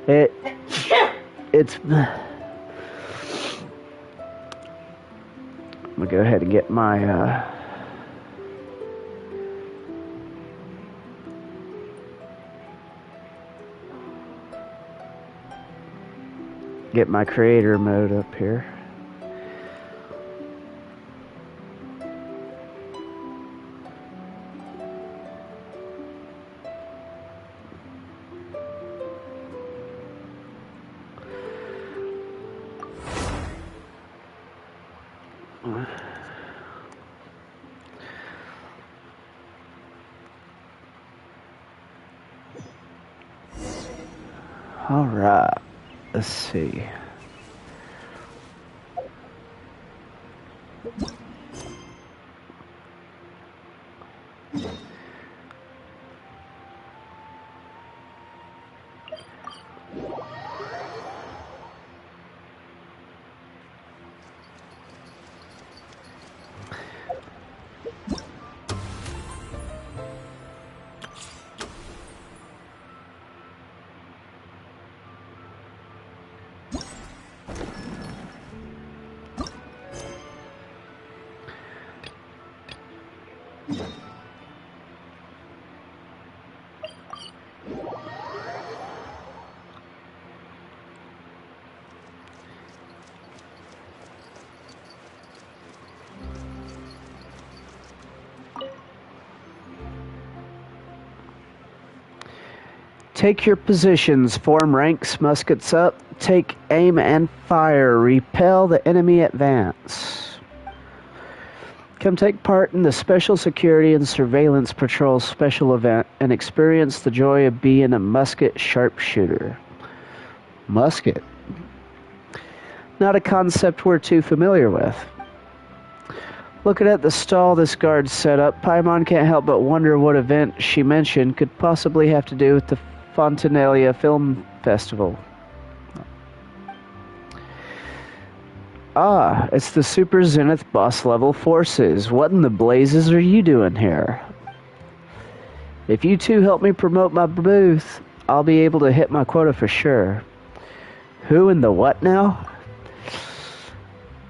It it's. I'm gonna go ahead and get my creator mode up here. All right, let's see. Take your positions, form ranks, muskets up, take aim and fire, repel the enemy advance. Come take part in the Special Security and Surveillance Patrol special event and experience the joy of being a musket sharpshooter. Musket. Not a concept we're too familiar with. Looking at the stall this guard set up, Paimon can't help but wonder what event she mentioned could possibly have to do with the Fontanelia Film Festival. Ah, it's the Super Zenith boss level forces. What in the blazes are you doing here? If you two help me promote my booth, I'll be able to hit my quota for sure. Who in the what now?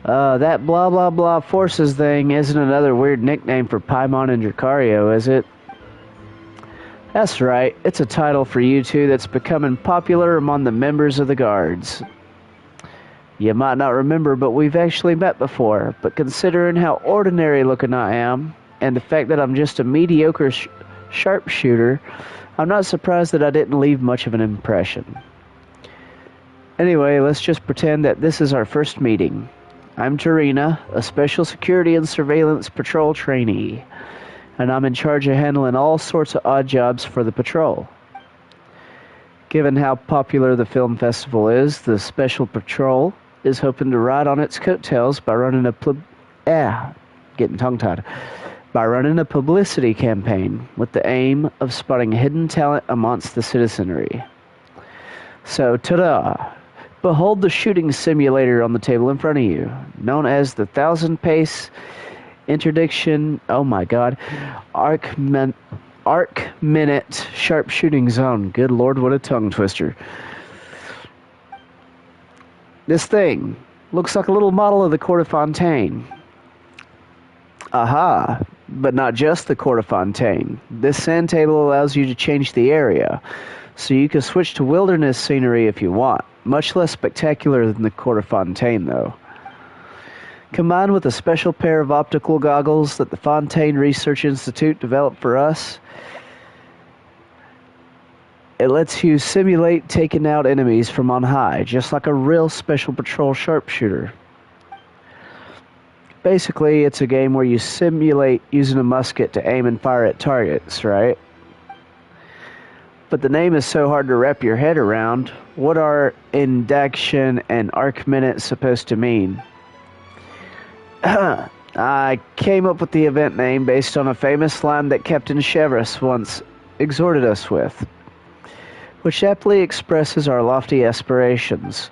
That blah blah blah forces thing isn't another weird nickname for Paimon and Dracario, is it? That's right, it's a title for you two that's becoming popular among the members of the guards. You might not remember, but we've actually met before, but considering how ordinary looking I am, and the fact that I'm just a mediocre sharpshooter, I'm not surprised that I didn't leave much of an impression. Anyway, let's just pretend that this is our first meeting. I'm Tarina, a Special Security and Surveillance Patrol trainee, and I'm in charge of handling all sorts of odd jobs for the patrol. Given how popular the film festival is, the Special Patrol is hoping to ride on its coattails by running by running a publicity campaign with the aim of spotting hidden talent amongst the citizenry. So, ta-da! Behold the shooting simulator on the table in front of you, known as the 1,000-pace interdiction, arc minute sharpshooting zone. Good lord, what a tongue twister. This thing looks like a little model of the Court of Fontaine. Aha, but not just the Court of Fontaine. This sand table allows you to change the area, so you can switch to wilderness scenery if you want. Much less spectacular than the Court of Fontaine, though. Combined with a special pair of optical goggles that the Fontaine Research Institute developed for us, it lets you simulate taking out enemies from on high, just like a real Special Patrol sharpshooter. Basically, it's a game where you simulate using a musket to aim and fire at targets, right? But the name is so hard to wrap your head around. What are induction and arc minute supposed to mean? I came up with the event name based on a famous line that Captain Chevrolet once exhorted us with, which aptly expresses our lofty aspirations.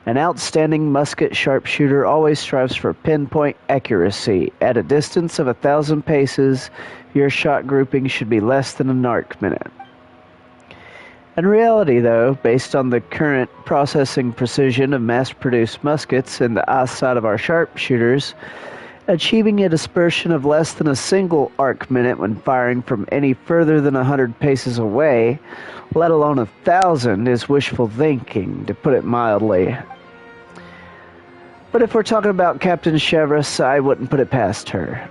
An outstanding musket sharpshooter always strives for pinpoint accuracy. At a distance of 1,000 paces, your shot grouping should be less than an arc minute. In reality, though, based on the current processing precision of mass-produced muskets and the eyesight of our sharpshooters, achieving a dispersion of less than a single arc minute when firing from any further than 100 paces away, let alone 1,000, is wishful thinking, to put it mildly. But if we're talking about Captain Chevrolet, I wouldn't put it past her.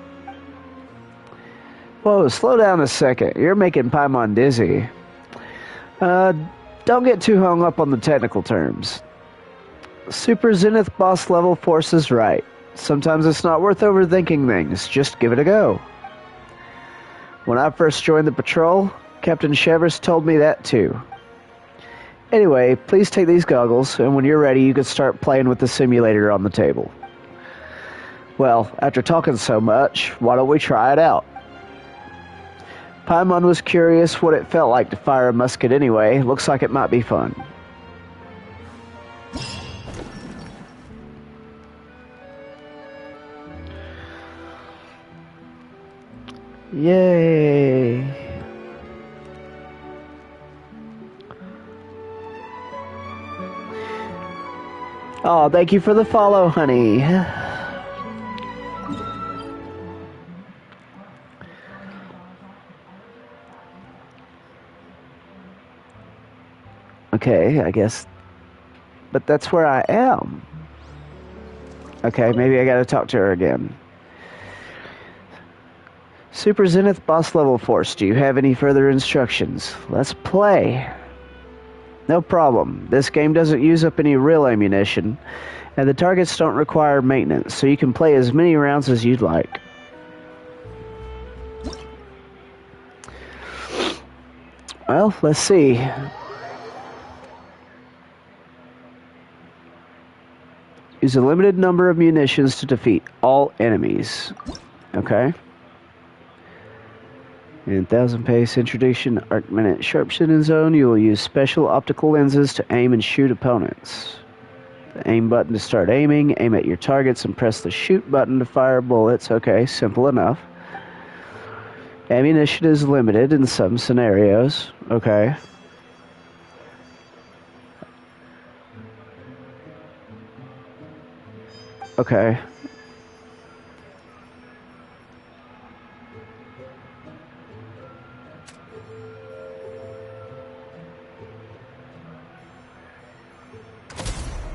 Whoa, slow down a second. You're making Paimon dizzy. Don't get too hung up on the technical terms. Super Zenith boss level force is right. Sometimes it's not worth overthinking things. Just give it a go. When I first joined the patrol, Captain Chevrolet told me that too. Anyway, please take these goggles, and when you're ready, you can start playing with the simulator on the table. Well, after talking so much, why don't we try it out? Paimon was curious what it felt like to fire a musket anyway. Looks like it might be fun. Yay! Oh, thank you for the follow, honey. Okay, I guess. But that's where I am. Okay, maybe I gotta talk to her again. Super Zenith boss level force, do you have any further instructions? Let's play. No problem. This game doesn't use up any real ammunition, and the targets don't require maintenance, so you can play as many rounds as you'd like. Well, let's see. Use a limited number of munitions to defeat all enemies. Okay. In 1000 pace introduction arc minute sharpshooting zone, you will use special optical lenses to aim and shoot opponents. The aim button to start aiming, aim at your targets, and press the shoot button to fire bullets. Okay, simple enough. Ammunition is limited in some scenarios. Okay. Okay.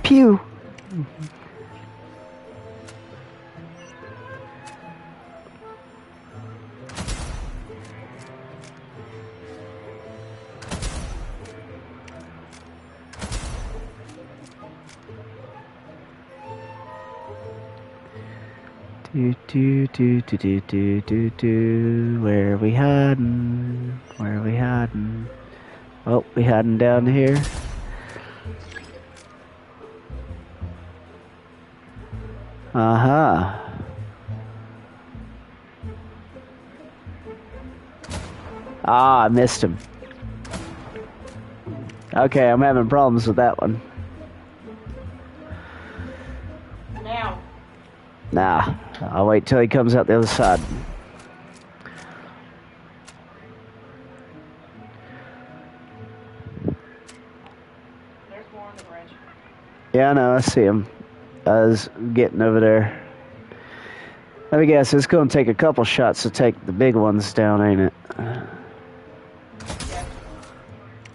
Pew! Do. Where are we hiding? Where are we hiding? Oh, we hiding down here. Uh-huh. Ah, I missed him. Okay, I'm having problems with that one. Now. Nah, I'll wait till he comes out the other side. There's more on the bridge. Yeah, I know, I see him. I was getting over there. Let me guess, it's going to take a couple shots to take the big ones down, ain't it? Yeah.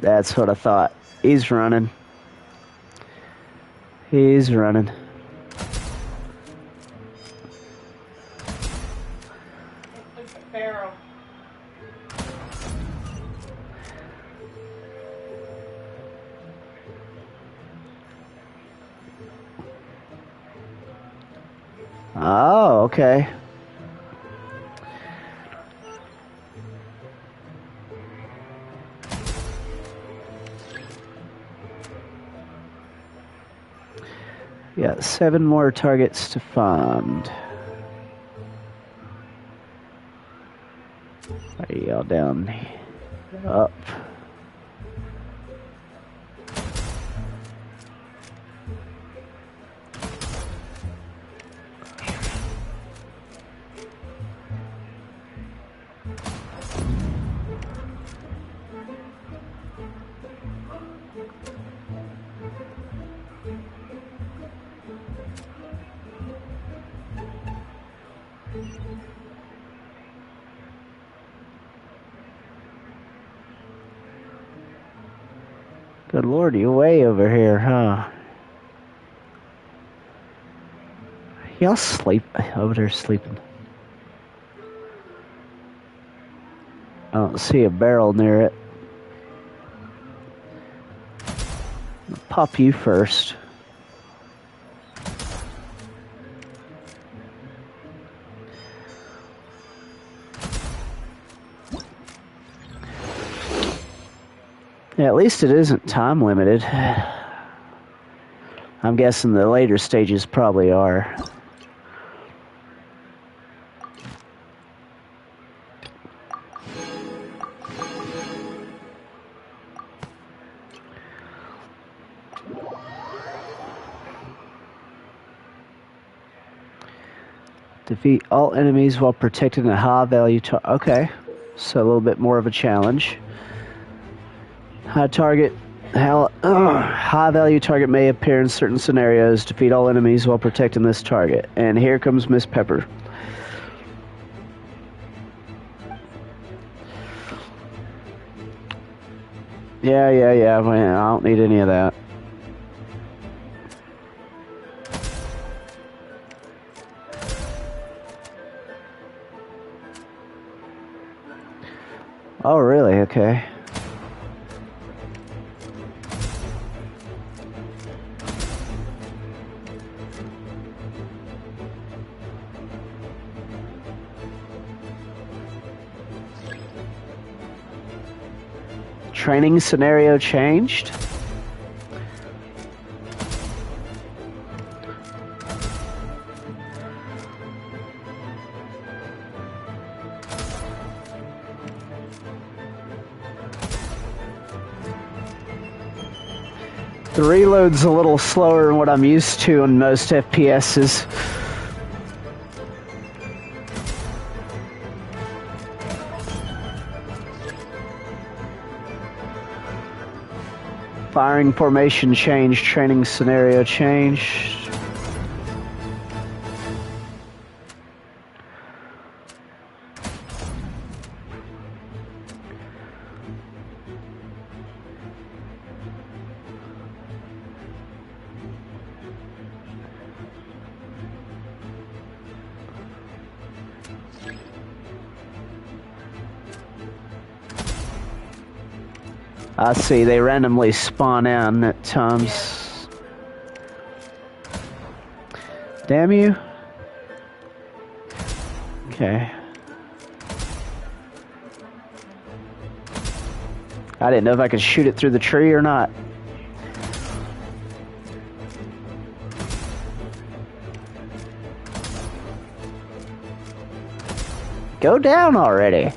That's what I thought. He's running. He's running. It's a barrel. Oh, okay. Yeah, 7 more targets to find. Are y'all down? Up. Good lord, you way over here, huh? Y'all sleep over there sleeping. I don't see a barrel near it. I'll pop you first. Yeah, at least it isn't time limited. I'm guessing the later stages probably are. Defeat all enemies while protecting a high value target. Okay, so a little bit more of a challenge. High value target may appear in certain scenarios. Defeat all enemies while protecting this target. And here comes Miss Pepper. Yeah. Well, I don't need any of that. Oh, really? Okay. Training scenario changed? The reload's a little slower than what I'm used to in most FPSs. Firing formation changed, training scenario changed. I see, they randomly spawn in at times. Damn you. Okay. I didn't know if I could shoot it through the tree or not. Go down already.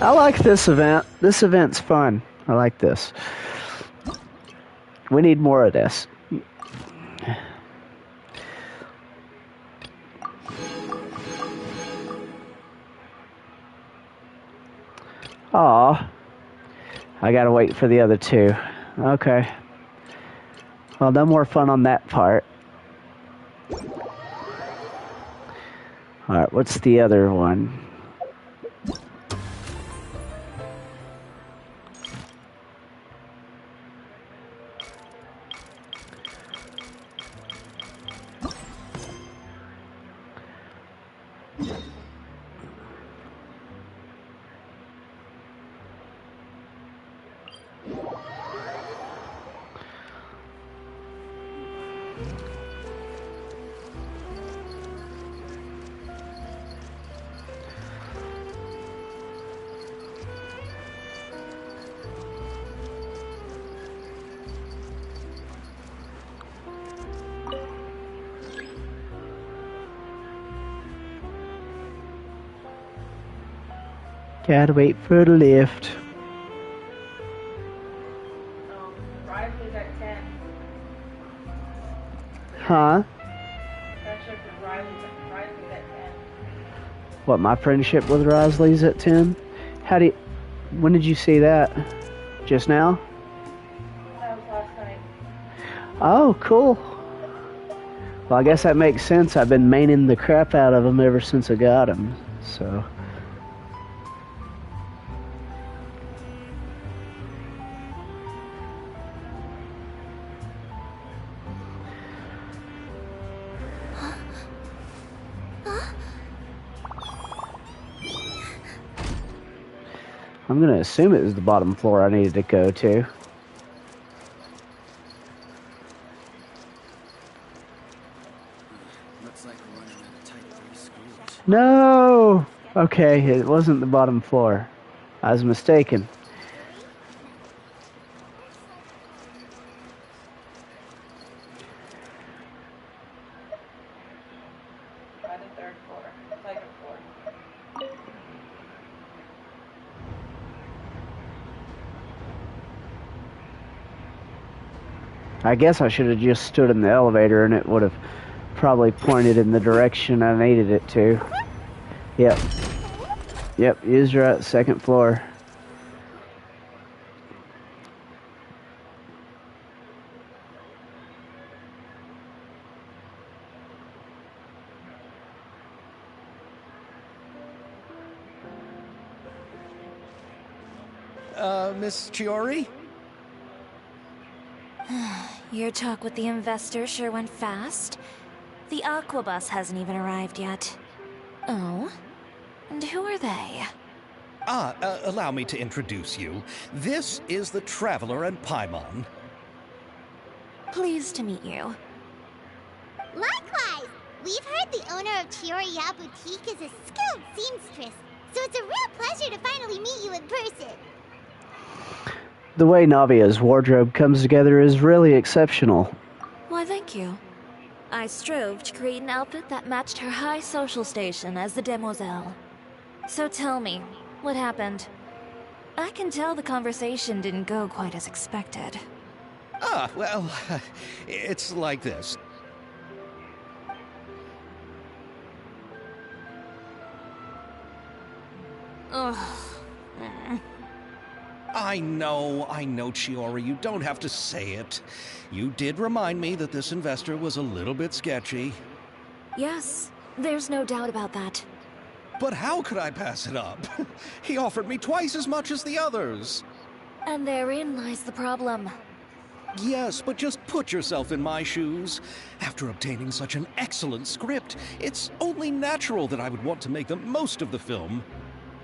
I like this event. This event's fun. I like this. We need more of this. Aw. I gotta wait for the other two. Okay. Well, no more fun on that part. Alright, what's the other one? Gotta wait for the lift. Riley's at 10. Huh? Friendship with Riley's at 10. What, my friendship with Risley's at 10? When did you see that? Just now? That was last night. Oh, cool. Well, I guess that makes sense. I've been maining the crap out of him ever since I got him, so... I'm gonna assume it was the bottom floor I needed to go to. Looks like we're running out of tight three schools. No! Okay, it wasn't the bottom floor. I was mistaken. By the 3rd floor. 2nd floor. I guess I should have just stood in the elevator and it would have probably pointed in the direction I needed it to. Yep. Yep, is right, 2nd floor. Miss Chiori? Your talk with the investor sure went fast. The Aquabus hasn't even arrived yet. Oh? And who are they? Allow me to introduce you. This is the Traveler and Paimon. Pleased to meet you. Likewise! We've heard the owner of Chioriya Boutique is a skilled seamstress, so it's a real pleasure to finally meet you in person. The way Navia's wardrobe comes together is really exceptional. Why, thank you. I strove to create an outfit that matched her high social station as the demoiselle. So tell me, what happened? I can tell the conversation didn't go quite as expected. Well, it's like this. Ugh. I know, Chiori, you don't have to say it. You did remind me that this investor was a little bit sketchy. Yes, there's no doubt about that. But how could I pass it up? He offered me twice as much as the others. And therein lies the problem. Yes, but just put yourself in my shoes. After obtaining such an excellent script, it's only natural that I would want to make the most of the film.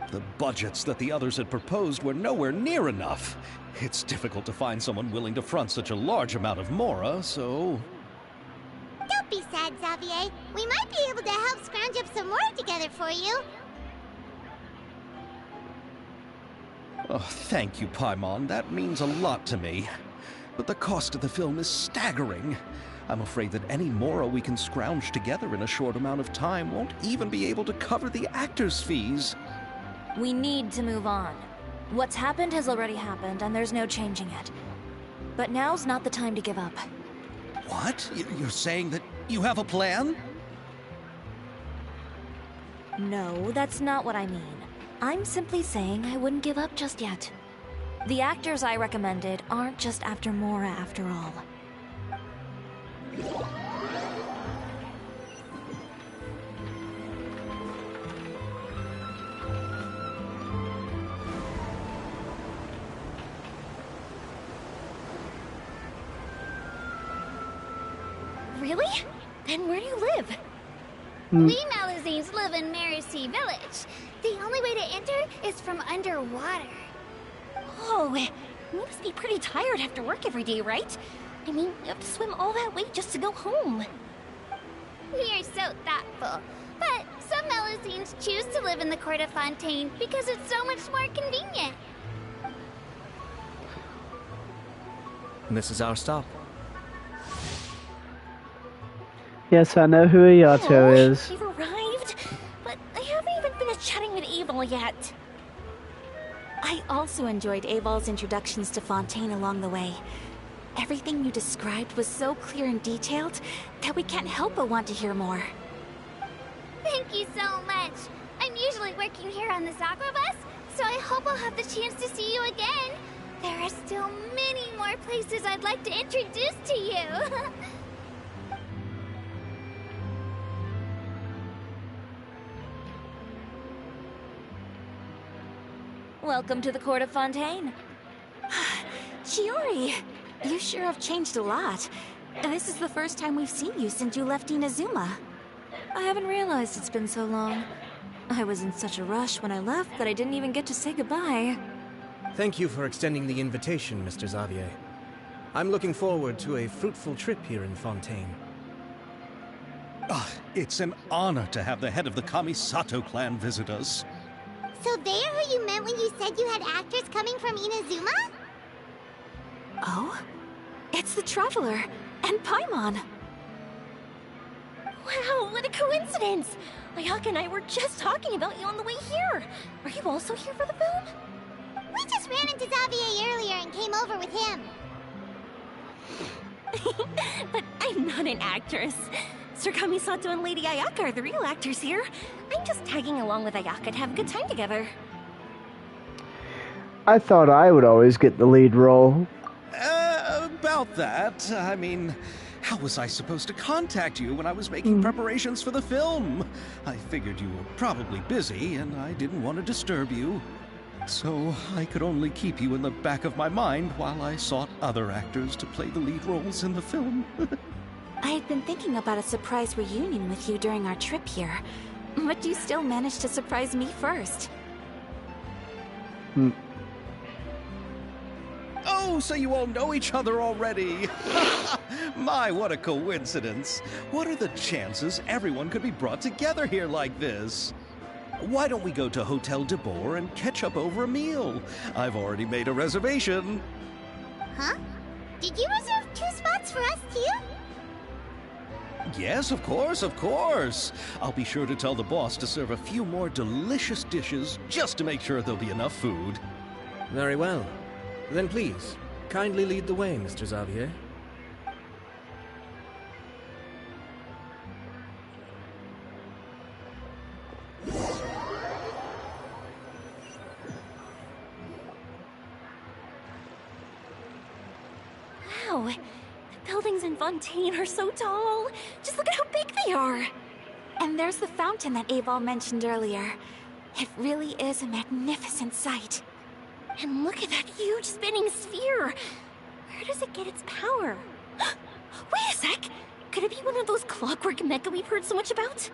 The budgets that the others had proposed were nowhere near enough. It's difficult to find someone willing to front such a large amount of mora, so... Don't be sad, Xavier. We might be able to help scrounge up some more together for you. Oh, thank you, Paimon. That means a lot to me. But the cost of the film is staggering. I'm afraid that any mora we can scrounge together in a short amount of time won't even be able to cover the actors' fees. We need to move on. What's happened has already happened, and there's no changing it. But now's not the time to give up. What? You're saying that you have a plan? No, that's not what I mean. I'm simply saying I wouldn't give up just yet. The actors I recommended aren't just after Mora after all. Really? Then where do you live? We Malazines live in Marcy Village. The only way to enter is from underwater. Oh, you must be pretty tired after work every day, right? I mean, you have to swim all that way just to go home. We are so thoughtful. But some Malazines choose to live in the Court of Fontaine because it's so much more convenient. This is our stop. Yes, I know who Ayato is. You've arrived, but I haven't even finished chatting with Abel yet. I also enjoyed Aval's introductions to Fontaine along the way. Everything you described was so clear and detailed that we can't help but want to hear more. Thank you so much. I'm usually working here on the Sakura bus, so I hope I'll have the chance to see you again. There are still many more places I'd like to introduce to you. Welcome to the Court of Fontaine. Chiori, you sure have changed a lot. This is the first time we've seen you since you left Inazuma. I haven't realized it's been so long. I was in such a rush when I left that I didn't even get to say goodbye. Thank you for extending the invitation, Mr. Xavier. I'm looking forward to a fruitful trip here in Fontaine. It's an honor to have the head of the Kamisato clan visit us. So they're who you meant when you said you had actors coming from Inazuma? Oh? It's the Traveler and Paimon. Wow, what a coincidence! Ayaka and I were just talking about you on the way here. Are you also here for the film? We just ran into Xavier earlier and came over with him. But I'm not an actress. Sir Kamisato and Lady Ayaka are the real actors here. I'm just tagging along with Ayaka to have a good time together. I thought I would always get the lead role. About that, I mean, how was I supposed to contact you when I was making preparations for the film? I figured you were probably busy, and I didn't want to disturb you. So I could only keep you in the back of my mind while I sought other actors to play the lead roles in the film. I had been thinking about a surprise reunion with you during our trip here, but you still managed to surprise me first. Oh, so you all know each other already. My, what a coincidence. What are the chances everyone could be brought together here like this? Why don't we go to Hotel de Boer and catch up over a meal? I've already made a reservation. Huh? Did you reserve 2 spots for us too? Yes, of course, of course. I'll be sure to tell the boss to serve a few more delicious dishes just to make sure there'll be enough food. Very well. Then please, kindly lead the way, Mr. Xavier. Wow, the buildings in Fontaine are so tall. Just look at how big they are. And there's the fountain that Aval mentioned earlier. It really is a magnificent sight. And look at that huge spinning sphere! Where does it get its power? Wait a sec! Could it be one of those clockwork mecha we've heard so much about?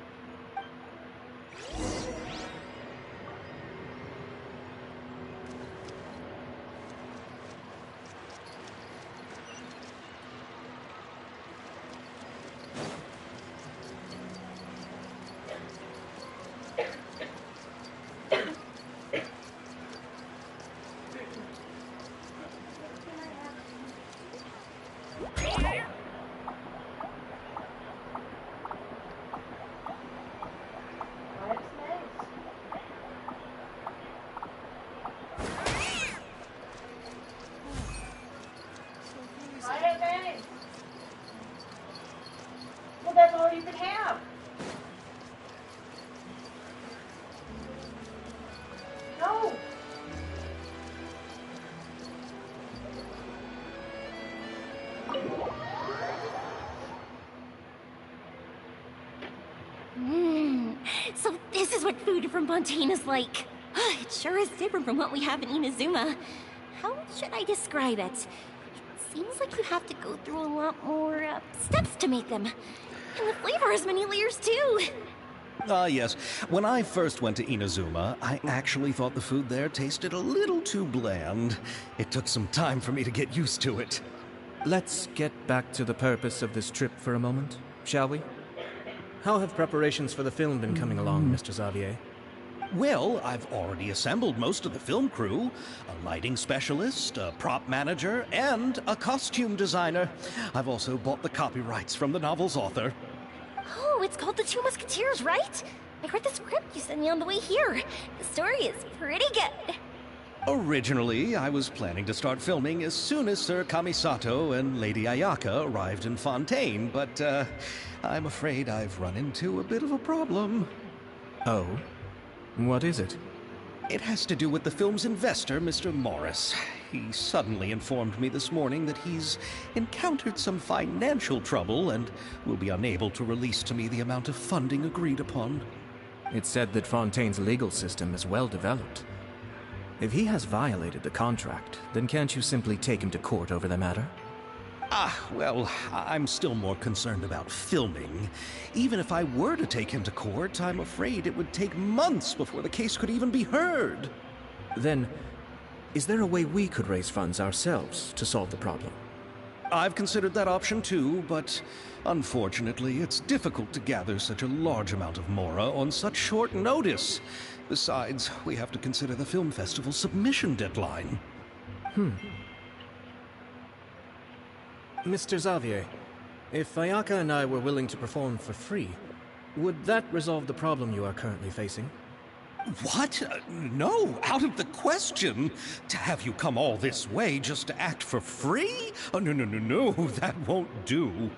Well, that's all you could have. No. So this is what food from Fontaine is like. It sure is different from what we have in Inazuma. How should I describe it? It seems like you have to go through a lot more steps to make them. And the flavor has many layers too. Yes. When I first went to Inazuma, I actually thought the food there tasted a little too bland. It took some time for me to get used to it. Let's get back to the purpose of this trip for a moment, shall we? How have preparations for the film been coming along, Mr. Xavier? Well, I've already assembled most of the film crew. A lighting specialist, a prop manager, and a costume designer. I've also bought the copyrights from the novel's author. Oh, it's called The Two Musketeers, right? I read the script you sent me on the way here. The story is pretty good. Originally, I was planning to start filming as soon as Sir Kamisato and Lady Ayaka arrived in Fontaine, but I'm afraid I've run into a bit of a problem. Oh? What is it? It has to do with the film's investor, Mr. Morris. He suddenly informed me this morning that he's encountered some financial trouble and will be unable to release to me the amount of funding agreed upon. It's said that Fontaine's legal system is well developed. If he has violated the contract, then can't you simply take him to court over the matter? Well, I'm still more concerned about filming. Even if I were to take him to court, I'm afraid it would take months before the case could even be heard. Then, is there a way we could raise funds ourselves to solve the problem? I've considered that option too, but unfortunately, it's difficult to gather such a large amount of mora on such short notice. Besides, we have to consider the film festival's submission deadline. Mr. Xavier, if Ayaka and I were willing to perform for free, would that resolve the problem you are currently facing? What? No, out of the question. To have you come all this way just to act for free? Oh, no, that won't do.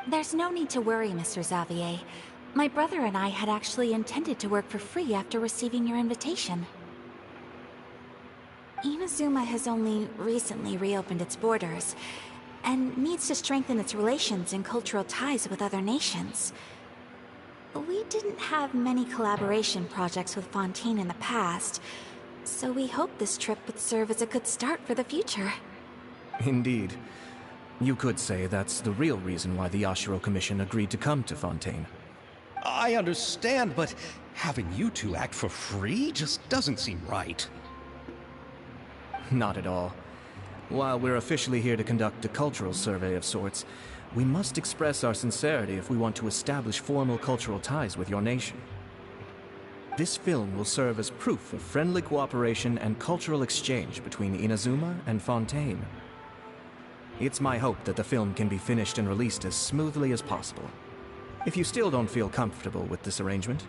There's no need to worry, Mr. Xavier. My brother and I had actually intended to work for free after receiving your invitation. Inazuma has only recently reopened its borders, and needs to strengthen its relations and cultural ties with other nations. We didn't have many collaboration projects with Fontaine in the past, so we hoped this trip would serve as a good start for the future. Indeed. You could say that's the real reason why the Yashiro Commission agreed to come to Fontaine. I understand, but having you two act for free just doesn't seem right. Not at all. While we're officially here to conduct a cultural survey of sorts, we must express our sincerity if we want to establish formal cultural ties with your nation. This film will serve as proof of friendly cooperation and cultural exchange between Inazuma and Fontaine. It's my hope that the film can be finished and released as smoothly as possible. If you still don't feel comfortable with this arrangement,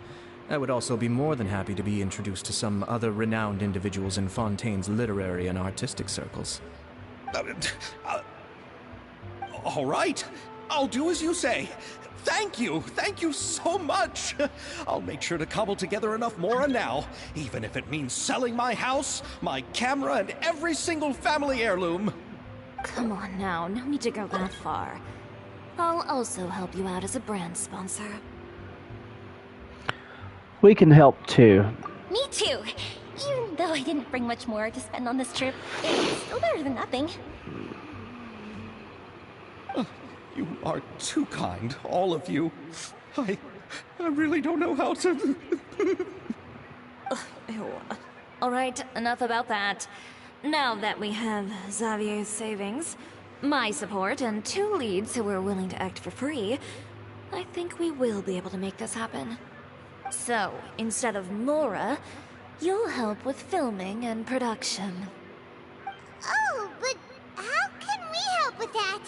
I would also be more than happy to be introduced to some other renowned individuals in Fontaine's literary and artistic circles. All right, I'll do as you say. Thank you so much. I'll make sure to cobble together enough mora now, even if it means selling my house, my camera, and every single family heirloom. Come on now, no need to go that far. I'll also help you out as a brand sponsor. We can help too. Me too. Even though I didn't bring much more to spend on this trip, it's still better than nothing. You are too kind, all of you. I really don't know how to... Ew. Alright, enough about that. Now that we have Xavier's savings, my support, and 2 leads who are willing to act for free, I think we will be able to make this happen. So, instead of Mora, you'll help with filming and production. Oh, but how can we help with that?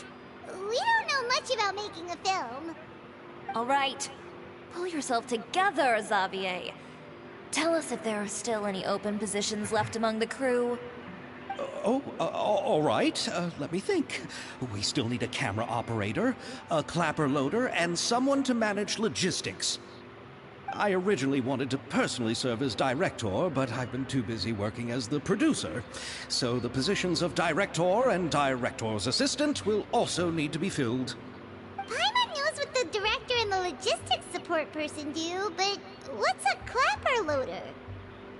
We don't know much about making a film. Alright, pull yourself together, Xavier. Tell us if there are still any open positions left among the crew. All right. Let me think. We still need a camera operator, a clapper loader, and someone to manage logistics. I originally wanted to personally serve as director, but I've been too busy working as the producer. So the positions of director and director's assistant will also need to be filled. Paimon knows what the director and the logistics support person do, but what's a clapper loader?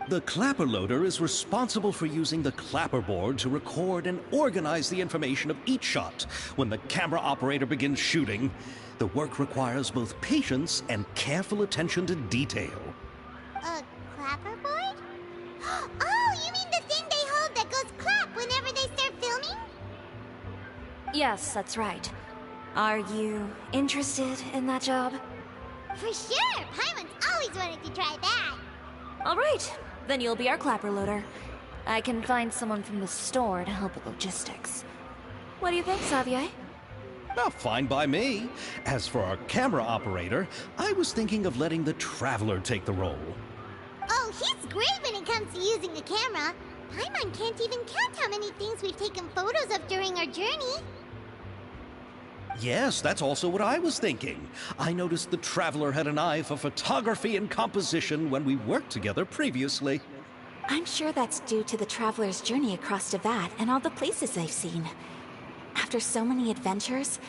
The clapper loader is responsible for using the clapper board to record and organize the information of each shot when the camera operator begins shooting. The work requires both patience and careful attention to detail. A clapper board? Oh, you mean the thing they hold that goes clap whenever they start filming? Yes, that's right. Are you interested in that job? For sure! Paimon's always wanted to try that. Alright, then you'll be our clapper loader. I can find someone from the store to help with logistics. What do you think, Xavier? Fine by me. As for our camera operator, I was thinking of letting the Traveler take the role. Oh, he's great when it comes to using the camera. Paimon can't even count how many things we've taken photos of during our journey. Yes, that's also what I was thinking. I noticed the Traveler had an eye for photography and composition when we worked together previously. I'm sure that's due to the Traveler's journey across Devat and all the places they've seen. After so many adventures,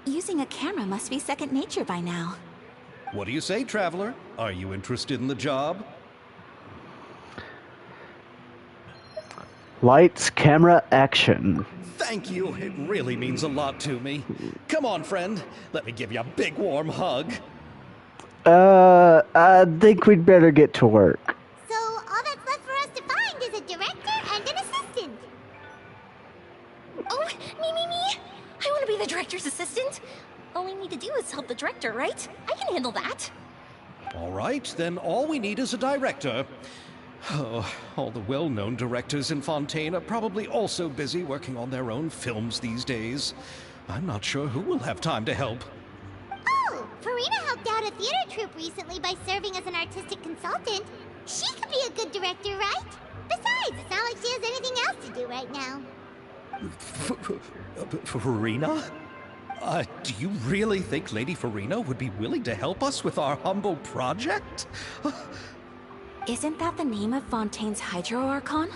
using a camera must be second nature by now. What do you say, Traveler? Are you interested in the job? Lights, camera, action. Thank you. It really means a lot to me. Come on, friend. Let me give you a big warm hug. I think we'd better get to work. So all that's left for us to find is a director and an assistant. Oh, me! I want to be the director's assistant. All we need to do is help the director, right? I can handle that. All right, then all we need is a director. Oh, all the well-known directors in Fontaine are probably also busy working on their own films these days. I'm not sure who will have time to help. Oh, Farina helped out a theater troupe recently by serving as an artistic consultant. She could be a good director, right? Besides, it's not like she has anything else to do right now. Farina? Do you really think Lady Farina would be willing to help us with our humble project? Isn't that the name of Fontaine's Hydro Archon?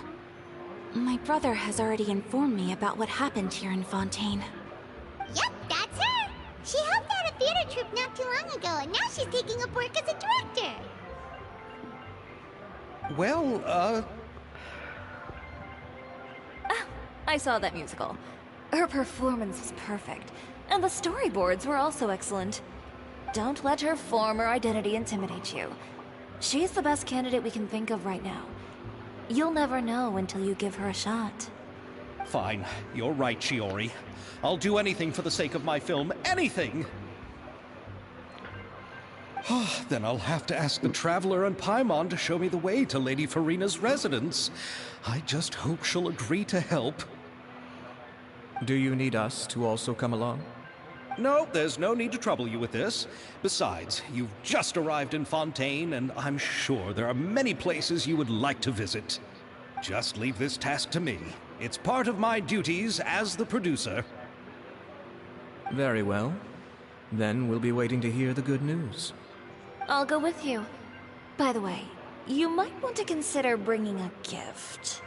My brother has already informed me about what happened here in Fontaine. Yep, that's her. She helped out a theater troupe not too long ago, and now she's taking up work as a director. Well, I saw that musical. Her performance was perfect, and the storyboards were also excellent. Don't let her form or identity intimidate you. She's the best candidate we can think of right now. You'll never know until you give her a shot. fine. You're right, Shiori. I'll do anything for the sake of my film. Anything! Then I'll have to ask the Traveler and Paimon to show me the way to Lady Farina's residence. I just hope she'll agree to help. Do you need us to also come along? No, there's no need to trouble you with this. Besides, you've just arrived in Fontaine, and I'm sure there are many places you would like to visit. Just leave this task to me. It's part of my duties as the producer. Very well. Then we'll be waiting to hear the good news. I'll go with you. By the way, you might want to consider bringing a gift.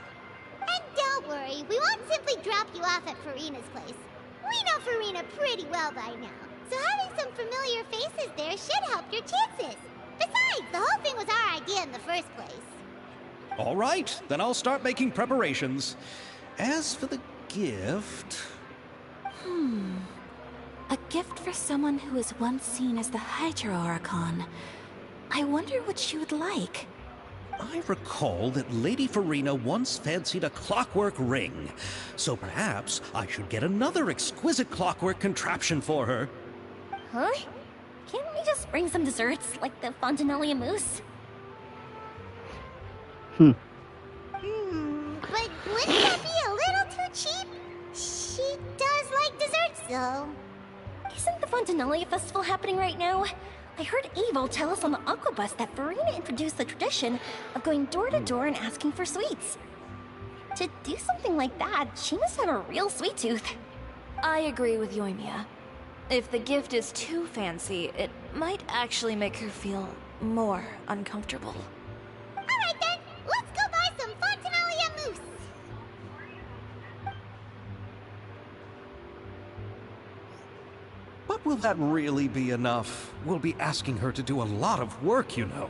And don't worry, we won't simply drop you off at Farina's place. We know Farina pretty well by now, so having some familiar faces there should help your chances. Besides, the whole thing was our idea in the first place. All right, then I'll start making preparations. As for the gift... A gift for someone who was once seen as the Hydro Archon. I wonder what she would like. I recall that Lady Farina once fancied a clockwork ring, so perhaps I should get another exquisite clockwork contraption for her. Huh? Can't we just bring some desserts, like the Fontanalia mousse? But wouldn't that be a little too cheap? She does like desserts, though. Isn't the Fontanalia Festival happening right now? I heard Abel tell us on the Aquabus that Farina introduced the tradition of going door to door and asking for sweets. To do something like that, she must have a real sweet tooth. I agree with Yoimiya. If the gift is too fancy, it might actually make her feel more uncomfortable. Alright then, let's go buy some Fontanalia mousse. But will that really be enough? We'll be asking her to do a lot of work, you know.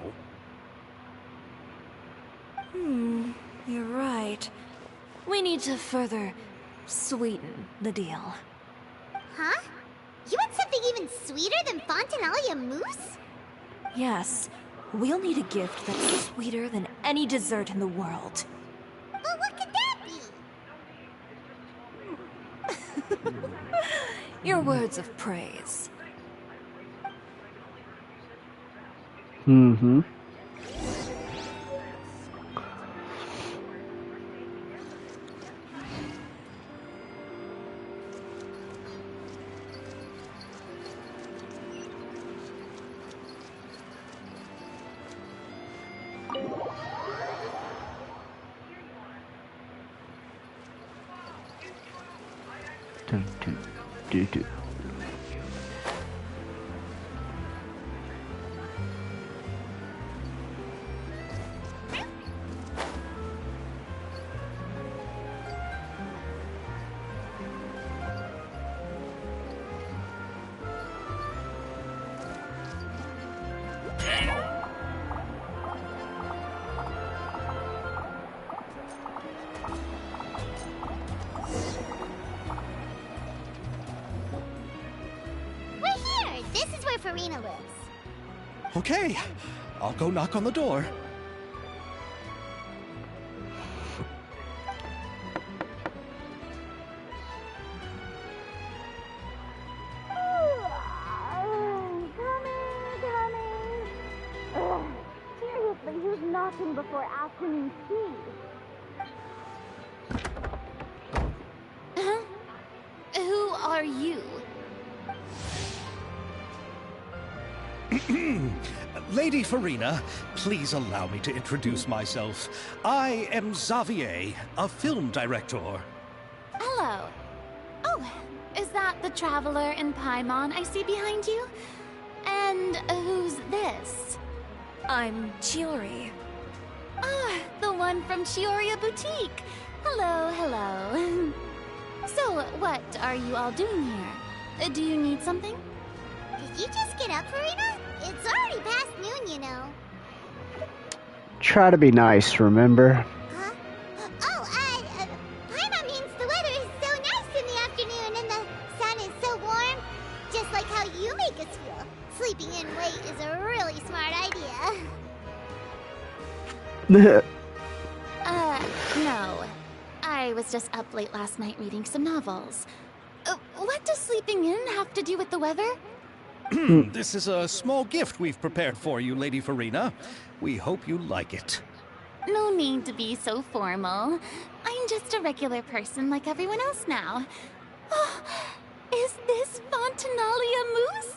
You're right. We need to further sweeten the deal. Huh? You want something even sweeter than Fontanalia mousse? Yes, we'll need a gift that's sweeter than any dessert in the world. But what could that be? Your words of praise. Mm-hmm. Dun, dun, doo, doo. We're here! This is where Farina lives. Okay, I'll go knock on the door. Seriously, who's knocking before afternoon tea? Who are you? Lady Farina, please allow me to introduce myself. I am Xavier, a film director. Hello. Oh, is that the traveler in Paimon I see behind you? And who's this? I'm Chiori. Ah, the one from Chioria Boutique. Hello, hello. So, what are you all doing here? Do you need something? Did you just get up, Farina? It's already past noon, you know. Try to be nice, remember? Huh? Oh, Paimon means the weather is so nice in the afternoon and the sun is so warm. Just like how you make us feel. Sleeping in late is a really smart idea. No. I was just up late last night reading some novels. What does sleeping in have to do with the weather? This is a small gift we've prepared for you, Lady Farina. We hope you like it. No need to be so formal. I'm just a regular person like everyone else now. Oh, is this Fontinalia mousse?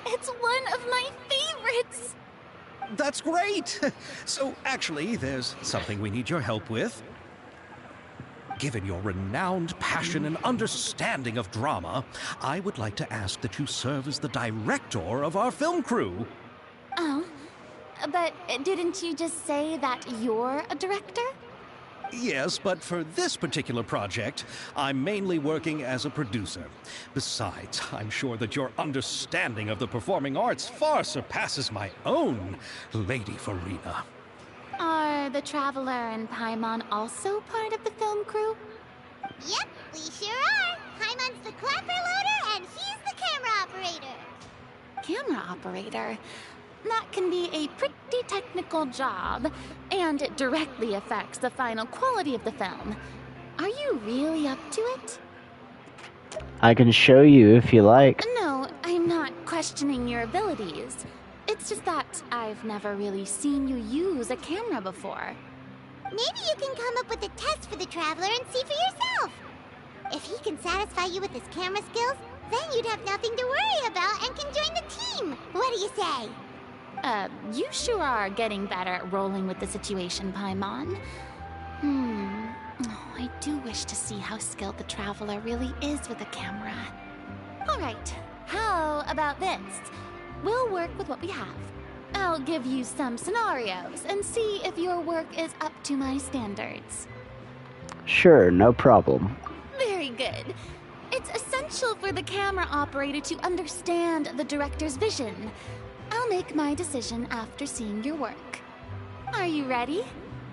It's one of my favorites. That's great! So, actually, there's something we need your help with. Given your renowned passion and understanding of drama, I would like to ask that you serve as the director of our film crew. Oh, but didn't you just say that you're a director? Yes, but for this particular project, I'm mainly working as a producer. Besides, I'm sure that your understanding of the performing arts far surpasses my own, Lady Farina. Are the Traveler and Paimon also part of the film crew? Yep, we sure are. Paimon's the clapper loader and he's the camera operator. Camera operator? That can be a pretty technical job, and it directly affects the final quality of the film. Are you really up to it? I can show you if you like. No, I'm not questioning your abilities. It's just that I've never really seen you use a camera before. Maybe you can come up with a test for the Traveler and see for yourself. If he can satisfy you with his camera skills, then you'd have nothing to worry about and can join the team. What do you say? You sure are getting better at rolling with the situation, Paimon. Oh, I do wish to see how skilled the Traveler really is with a camera. Alright, how about this? We'll work with what we have. I'll give you some scenarios and see if your work is up to my standards. Sure, no problem. Very good. It's essential for the camera operator to understand the director's vision. I'll make my decision after seeing your work. Are you ready?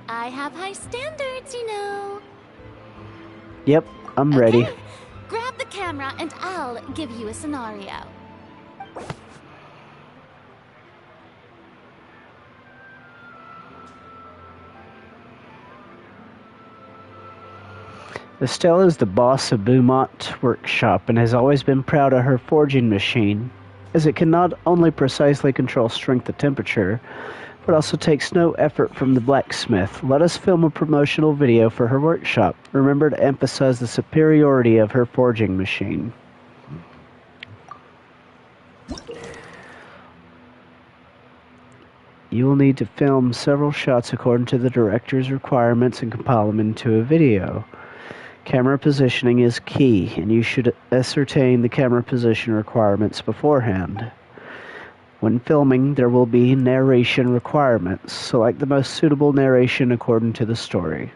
I have high standards, you know. Yep, I'm ready. Okay. Grab the camera and I'll give you a scenario. Estelle is the boss of Beaumont Workshop and has always been proud of her forging machine, as it can not only precisely control strength and temperature, but also takes no effort from the blacksmith. Let us film a promotional video for her workshop. Remember to emphasize the superiority of her forging machine. You will need to film several shots according to the director's requirements and compile them into a video. Camera positioning is key, and you should ascertain the camera position requirements beforehand. When filming, there will be narration requirements. Select the most suitable narration according to the story.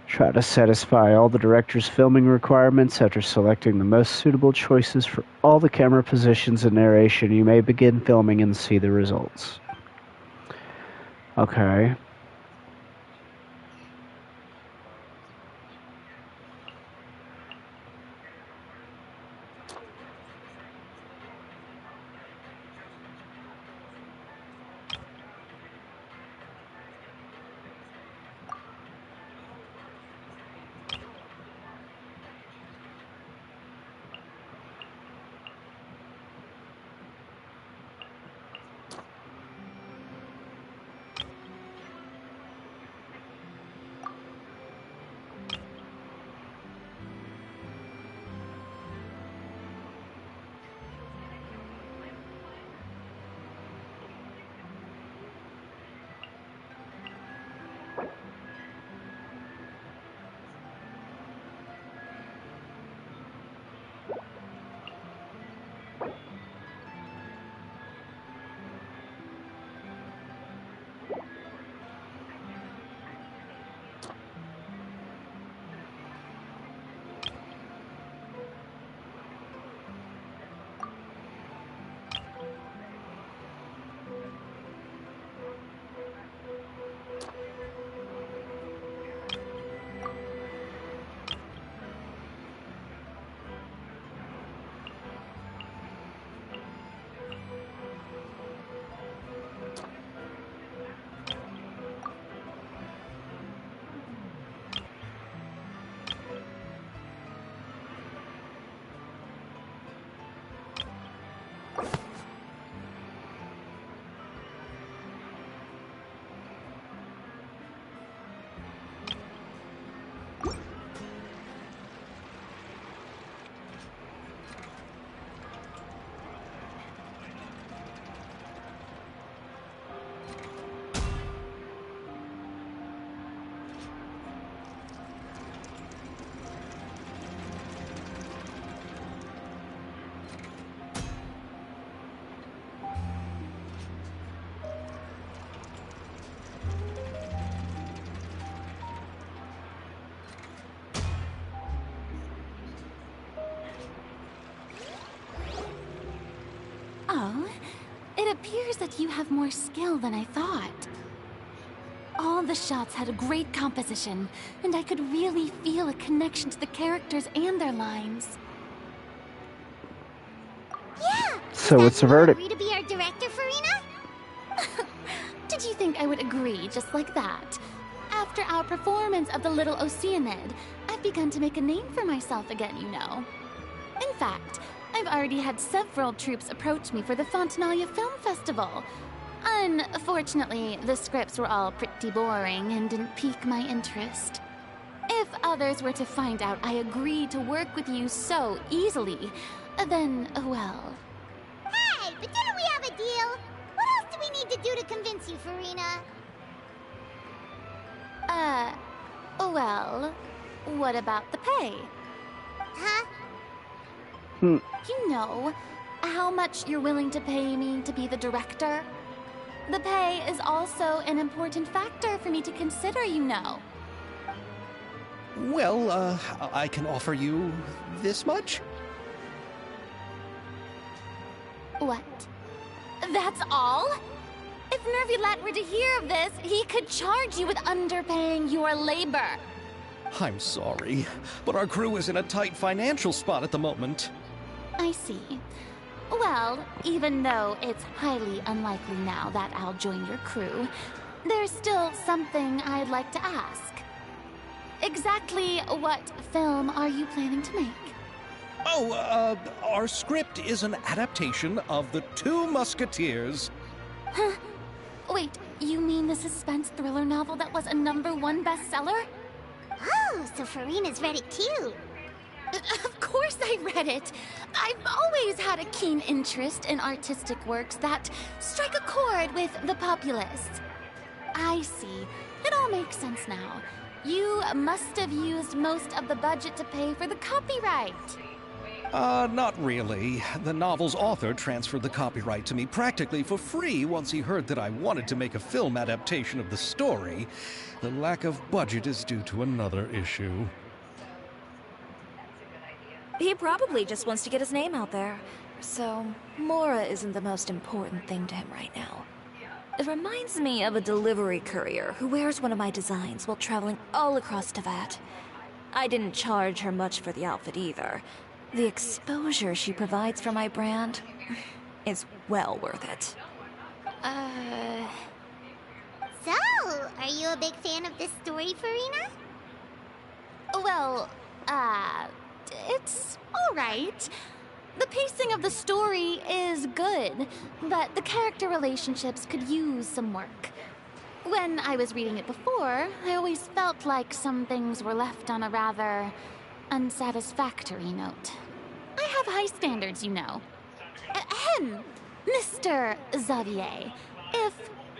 Try to satisfy all the director's filming requirements. After selecting the most suitable choices for all the camera positions and narration, you may begin filming and see the results. Okay. Oh, it appears that you have more skill than I thought. All the shots had a great composition, and I could really feel a connection to the characters and their lines. Yeah! So it's a verdict. Agree to be our director, Farina? Did you think I would agree just like that? After our performance of The Little Oceanid, I've begun to make a name for myself again, you know. In fact, I've already had several troops approach me for the Fontanalia Film Festival. Unfortunately, the scripts were all pretty boring and didn't pique my interest. If others were to find out I agreed to work with you so easily, then, well... Hey, but didn't we have a deal? What else do we need to do to convince you, Farina? Well, what about the pay? Huh? You know, how much you're willing to pay me to be the director? The pay is also an important factor for me to consider, you know. Well, I can offer you this much? What? That's all? If Nervulat were to hear of this, he could charge you with underpaying your labor. I'm sorry, but our crew is in a tight financial spot at the moment. I see. Well, even though it's highly unlikely now that I'll join your crew, there's still something I'd like to ask. Exactly what film are you planning to make? Oh, our script is an adaptation of The Two Musketeers. Huh? Wait, you mean the suspense thriller novel that was a #1 bestseller? Oh, so Farina's read it too. Of course I read it. I've always had a keen interest in artistic works that strike a chord with the populace. I see. It all makes sense now. You must have used most of the budget to pay for the copyright. Not really. The novel's author transferred the copyright to me practically for free once he heard that I wanted to make a film adaptation of the story. The lack of budget is due to another issue. He probably just wants to get his name out there. So, Mora isn't the most important thing to him right now. It reminds me of a delivery courier who wears one of my designs while traveling all across Teyvat. I didn't charge her much for the outfit either. The exposure she provides for my brand is well worth it. So, are you a big fan of this story, Farina? Well, it's alright. The pacing of the story is good, but the character relationships could use some work. When I was reading it before, I always felt like some things were left on a rather unsatisfactory note. I have high standards, you know. Ahem, Mr. Xavier, if,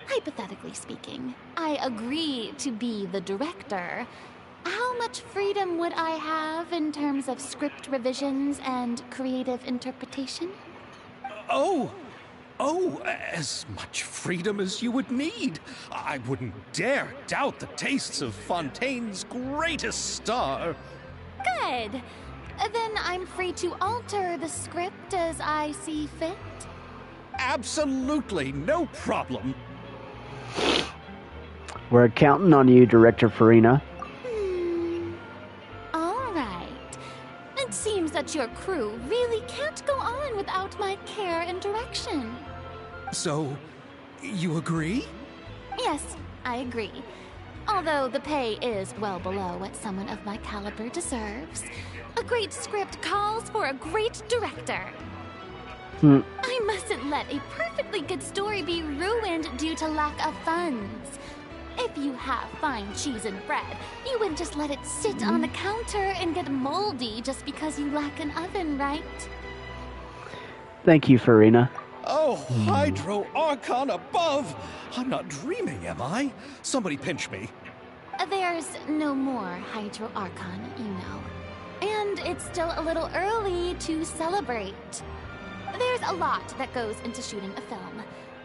hypothetically speaking, I agree to be the director, how much freedom would I have in terms of script revisions and creative interpretation? Oh, as much freedom as you would need. I wouldn't dare doubt the tastes of Fontaine's greatest star. Good. Then I'm free to alter the script as I see fit. Absolutely, no problem. We're counting on you, Director Farina. All right. It seems that your crew really can't go on without my care and direction. So, you agree? Yes, I agree. Although the pay is well below what someone of my caliber deserves. A great script calls for a great director. I mustn't let a perfectly good story be ruined due to lack of funds. If you have fine cheese and bread, you wouldn't just let it sit on the counter and get moldy just because you lack an oven, right? Thank you, Farina. Oh, Hydro Archon above! I'm not dreaming, am I? Somebody pinch me. There's no more Hydro Archon, you know. And it's still a little early to celebrate. There's a lot that goes into shooting a film.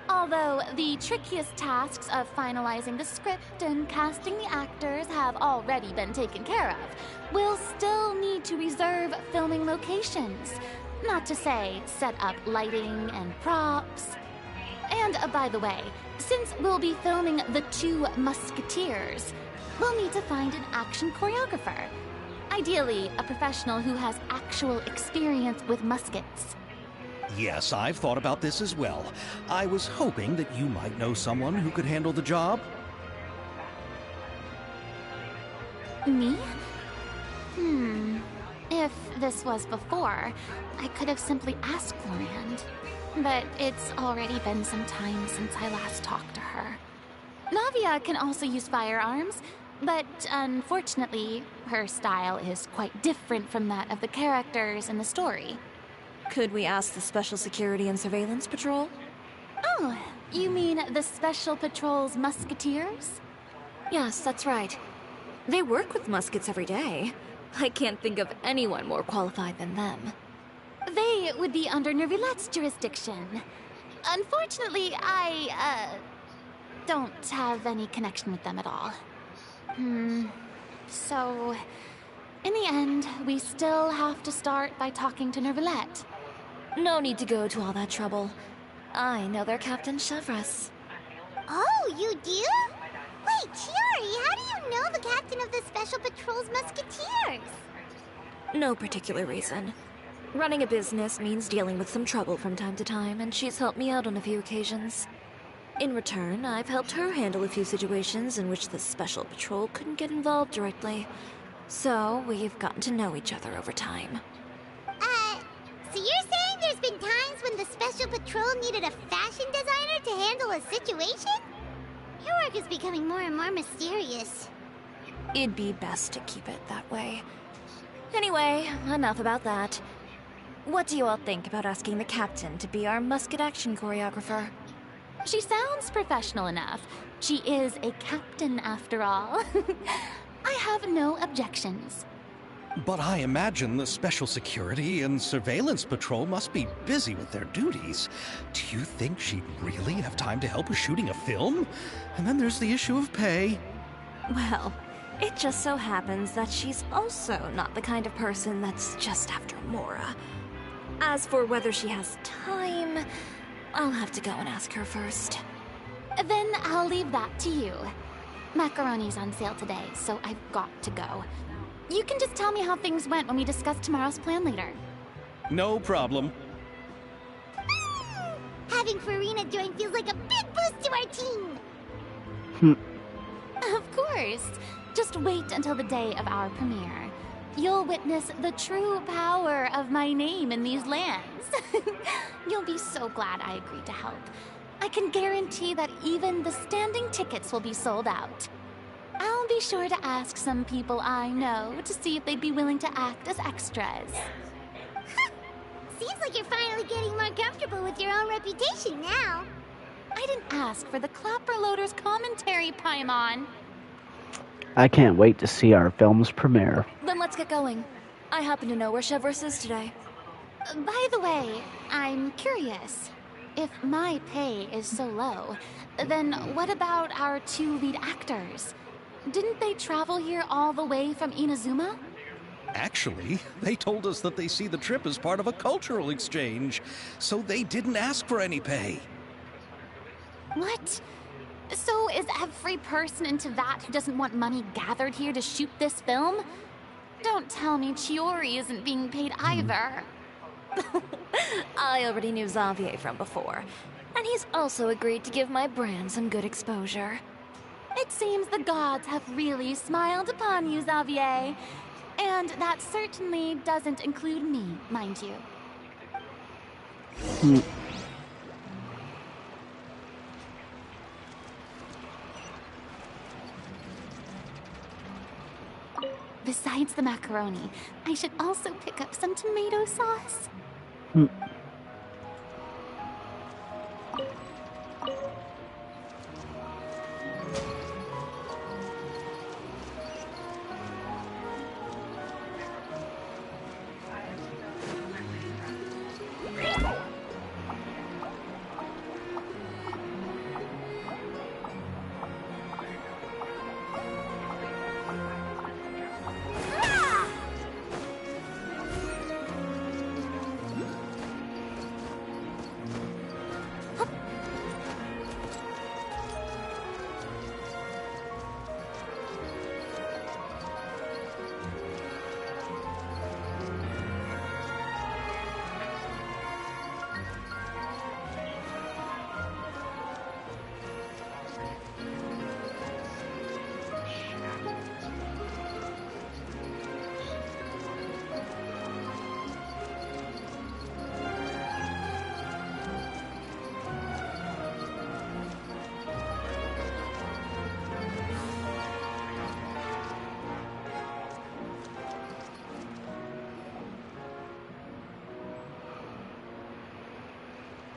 Although the trickiest tasks of finalizing the script and casting the actors have already been taken care of, we'll still need to reserve filming locations. Not to say set up lighting and props. And by the way, since we'll be filming The Two Musketeers, we'll need to find an action choreographer. Ideally, a professional who has actual experience with muskets. Yes, I've thought about this as well. I was hoping that you might know someone who could handle the job. Me? If this was before, I could have simply asked Florand. But it's already been some time since I last talked to her. Navia can also use firearms, but unfortunately, her style is quite different from that of the characters in the story. Could we ask the Special Security and Surveillance Patrol? Oh, you mean the Special Patrol's Musketeers? Yes, that's right. They work with muskets every day. I can't think of anyone more qualified than them. They would be under Nervilette's jurisdiction. Unfortunately, I, don't have any connection with them at all. So, in the end, we still have to start by talking to Nervilette. No need to go to all that trouble. I know their Captain Chevres. Oh, you do? Wait, Chiari, how do you know the captain of the Special Patrol's Musketeers? No particular reason. Running a business means dealing with some trouble from time to time, and she's helped me out on a few occasions. In return, I've helped her handle a few situations in which the Special Patrol couldn't get involved directly. So, we've gotten to know each other over time. So you're saying there's been times when the Special Patrol needed a fashion designer to handle a situation? Your work is becoming more and more mysterious. It'd be best to keep it that way. Anyway, enough about that. What do you all think about asking the captain to be our musket action choreographer? She sounds professional enough. She is a captain, after all. have no objections. But I imagine the Special Security and Surveillance Patrol must be busy with their duties. Do you think she'd really have time to help with shooting a film? And then there's the issue of pay. Well, it just so happens that she's also not the kind of person that's just after Mora. As for whether she has time, I'll have to go and ask her first. Then I'll leave that to you. Macaroni's on sale today, so I've got to go. You can just tell me how things went when we discuss tomorrow's plan later. No problem. Having Farina join feels like a big boost to our team. Of course. Just wait until the day of our premiere. You'll witness the true power of my name in these lands. You'll be so glad I agreed to help. I can guarantee that even the standing tickets will be sold out. I'll be sure to ask some people I know to see if they'd be willing to act as extras. Seems like you're finally getting more comfortable with your own reputation now. I didn't ask for the Clapper Loader's commentary, Paimon. I can't wait to see our film's premiere. Then let's get going. I happen to know where Chevreuse is today. By the way, I'm curious. If my pay is so low, then what about our two lead actors? Didn't they travel here all the way from Inazuma? Actually, they told us that they see the trip as part of a cultural exchange, so they didn't ask for any pay. What? So is every person into that who doesn't want money gathered here to shoot this film? Don't tell me Chiori isn't being paid either. I already knew Xavier from before, and he's also agreed to give my brand some good exposure. It seems the gods have really smiled upon you, Xavier. And that certainly doesn't include me, mind you. Besides the macaroni, I should also pick up some tomato sauce.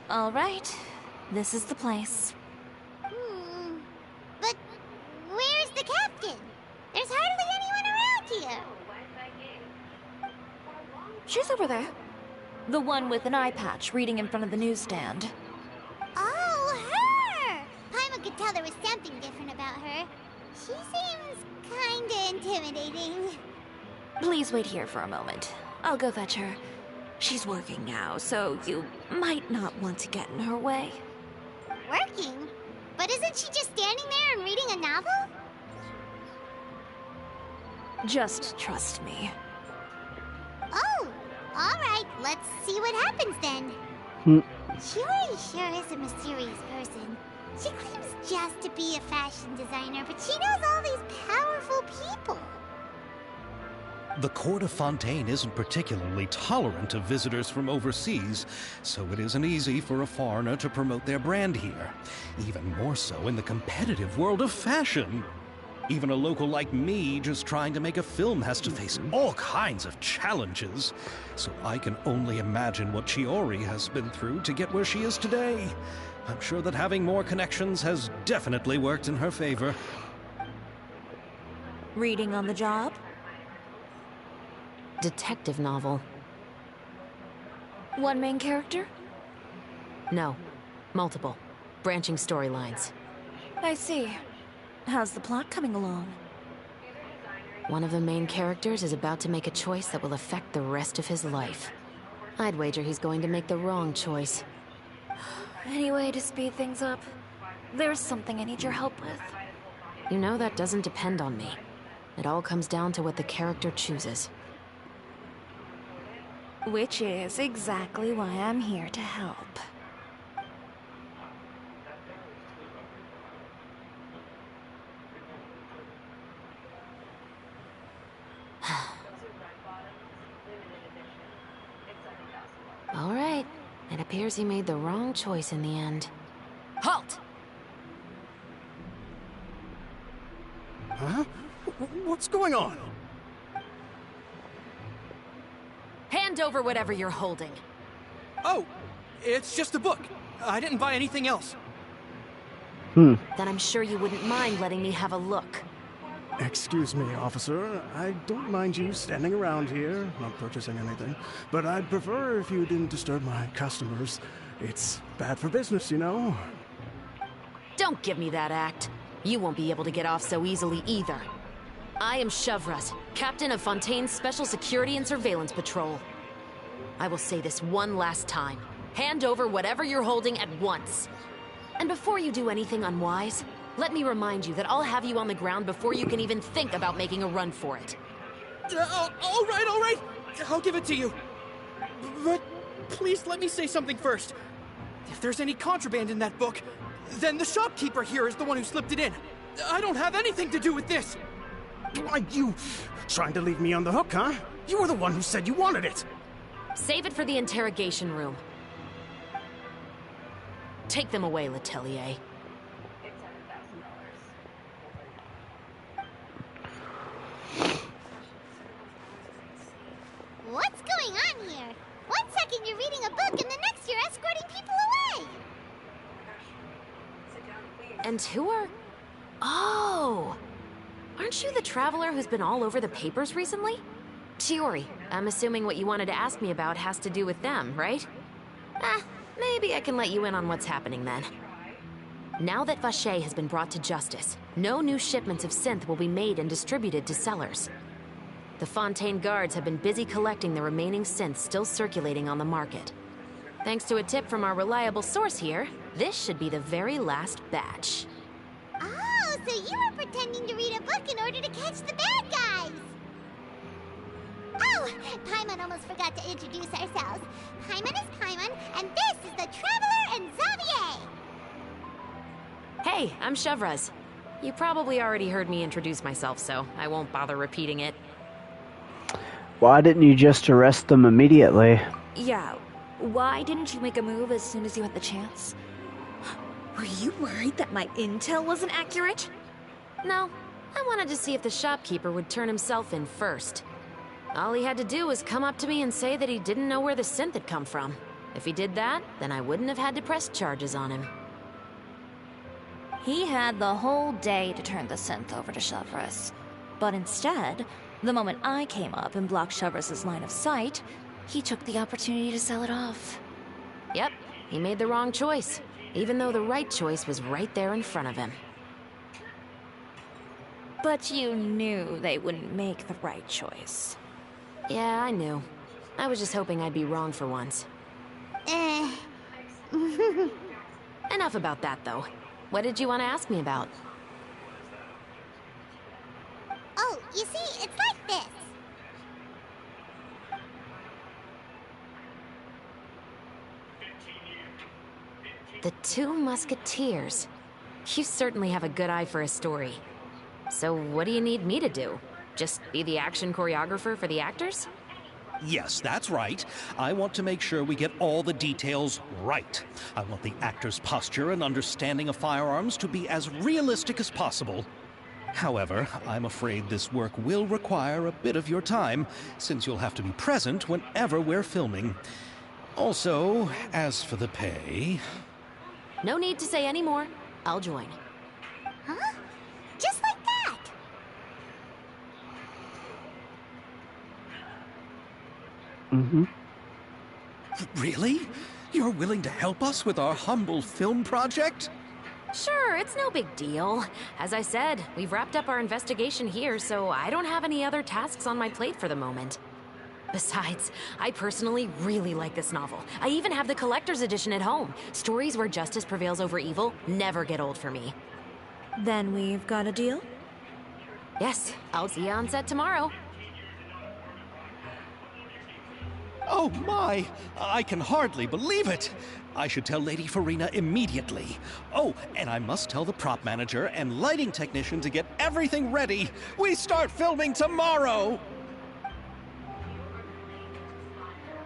All right, this is the place. But where's the captain? There's hardly anyone around here. She's over there. The one with an eye patch reading in front of the newsstand. Oh, her! Paimon could tell there was something different about her. She seems kinda intimidating. Please wait here for a moment. I'll go fetch her. She's working now, so you might not want to get in her way. Working? But isn't she just standing there and reading a novel? Just trust me. Oh, alright, let's see what happens then. Chiori sure is a mysterious person. She claims just to be a fashion designer, but she knows all these powerful people. The court of Fontaine isn't particularly tolerant of visitors from overseas, so it isn't easy for a foreigner to promote their brand here. Even more so in the competitive world of fashion. Even a local like me just trying to make a film has to face all kinds of challenges. So I can only imagine what Chiori has been through to get where she is today. I'm sure that having more connections has definitely worked in her favor. Reading on the job? Detective novel. One main character? No. Multiple. Branching storylines. I see. How's the plot coming along? One of the main characters is about to make a choice that will affect the rest of his life. I'd wager he's going to make the wrong choice. Any way to speed things up? There's something I need your help with. You know that doesn't depend on me. It all comes down to what the character chooses. Which is exactly why I'm here to help. All right. It appears he made the wrong choice in the end. Halt! Huh? What's going on? Hand over whatever you're holding. Oh, it's just a book. I didn't buy anything else. Then I'm sure you wouldn't mind letting me have a look. Excuse me, officer. I don't mind you standing around here, not purchasing anything, but I'd prefer if you didn't disturb my customers. It's bad for business, you know? Don't give me that act. You won't be able to get off so easily either. I am Chevras, captain of Fontaine's Special Security and Surveillance Patrol. I will say this one last time. Hand over whatever you're holding at once. And before you do anything unwise, let me remind you that I'll have you on the ground before you can even think about making a run for it. All right. I'll give it to you. But please let me say something first. If there's any contraband in that book, then the shopkeeper here is the one who slipped it in. I don't have anything to do with this. Why, you trying to leave me on the hook, huh? You were the one who said you wanted it. Save it for the interrogation room. Take them away, Letelier. What's going on here? One second you're reading a book and the next you're escorting people away. And who are... Oh! Aren't you the traveler who's been all over the papers recently? Chiori, I'm assuming what you wanted to ask me about has to do with them, right? Maybe I can let you in on what's happening then. Now that Vacher has been brought to justice, no new shipments of synth will be made and distributed to sellers. The Fontaine guards have been busy collecting the remaining synths still circulating on the market. Thanks to a tip from our reliable source here, this should be the very last batch. Oh, so you were pretending to read a book in order to catch the bad guys. Oh, Paimon almost forgot to introduce ourselves. Paimon is Paimon, and this is the Traveler and Xavier. Hey, I'm Chevras. You probably already heard me introduce myself, so I won't bother repeating it. Why didn't you just arrest them immediately? Yeah, why didn't you make a move as soon as you had the chance? Were you worried that my intel wasn't accurate? No, I wanted to see if the shopkeeper would turn himself in first. All he had to do was come up to me and say that he didn't know where the synth had come from. If he did that, then I wouldn't have had to press charges on him. He had the whole day to turn the synth over to Chevras. But instead, the moment I came up and blocked Chevras' line of sight, he took the opportunity to sell it off. Yep, he made the wrong choice, even though the right choice was right there in front of him. But you knew they wouldn't make the right choice. Yeah, I knew. I was just hoping I'd be wrong for once. Enough about that, though. What did you want to ask me about? Oh, you see, it's like this. The Two Musketeers. You certainly have a good eye for a story. So what do you need me to do? Just be the action choreographer for the actors? Yes, that's right. I want to make sure we get all the details right. I want the actor's posture and understanding of firearms to be as realistic as possible. However, I'm afraid this work will require a bit of your time, since you'll have to be present whenever we're filming. Also, as for the pay... No need to say any more. I'll join. Huh? Just like that? Mm-hmm. Really? You're willing to help us with our humble film project? Sure, it's no big deal. As I said, we've wrapped up our investigation here, so I don't have any other tasks on my plate for the moment. Besides, I personally really like this novel. I even have the collector's edition at home. Stories where justice prevails over evil never get old for me. Then we've got a deal? Yes, I'll see you on set tomorrow. Oh my! I can hardly believe it! I should tell Lady Farina immediately. Oh, and I must tell the prop manager and lighting technician to get everything ready. We start filming tomorrow!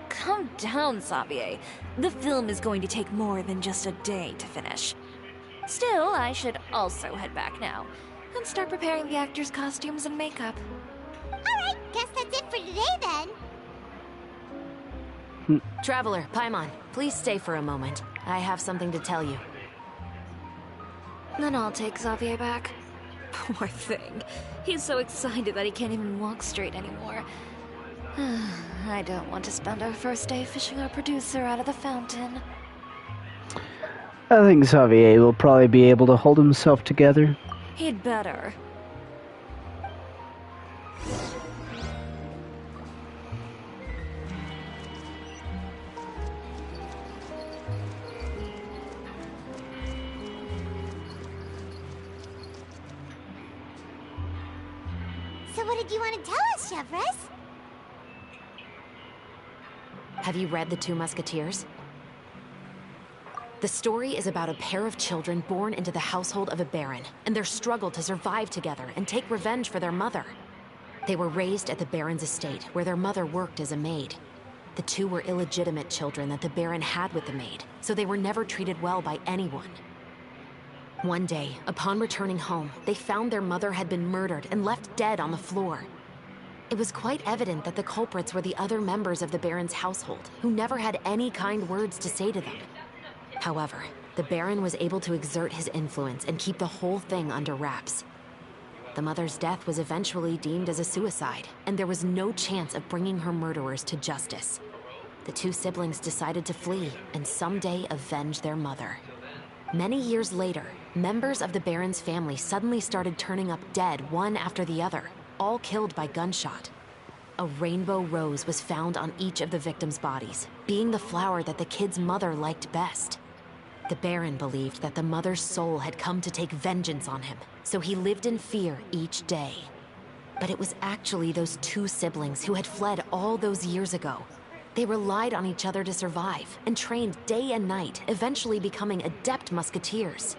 Calm down, Xavier. The film is going to take more than just a day to finish. Still, I should also head back now and start preparing the actors' costumes and makeup. Alright, guess that's it for today then. Traveler, Paimon, please stay for a moment. I have something to tell you. Then I'll take Xavier back. Poor thing. He's so excited that he can't even walk straight anymore. I don't want to spend our first day fishing our producer out of the fountain. I think Xavier will probably be able to hold himself together. He'd better. So what did you want to tell us, Chevres? Have you read The Two Musketeers? The story is about a pair of children born into the household of a baron, and their struggle to survive together and take revenge for their mother. They were raised at the baron's estate, where their mother worked as a maid. The two were illegitimate children that the baron had with the maid, so they were never treated well by anyone. One day, upon returning home, they found their mother had been murdered and left dead on the floor. It was quite evident that the culprits were the other members of the baron's household, who never had any kind words to say to them. However, the baron was able to exert his influence and keep the whole thing under wraps. The mother's death was eventually deemed as a suicide, and there was no chance of bringing her murderers to justice. The two siblings decided to flee and someday avenge their mother. Many years later, members of the baron's family suddenly started turning up dead one after the other, all killed by gunshot. A rainbow rose was found on each of the victims' bodies, being the flower that the kid's mother liked best. The baron believed that the mother's soul had come to take vengeance on him, so he lived in fear each day. But it was actually those two siblings who had fled all those years ago. They relied on each other to survive and trained day and night, eventually becoming adept musketeers.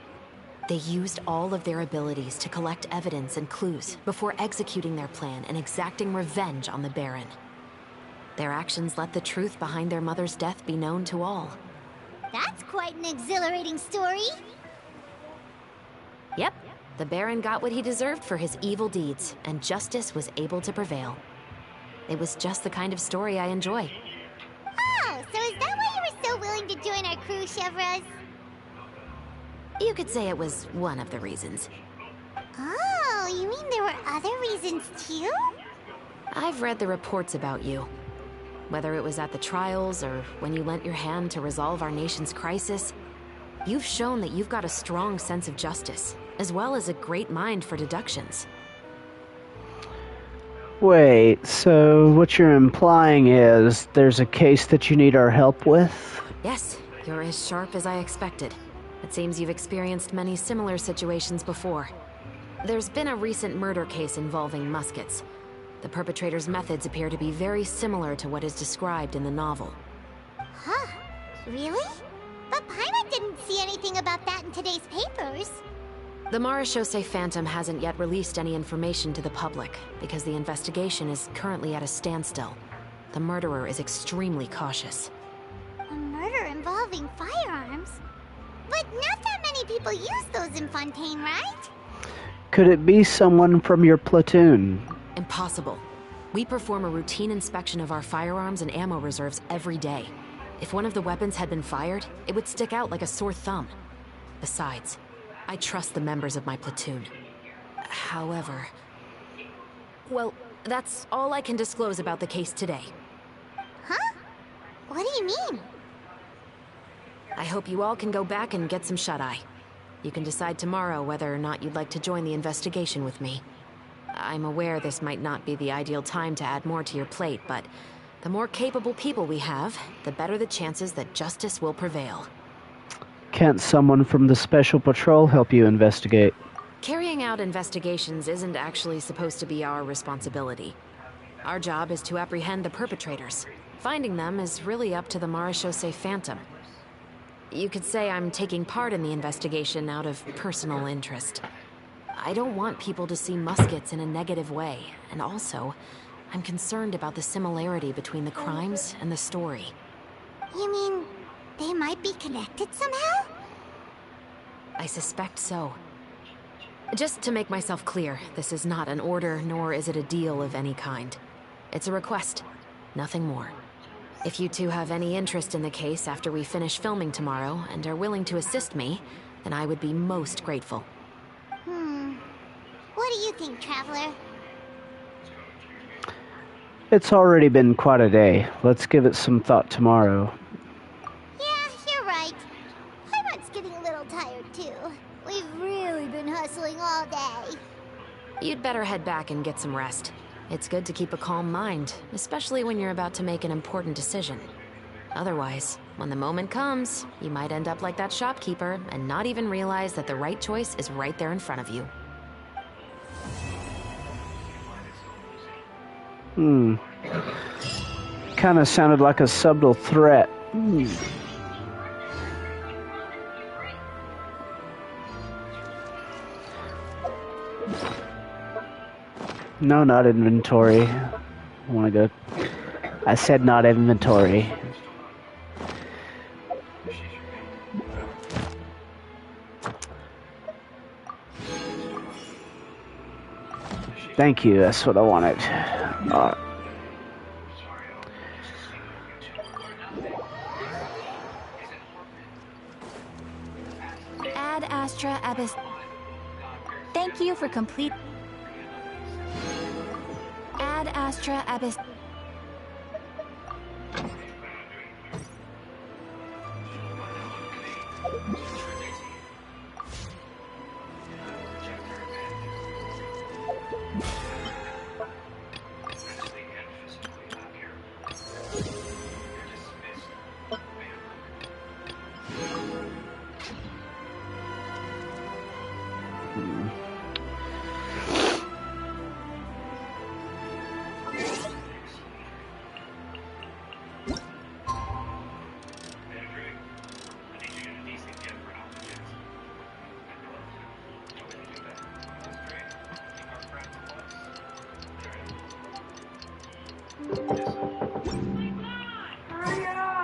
They used all of their abilities to collect evidence and clues before executing their plan and exacting revenge on the baron. Their actions let the truth behind their mother's death be known to all. That's quite an exhilarating story. Yep, the baron got what he deserved for his evil deeds, and justice was able to prevail. It was just the kind of story I enjoy. Oh, so is that why you were so willing to join our crew, Chevres? You could say it was one of the reasons. Oh, you mean there were other reasons too? I've read the reports about you. Whether it was at the trials or when you lent your hand to resolve our nation's crisis, you've shown that you've got a strong sense of justice, as well as a great mind for deductions. Wait, so what you're implying is there's a case that you need our help with? Yes, you're as sharp as I expected. It seems you've experienced many similar situations before. There's been a recent murder case involving muskets. The perpetrator's methods appear to be very similar to what is described in the novel. Huh? Really? But Paimon didn't see anything about that in today's papers. The Marechaussee Phantom hasn't yet released any information to the public because the investigation is currently at a standstill. The murderer is extremely cautious. A murder involving firearms? But not that many people use those in Fontaine, right? Could it be someone from your platoon? Impossible. We perform a routine inspection of our firearms and ammo reserves every day. If one of the weapons had been fired, it would stick out like a sore thumb. Besides, I trust the members of my platoon. However... Well, that's all I can disclose about the case today. Huh. What do you mean? I hope you all can go back and get some shut-eye. You can decide tomorrow whether or not you'd like to join the investigation with me. I'm aware this might not be the ideal time to add more to your plate, but the more capable people we have, the better the chances that justice will prevail. Can't someone from the Special Patrol help you investigate? Carrying out investigations isn't actually supposed to be our responsibility. Our job is to apprehend the perpetrators. Finding them is really up to the Marechaussee Phantom. You could say I'm taking part in the investigation out of personal interest. I don't want people to see muskets in a negative way, and also, I'm concerned about the similarity between the crimes and the story. You mean they might be connected somehow? I suspect so. Just to make myself clear, this is not an order, nor is it a deal of any kind. It's a request, nothing more. If you two have any interest in the case after we finish filming tomorrow and are willing to assist me, then I would be most grateful. What do you think, Traveler? It's already been quite a day. Let's give it some thought tomorrow. Yeah, you're right. Paimon's getting a little tired, too. We've really been hustling all day. You'd better head back and get some rest. It's good to keep a calm mind, especially when you're about to make an important decision. Otherwise, when the moment comes, you might end up like that shopkeeper and not even realize that the right choice is right there in front of you. Kinda sounded like a subtle threat. No, not inventory. I wanna go. I said not inventory. Thank you, that's what I wanted. Ad Astra Abyss. Thank you for complete. Ad Astra Abyss.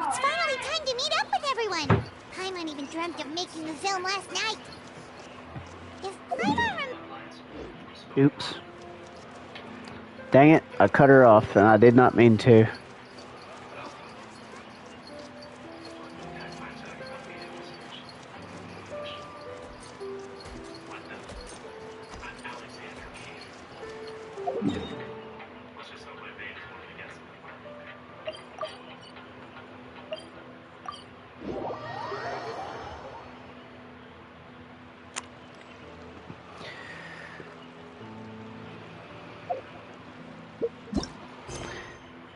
It's finally time to meet up with everyone. Paimon even dreamt of making the film last night. If Paimon Oops. Dang it, I cut her off and I did not mean to.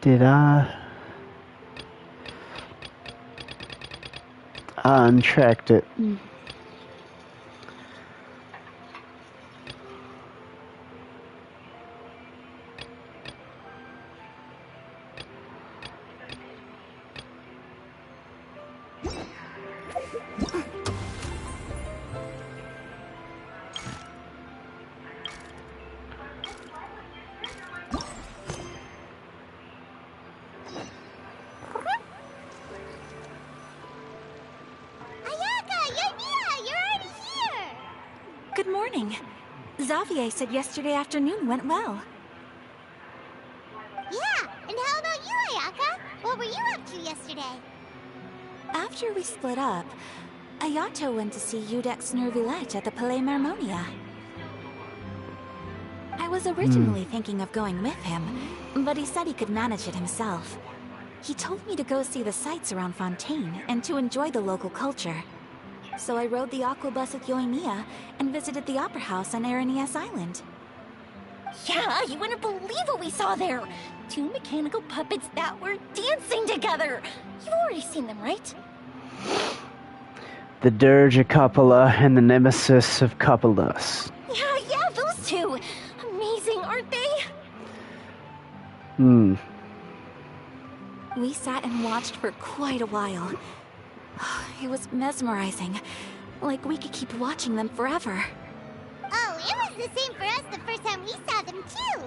Did I untracked it. Good morning. Xavier said yesterday afternoon went well. Yeah, and how about you, Ayaka? What were you up to yesterday? After we split up, Ayato went to see Udex Nervillette at the Palais Marmonia. I was originally thinking of going with him, but he said he could manage it himself. He told me to go see the sights around Fontaine and to enjoy the local culture. So I rode the aqua bus with Yoimiya and visited the opera house on Aranias Island. Yeah, you wouldn't believe what we saw there! 2 mechanical puppets that were dancing together! You've already seen them, right? The Dirge of Coppola and the Nemesis of Coppolas. Yeah, those two! Amazing, aren't they? We sat and watched for quite a while. It was mesmerizing. Like we could keep watching them forever. Oh, it was the same for us the first time we saw them, too.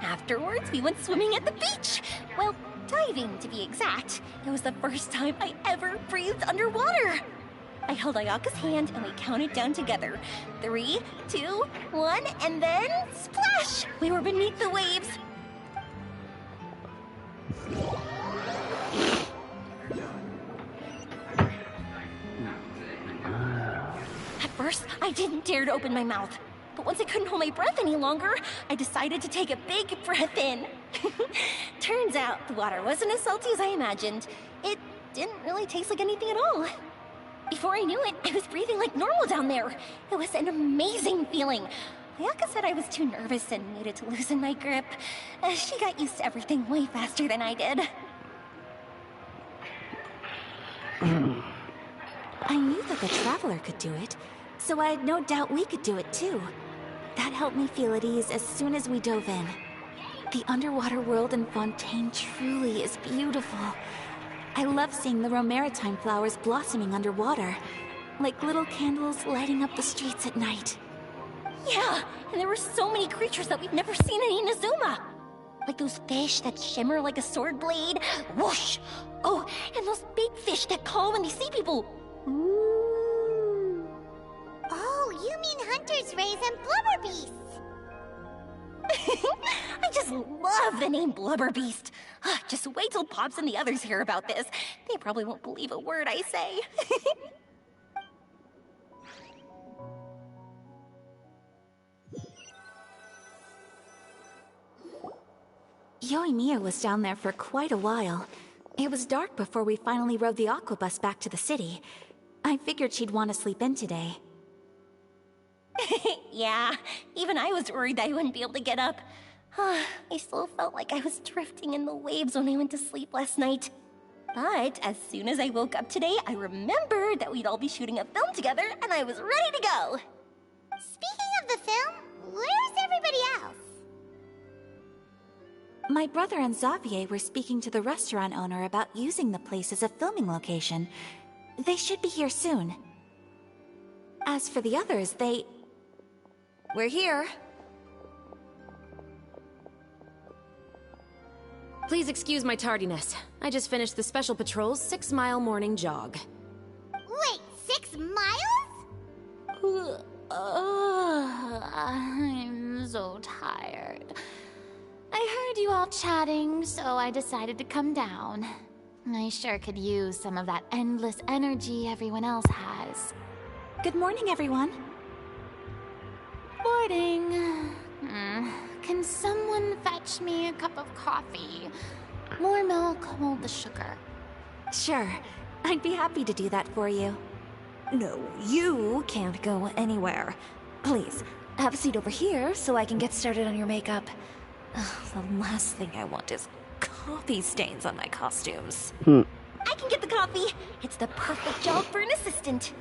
Afterwards, we went swimming at the beach. Well, diving, to be exact. It was the first time I ever breathed underwater. I held Ayaka's hand and we counted down together. 3, 2, 1, and then splash! We were beneath the waves. At first, I didn't dare to open my mouth. But once I couldn't hold my breath any longer, I decided to take a big breath in. Turns out the water wasn't as salty as I imagined. It didn't really taste like anything at all. Before I knew it, I was breathing like normal down there. It was an amazing feeling. Ayaka said I was too nervous and needed to loosen my grip. She got used to everything way faster than I did. I knew that the Traveler could do it, so I had no doubt we could do it too. That helped me feel at ease as soon as we dove in. The underwater world in Fontaine truly is beautiful. I love seeing the romaritime flowers blossoming underwater, like little candles lighting up the streets at night. Yeah, and there were so many creatures that we've never seen in Inazuma. Like those fish that shimmer like a sword blade. Whoosh! Oh, and those big fish that call when they see people. Ooh. Oh, you mean Hunter's Rays and Blubber Beasts. I just love the name Blubber Beast. Just wait till Pops and the others hear about this. They probably won't believe a word I say. Yoimiya was down there for quite a while. It was dark before we finally rode the aquabus back to the city. I figured she'd want to sleep in today. Yeah, even I was worried that I wouldn't be able to get up. I still felt like I was drifting in the waves when I went to sleep last night. But as soon as I woke up today, I remembered that we'd all be shooting a film together, and I was ready to go. Speaking of the film, where's everybody else? My brother and Xavier were speaking to the restaurant owner about using the place as a filming location. They should be here soon. As for the others, We're here. Please excuse my tardiness. I just finished the Special Patrol's 6-mile morning jog. Wait, 6 miles? I'm so tired. I heard you all chatting, so I decided to come down. I sure could use some of that endless energy everyone else has. good morning, everyone. Morning. Can someone fetch me a cup of coffee? More milk, hold the sugar. Sure, I'd be happy to do that for you. No, you can't go anywhere. Please, have a seat over here so I can get started on your makeup. The last thing I want is coffee stains on my costumes. I can get the coffee. It's the perfect job for an assistant.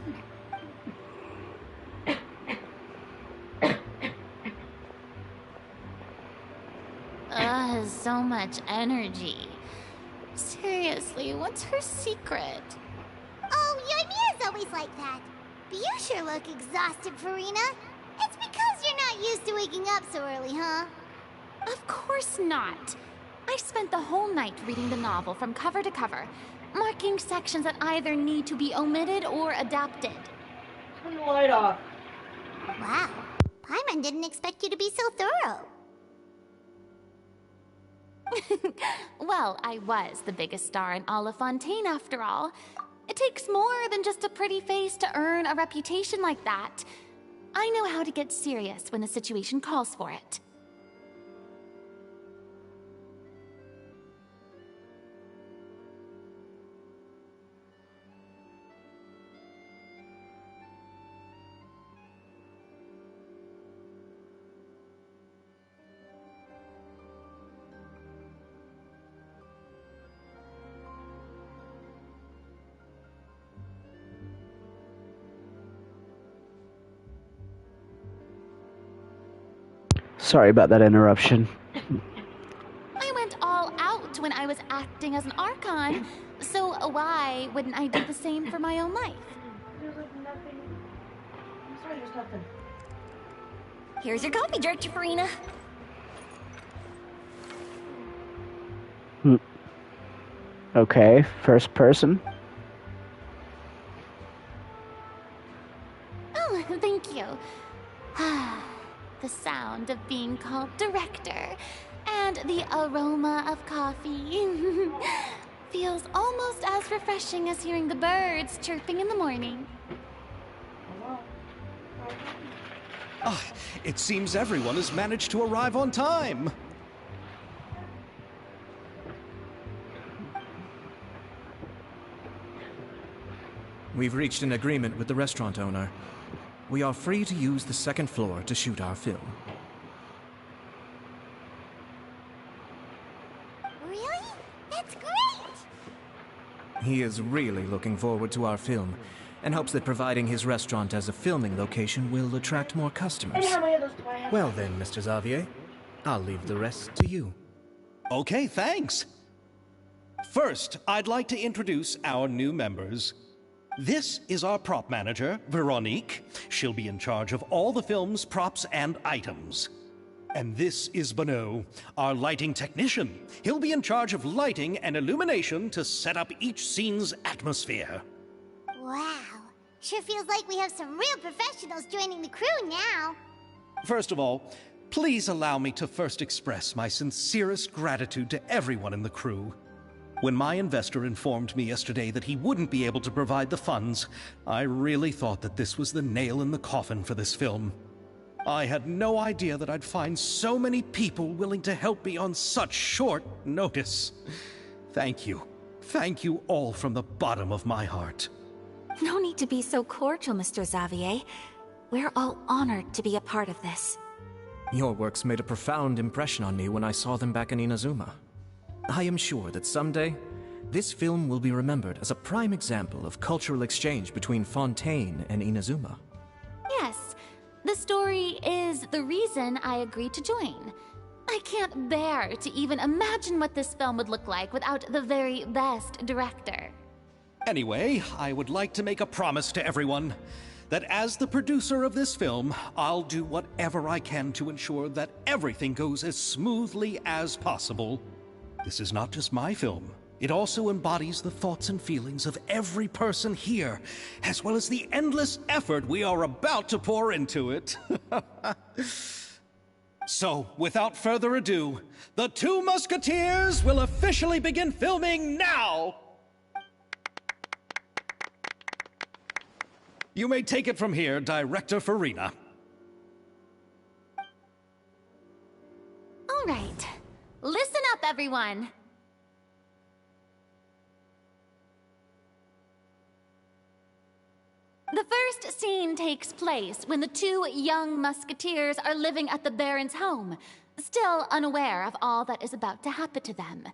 So much energy. Seriously, what's her secret? Oh, Yoimiya's always like that. But you sure look exhausted, Farina. It's because you're not used to waking up so early, huh? Of course not. I spent the whole night reading the novel from cover to cover, marking sections that either need to be omitted or adapted. Turn the light off. Wow. Paimon didn't expect you to be so thorough. Well, I was the biggest star in all of Fontaine after all. It takes more than just a pretty face to earn a reputation like that. I know how to get serious when the situation calls for it. Sorry about that interruption. I went all out when I was acting as an Archon, so why wouldn't I do the same for my own life? There's like nothing. I'm sorry, there's nothing. Here's your coffee, Director Farina. Okay, first person. Oh, thank you. The sound of being called director and the aroma of coffee feels almost as refreshing as hearing the birds chirping in the morning. Ah, it seems everyone has managed to arrive on time. We've reached an agreement with the restaurant owner. We are free to use the second floor to shoot our film. Really? That's great! He is really looking forward to our film, and hopes that providing his restaurant as a filming location will attract more customers. And how many of those do I have? Well then, Mr. Xavier, I'll leave the rest to you. Okay, thanks. First, I'd like to introduce our new members. This is our prop manager, Veronique. She'll be in charge of all the film's props and items. And this is Bonneau, our lighting technician. He'll be in charge of lighting and illumination to set up each scene's atmosphere. Wow. Sure feels like we have some real professionals joining the crew now. First of all, please allow me to first express my sincerest gratitude to everyone in the crew. When my investor informed me yesterday that he wouldn't be able to provide the funds, I really thought that this was the nail in the coffin for this film. I had no idea that I'd find so many people willing to help me on such short notice. Thank you. Thank you all from the bottom of my heart. No need to be so cordial, Mr. Xavier. We're all honored to be a part of this. Your works made a profound impression on me when I saw them back in Inazuma. I am sure that someday, this film will be remembered as a prime example of cultural exchange between Fontaine and Inazuma. Yes, the story is the reason I agreed to join. I can't bear to even imagine what this film would look like without the very best director. Anyway, I would like to make a promise to everyone that as the producer of this film, I'll do whatever I can to ensure that everything goes as smoothly as possible. This is not just my film. It also embodies the thoughts and feelings of every person here, as well as the endless effort we are about to pour into it. So, without further ado, The Two Musketeers will officially begin filming now! You may take it from here, Director Farina. All right, listen up, everyone. The first scene takes place when the two young musketeers are living at the Baron's home, still unaware of all that is about to happen to them.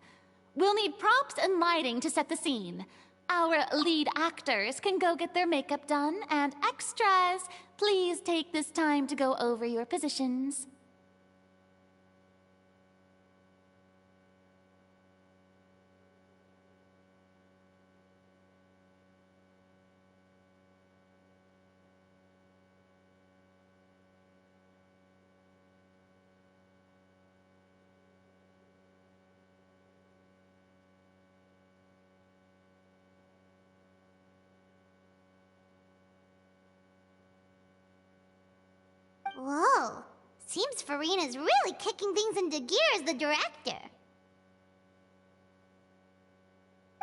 We'll need props and lighting to set the scene. Our lead actors can go get their makeup done, and extras, please take this time to go over your positions. Whoa. Seems Farina's really kicking things into gear as the director.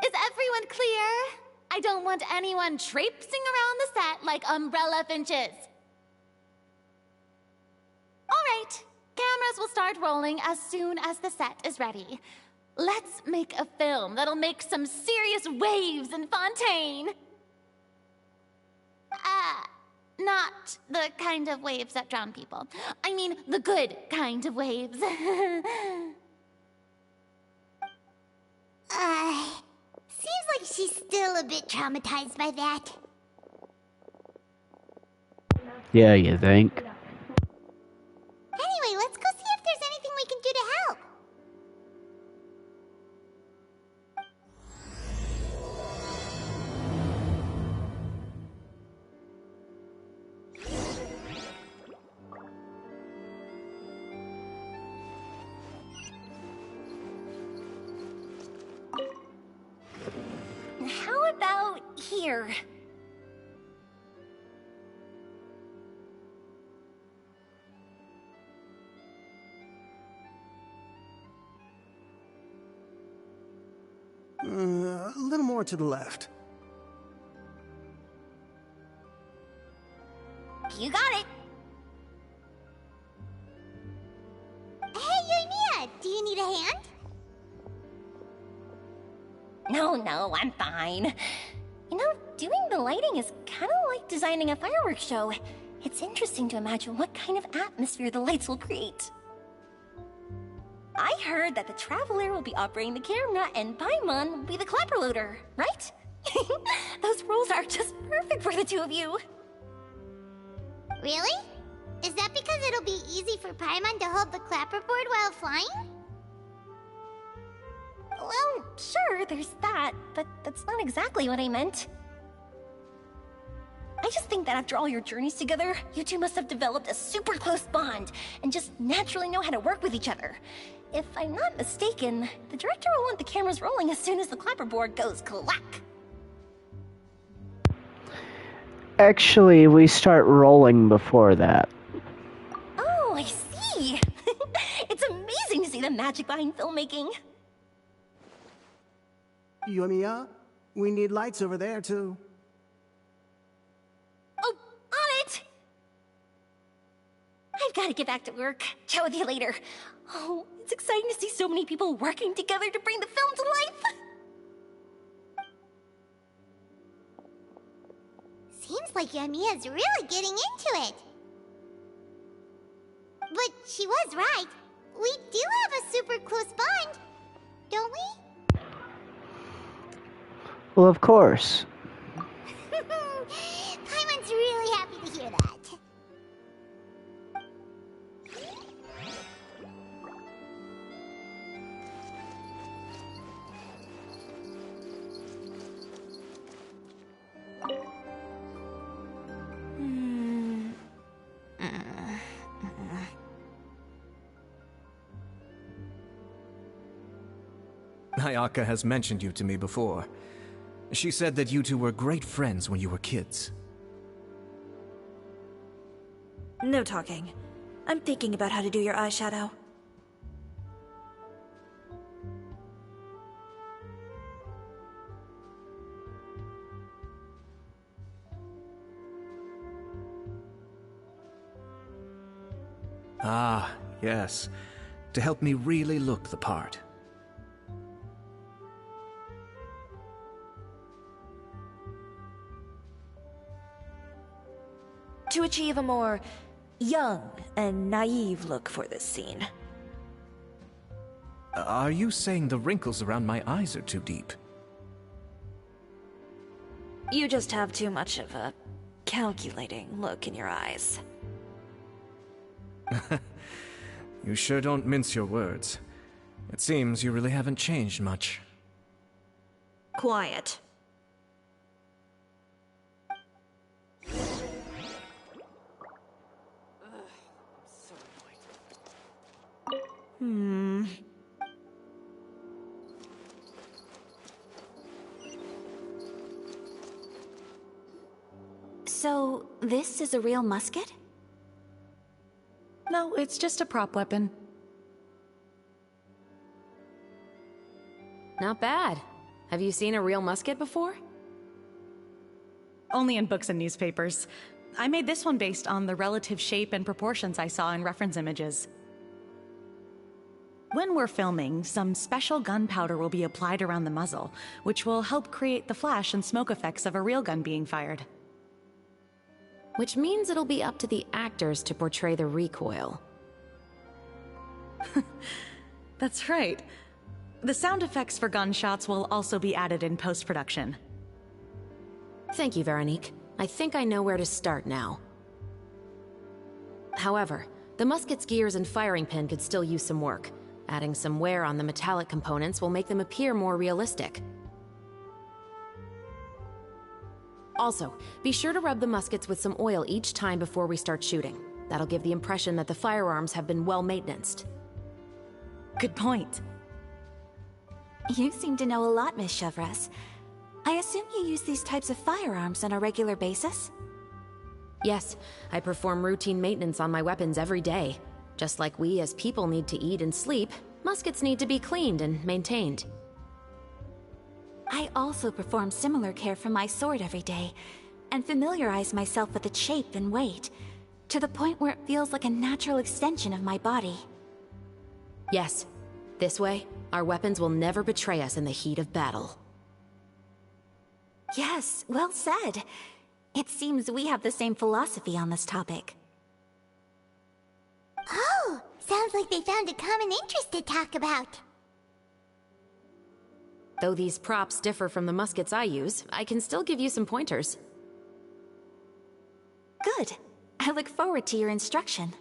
Is everyone clear? I don't want anyone traipsing around the set like umbrella finches. All right, cameras will start rolling as soon as the set is ready. Let's make a film that'll make some serious waves in Fontaine. Not the kind of waves that drown people. I mean, the good kind of waves. Seems like she's still a bit traumatized by that. Yeah, you think? Anyway, let's go see here. A little more to the left. You got it. Hey, Yoimiya, do you need a hand? No, I'm fine. You know, doing the lighting is kind of like designing a fireworks show. It's interesting to imagine what kind of atmosphere the lights will create. I heard that the Traveler will be operating the camera and Paimon will be the clapper loader, right? Those roles are just perfect for the two of you. Really? Is that because it'll be easy for Paimon to hold the clapperboard while flying? Well, sure, there's that, but that's not exactly what I meant. I just think that after all your journeys together, you two must have developed a super close bond and just naturally know how to work with each other. If I'm not mistaken, the director will want the cameras rolling as soon as the clapperboard goes clack. Actually, we start rolling before that. Oh, I see. It's amazing to see the magic behind filmmaking. Yoimiya, we need lights over there, too. Oh, on it! I've got to get back to work. Chat with you later. Oh, it's exciting to see so many people working together to bring the film to life. Seems like Yoimiya's really getting into it. But she was right. We do have a super close bond, don't we? Well, of course. Paimon's really happy to hear that. Ayaka has mentioned you to me before. She said that you two were great friends when you were kids. No talking. I'm thinking about how to do your eyeshadow. Ah, yes. To help me really look the part. To achieve a more young and naive look for this scene. Are you saying the wrinkles around my eyes are too deep? You just have too much of a calculating look in your eyes. You sure don't mince your words. It seems you really haven't changed much. Quiet. So, this is a real musket? No, it's just a prop weapon. Not bad. Have you seen a real musket before? Only in books and newspapers. I made this one based on the relative shape and proportions I saw in reference images. When we're filming, some special gunpowder will be applied around the muzzle, which will help create the flash and smoke effects of a real gun being fired. Which means it'll be up to the actors to portray the recoil. That's right. The sound effects for gunshots will also be added in post-production. Thank you, Veronique. I think I know where to start now. However, the musket's gears and firing pin could still use some work. Adding some wear on the metallic components will make them appear more realistic. Also, be sure to rub the muskets with some oil each time before we start shooting. That'll give the impression that the firearms have been well maintained. Good point. You seem to know a lot, Miss Chevres. I assume you use these types of firearms on a regular basis? Yes, I perform routine maintenance on my weapons every day. Just like we as people need to eat and sleep, muskets need to be cleaned and maintained. I also perform similar care for my sword every day, and familiarize myself with its shape and weight, to the point where it feels like a natural extension of my body. Yes, this way, our weapons will never betray us in the heat of battle. Yes, well said. It seems we have the same philosophy on this topic. Oh, sounds like they found a common interest to talk about. Though these props differ from the muskets I use, I can still give you some pointers. Good. I look forward to your instruction.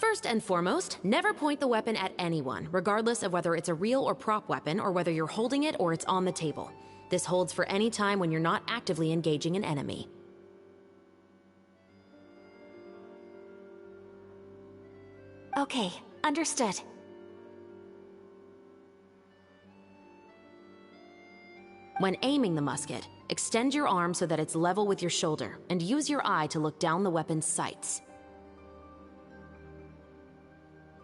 First and foremost, never point the weapon at anyone, regardless of whether it's a real or prop weapon, or whether you're holding it or it's on the table. This holds for any time when you're not actively engaging an enemy. Okay, understood. When aiming the musket, extend your arm so that it's level with your shoulder, and use your eye to look down the weapon's sights.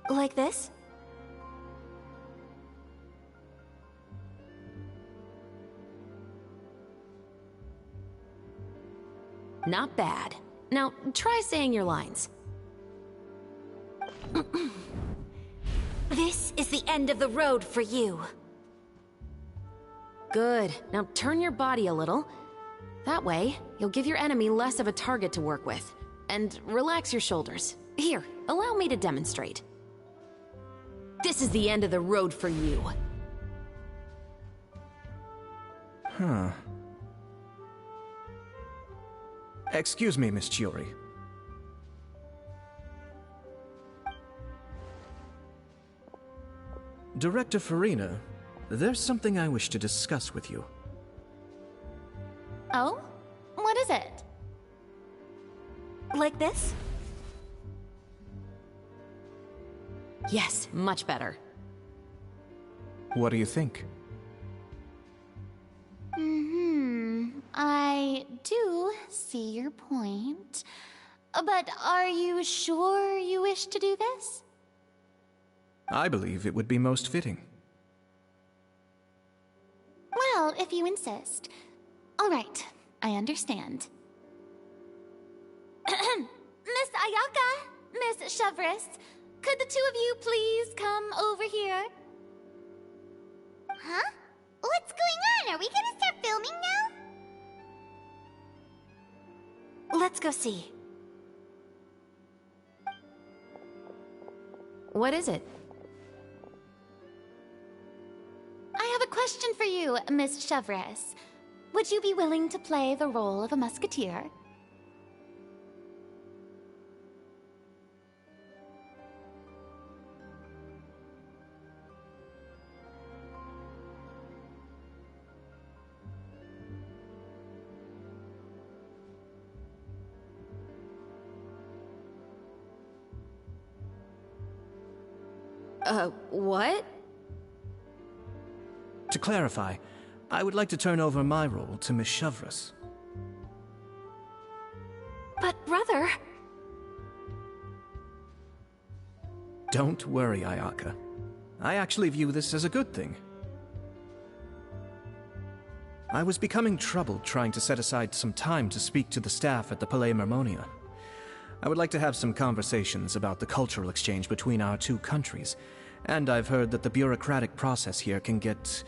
Like this? Not bad. Now, try saying your lines. This is the end of the road for you. Good. Now turn your body a little. That way, you'll give your enemy less of a target to work with. And relax your shoulders. Here, allow me to demonstrate. This is the end of the road for you. Huh. Excuse me, Miss Chiori. Director Farina, there's something I wish to discuss with you. Oh? What is it? Like this? Yes, much better. What do you think? I do see your point. But are you sure you wish to do this? I believe it would be most fitting. Well, if you insist. All right, I understand. Miss Ayaka, Miss Chevres, could the two of you please come over here? Huh? What's going on? Are we gonna start filming now? Let's go see. What is it? I have a question for you, Miss Chevres. Would you be willing to play the role of a musketeer? What? To clarify, I would like to turn over my role to Miss Chevres. But brother... Don't worry, Ayaka. I actually view this as a good thing. I was becoming troubled trying to set aside some time to speak to the staff at the Palais Mermonia. I would like to have some conversations about the cultural exchange between our two countries, and I've heard that the bureaucratic process here can get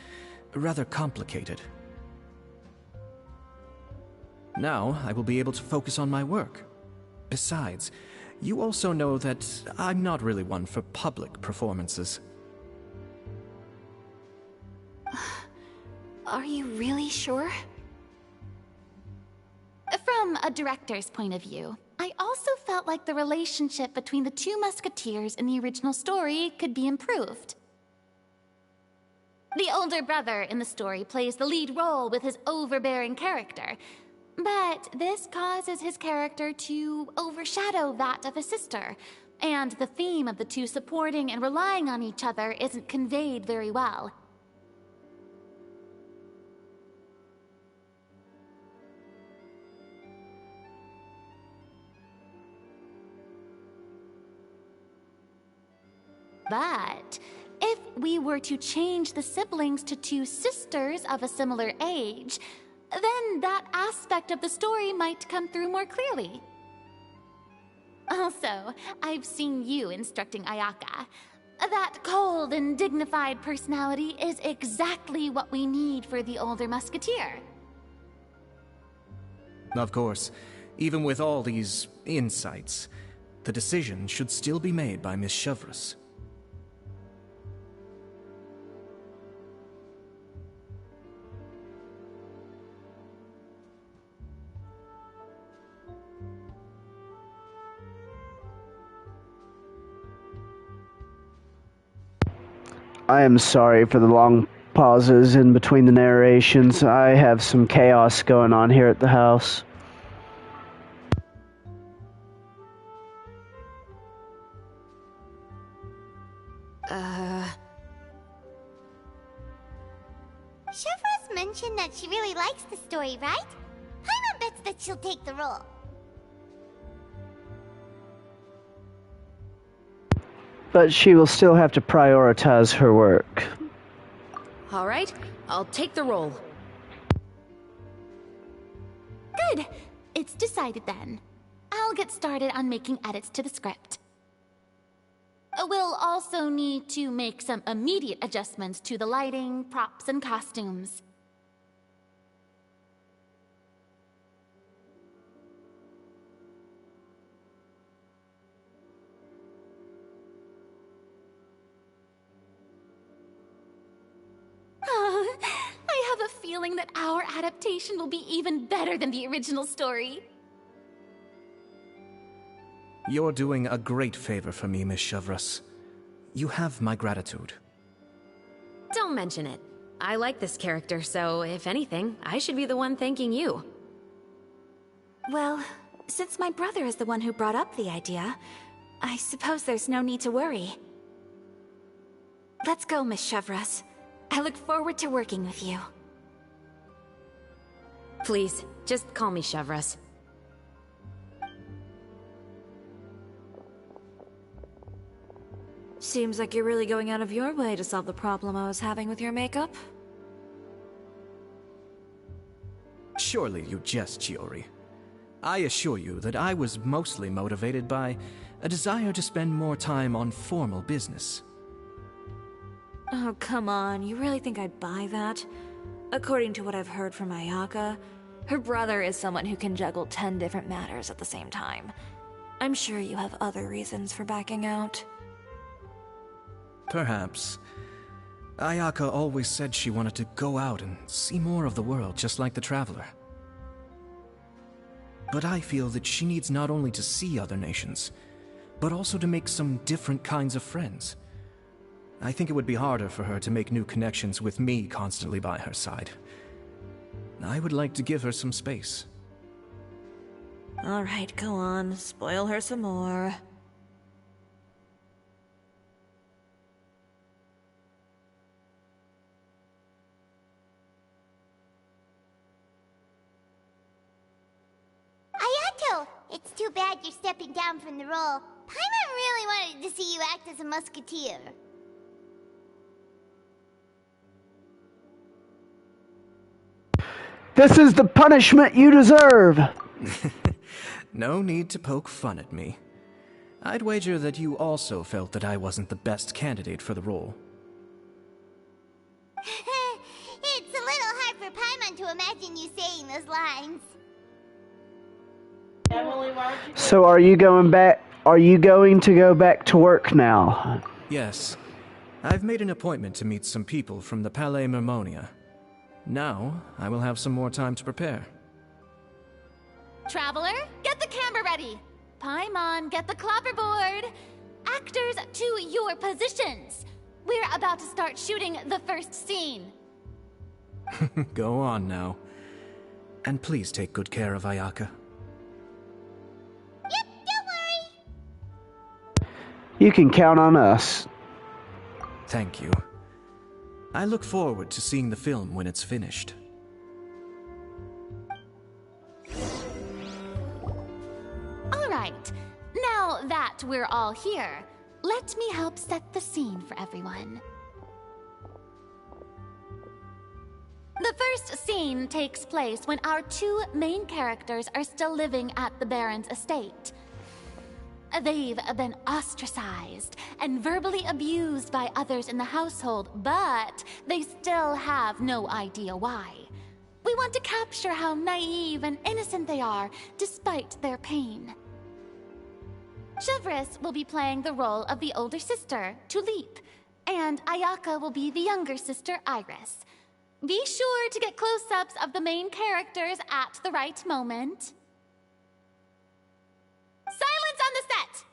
rather complicated. Now, I will be able to focus on my work. Besides, you also know that I'm not really one for public performances. Are you really sure? From a director's point of view, I also felt like the relationship between the two musketeers in the original story could be improved. The older brother in the story plays the lead role with his overbearing character, but this causes his character to overshadow that of his sister, and the theme of the two supporting and relying on each other isn't conveyed very well. But if we were to change the siblings to two sisters of a similar age, then that aspect of the story might come through more clearly. Also, I've seen you instructing Ayaka. That cold and dignified personality is exactly what we need for the older musketeer. Of course, even with all these insights, the decision should still be made by Miss Chevreuse. I am sorry for the long pauses in between the narrations. I have some chaos going on here at the house. Chevreuse mentioned that she really likes the story, right? Paimon bets that she'll take the role. But she will still have to prioritize her work. All right, I'll take the role. Good. It's decided then. I'll get started on making edits to the script. We'll also need to make some immediate adjustments to the lighting, props, and costumes. I have a feeling that our adaptation will be even better than the original story. You're doing a great favor for me, Miss Chevreuse. You have my gratitude. Don't mention it. I like this character, so if anything, I should be the one thanking you. Well, since my brother is the one who brought up the idea, I suppose there's no need to worry. Let's go, Miss Chevreuse. I look forward to working with you. Please, just call me Chevreuse. Seems like you're really going out of your way to solve the problem I was having with your makeup. Surely you jest, Chiori. I assure you that I was mostly motivated by a desire to spend more time on formal business. Oh, come on. You really think I'd buy that? According to what I've heard from Ayaka, her brother is someone who can juggle 10 different matters at the same time. I'm sure you have other reasons for backing out. Perhaps. Ayaka always said she wanted to go out and see more of the world, just like the Traveler. But I feel that she needs not only to see other nations, but also to make some different kinds of friends. I think it would be harder for her to make new connections with me constantly by her side. I would like to give her some space. Alright, go on. Spoil her some more. Ayato, it's too bad you're stepping down from the role. Paimon really wanted to see you act as a musketeer. This is the punishment you deserve! No need to poke fun at me. I'd wager that you also felt that I wasn't the best candidate for the role. It's a little hard for Paimon to imagine you saying those lines. Emily, why don't you So are you going to go back to work now? Yes. I've made an appointment to meet some people from the Palais Mermonia. Now, I will have some more time to prepare. Traveler, get the camera ready. Paimon, get the clapperboard. Actors, to your positions. We're about to start shooting the first scene. Go on now. And please take good care of Ayaka. Yep, don't worry. You can count on us. Thank you. I look forward to seeing the film when it's finished. All right. Now that we're all here, let me help set the scene for everyone. The first scene takes place when our two main characters are still living at the Baron's estate. They've been ostracized and verbally abused by others in the household, but they still have no idea why. We want to capture how naive and innocent they are, despite their pain. Chevres will be playing the role of the older sister, Tulip, and Ayaka will be the younger sister, Iris. Be sure to get close-ups of the main characters at the right moment. Silence on the set!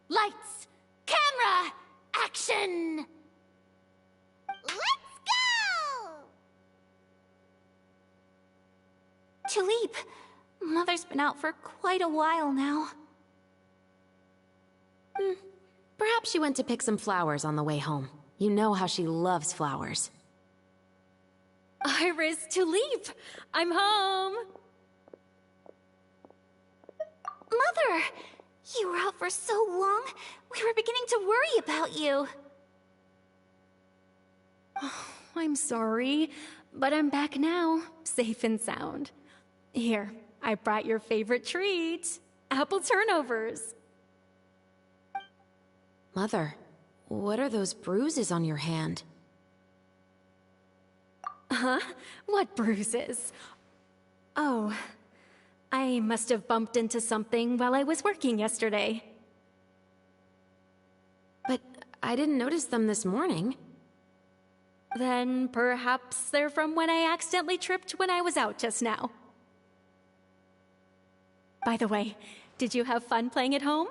Lights, camera, action! Let's go! Tulip, Mother's been out for quite a while now. Perhaps she went to pick some flowers on the way home. You know how she loves flowers. Iris, Tulip, I'm home. Mother! You were out for so long, we were beginning to worry about you. I'm sorry, but I'm back now, safe and sound. Here, I brought your favorite treat, apple turnovers. Mother, what are those bruises on your hand? Huh? What bruises? Oh, I must have bumped into something while I was working yesterday. But I didn't notice them this morning. Then perhaps they're from when I accidentally tripped when I was out just now. By the way, did you have fun playing at home?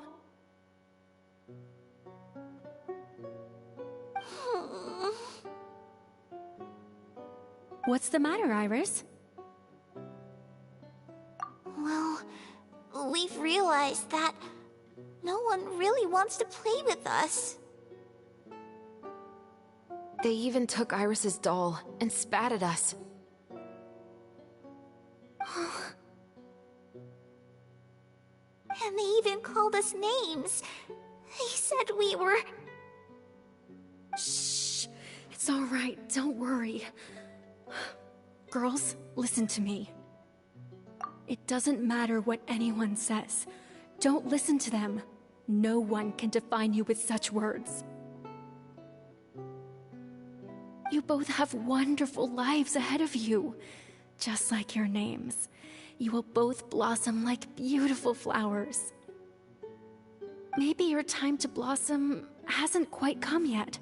What's the matter, Iris? Well, we've realized that no one really wants to play with us. They even took Iris's doll and spat at us. And they even called us names. They said we were... Shh. It's all right. Don't worry. Girls, listen to me. It doesn't matter what anyone says. Don't listen to them. No one can define you with such words. You both have wonderful lives ahead of you. Just like your names. You will both blossom like beautiful flowers. Maybe your time to blossom hasn't quite come yet.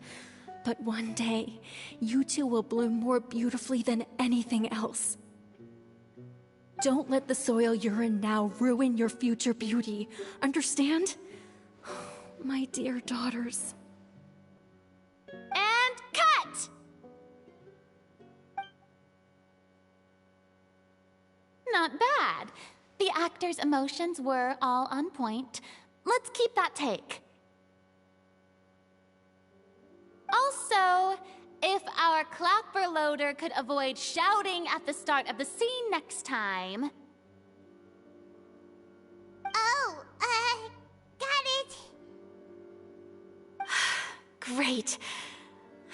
But one day, you two will bloom more beautifully than anything else. Don't let the soil you're in now ruin your future beauty. Understand? My dear daughters. And cut! Not bad. The actors' emotions were all on point. Let's keep that take. Also, if our clapper loader could avoid shouting at the start of the scene next time. Oh, got it. Great.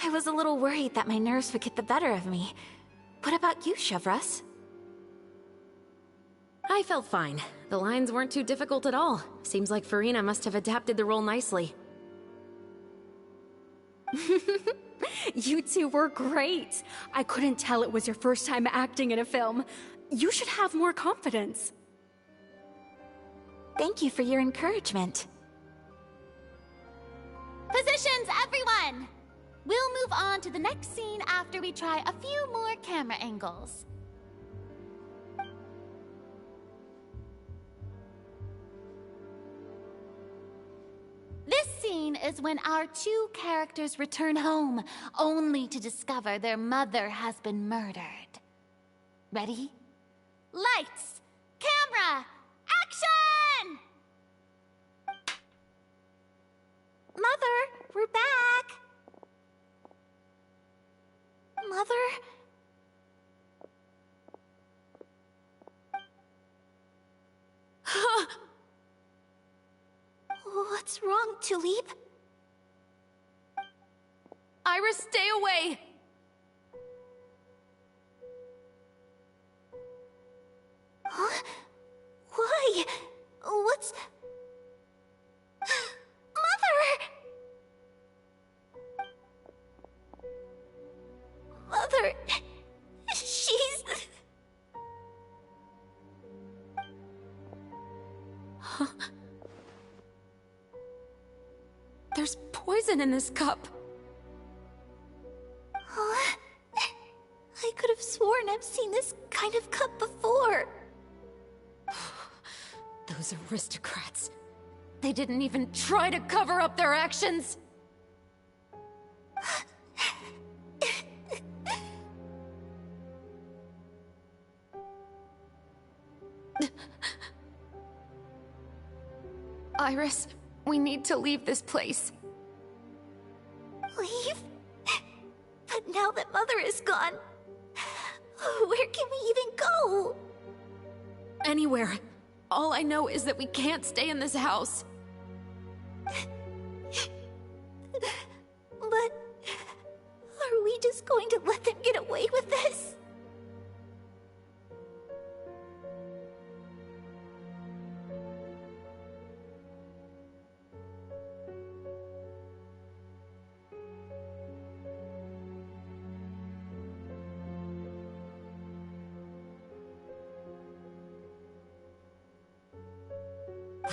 I was a little worried that my nerves would get the better of me. What about you, Chevres? I felt fine. The lines weren't too difficult at all. Seems like Farina must have adapted the role nicely. You two were great. I couldn't tell it was your first time acting in a film. You should have more confidence. Thank you for your encouragement. Positions, everyone! We'll move on to the next scene after we try a few more camera angles. This scene is when our two characters return home, only to discover their mother has been murdered. Ready? Lights! Camera! Action! Mother, we're back! Mother? What's wrong, Tulip? Iris, stay away! Huh? Why? What's... Mother... She's... Huh? There's poison in this cup. Huh? I could have sworn I've seen this kind of cup before. Those aristocrats. They didn't even try to cover up their actions. Iris, we need to leave this place. Leave? But now that Mother is gone, where can we even go? Anywhere. All I know is that we can't stay in this house. But... are we just going to let them get away with this?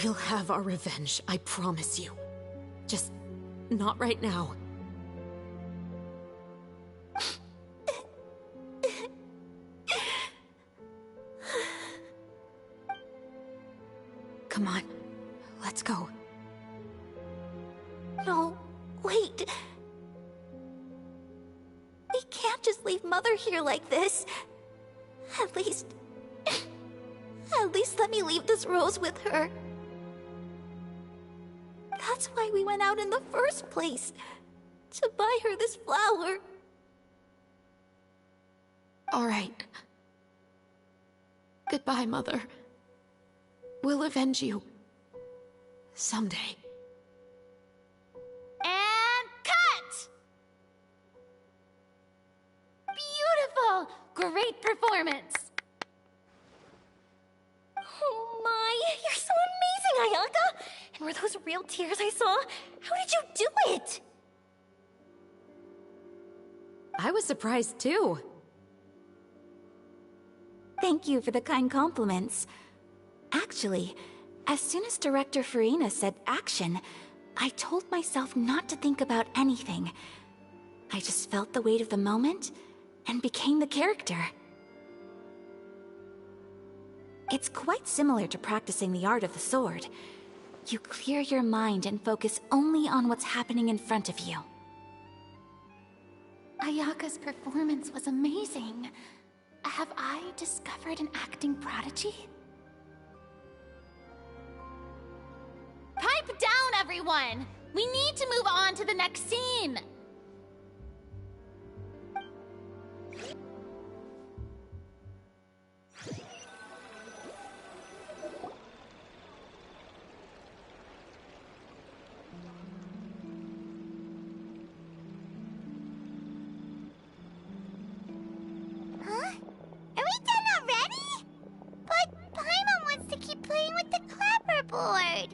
We'll have our revenge, I promise you. Just not right now. Come on, let's go. No, wait. We can't just leave Mother here like this. At least let me leave this rose with her. That's why we went out in the first place. To buy her this flower. All right. Goodbye, Mother. We'll avenge you. Someday. And cut! Beautiful! Great performance! Oh my, you're so amazing, Ayaka! And were those real tears I saw? How did you do it? I was surprised too. Thank you for the kind compliments. Actually, as soon as Director Farina said action, I told myself not to think about anything. I just felt the weight of the moment and became the character. It's quite similar to practicing the art of the sword. You clear your mind and focus only on what's happening in front of you. Ayaka's performance was amazing. Have I discovered an acting prodigy? Pipe down, everyone! We need to move on to the next scene! Huh? Are we done already? But Paimon wants to keep playing with the clapperboard.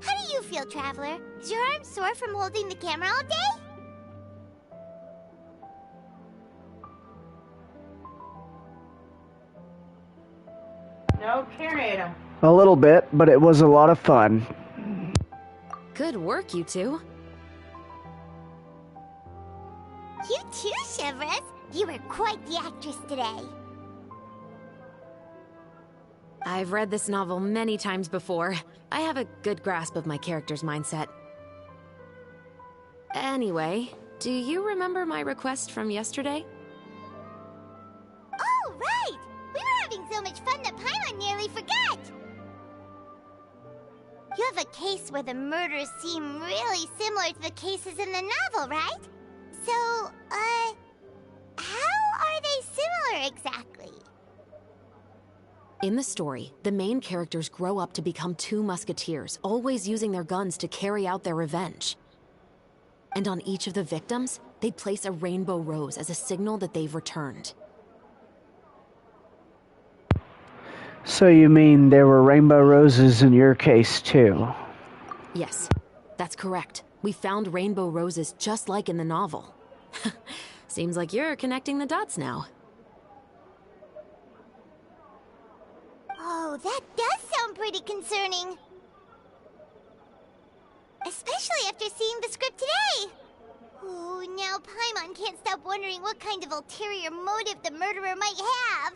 How do you feel, Traveler? Is your arm sore from holding the camera all day? No, carry them. A little bit, but it was a lot of fun. Good work, you two. You too, Shivers. You were quite the actress today. I've read this novel many times before. I have a good grasp of my character's mindset. Anyway, do you remember my request from yesterday? Oh, right! We were having so much fun that Paimon nearly forgot! the murders seem really similar to the cases in the novel, right? So, how are they similar exactly? In the story, the main characters grow up to become two musketeers, always using their guns to carry out their revenge. And on each of the victims, they place a rainbow rose as a signal that they've returned. So you mean there were rainbow roses in your case, too? Yes, that's correct. We found rainbow roses just like in the novel. Seems like you're connecting the dots now. Oh, that does sound pretty concerning. Especially after seeing the script today. Ooh, now Paimon can't stop wondering what kind of ulterior motive the murderer might have.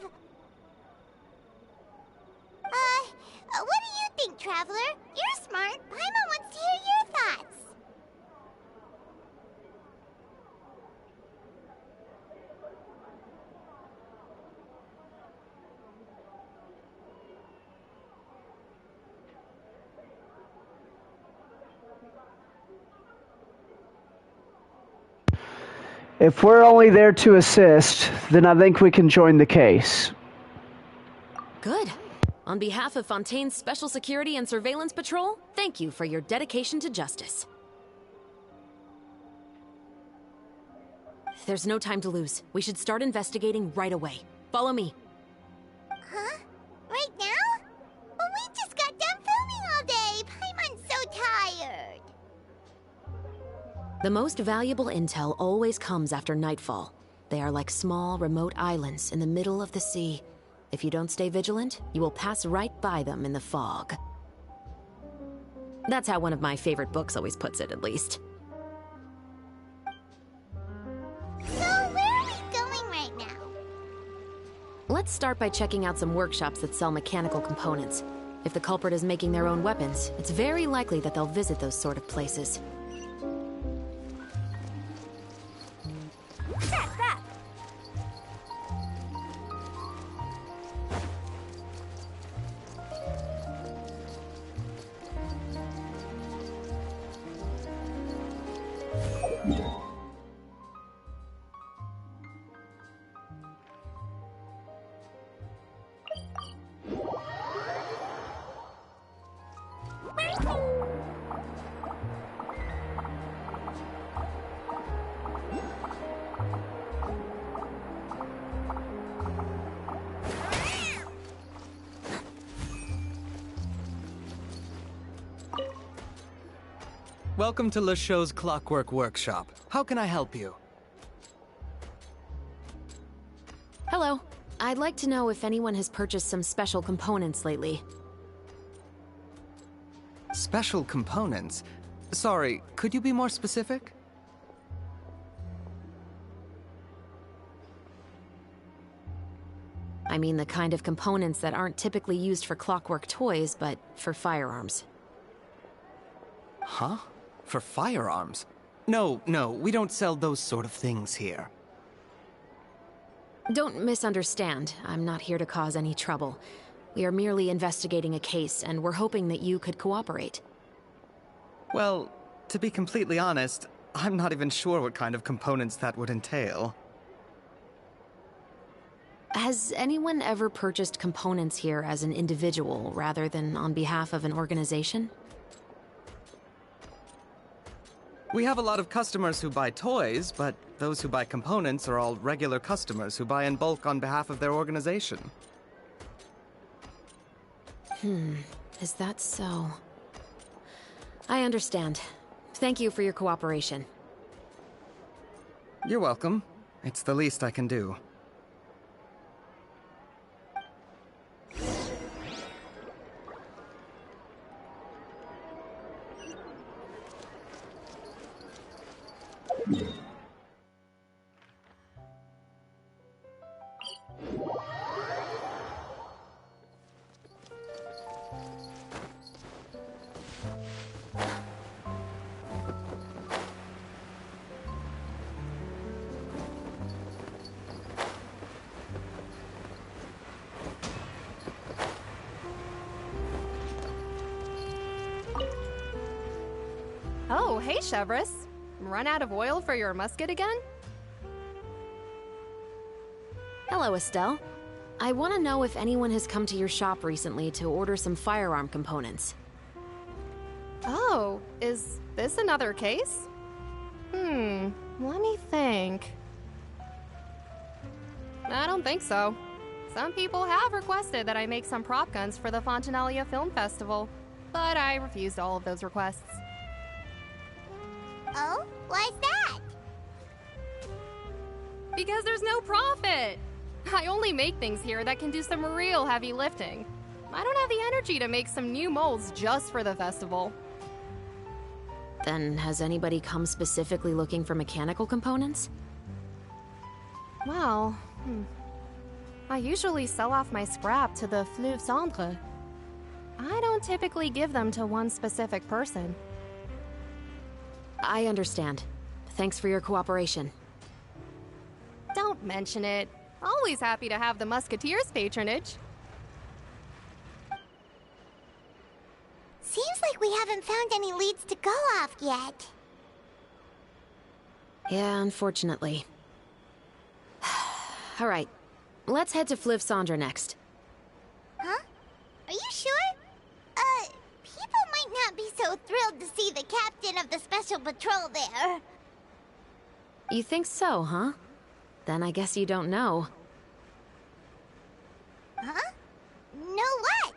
What do you think, Traveler? You're smart. Paimon wants to hear your thoughts. If we're only there to assist, then I think we can join the case. Good. On behalf of Fontaine's Special Security and Surveillance Patrol, thank you for your dedication to justice. There's no time to lose. We should start investigating right away. Follow me. Huh? Right now? But we just got done filming all day. Paimon's so tired. The most valuable intel always comes after nightfall. They are like small, remote islands in the middle of the sea. If you don't stay vigilant, you will pass right by them in the fog. That's how one of my favorite books always puts it, at least. So, where are we going right now? Let's start by checking out some workshops that sell mechanical components. If the culprit is making their own weapons, it's very likely that they'll visit those sort of places. That's that! Welcome to Le Show's Clockwork Workshop. How can I help you? Hello. I'd like to know if anyone has purchased some special components lately. Special components? Sorry, could you be more specific? I mean the kind of components that aren't typically used for clockwork toys, but for firearms. Huh? For firearms? No, we don't sell those sort of things here. Don't misunderstand. I'm not here to cause any trouble. We are merely investigating a case, and we're hoping that you could cooperate. Well, to be completely honest, I'm not even sure what kind of components that would entail. Has anyone ever purchased components here as an individual rather than on behalf of an organization? We have a lot of customers who buy toys, but those who buy components are all regular customers who buy in bulk on behalf of their organization. Is that so? I understand. Thank you for your cooperation. You're welcome. It's the least I can do. hey, Chevreuse. Run out of oil for your musket again? Hello, Estelle. I want to know if anyone has come to your shop recently to order some firearm components. Oh, is this another case? Let me think. I don't think so. Some people have requested that I make some prop guns for the Fontanalia Film Festival, but I refused all of those requests. Oh? Why's that? Because there's no profit! I only make things here that can do some real heavy lifting. I don't have the energy to make some new molds just for the festival. Then, has anybody come specifically looking for mechanical components? Well, I usually sell off my scrap to the Fleuve Cendre. I don't typically give them to one specific person. I understand. Thanks for your cooperation. Don't mention it. Always happy to have the Musketeers' patronage. Seems like we haven't found any leads to go off yet. Yeah, unfortunately. Alright, let's head to Fleuve Cendre next. Huh? Are you sure? People might not be so thrilled to see the captain of the Special Patrol there. You think so, huh? Then I guess you don't know. Huh? Know what?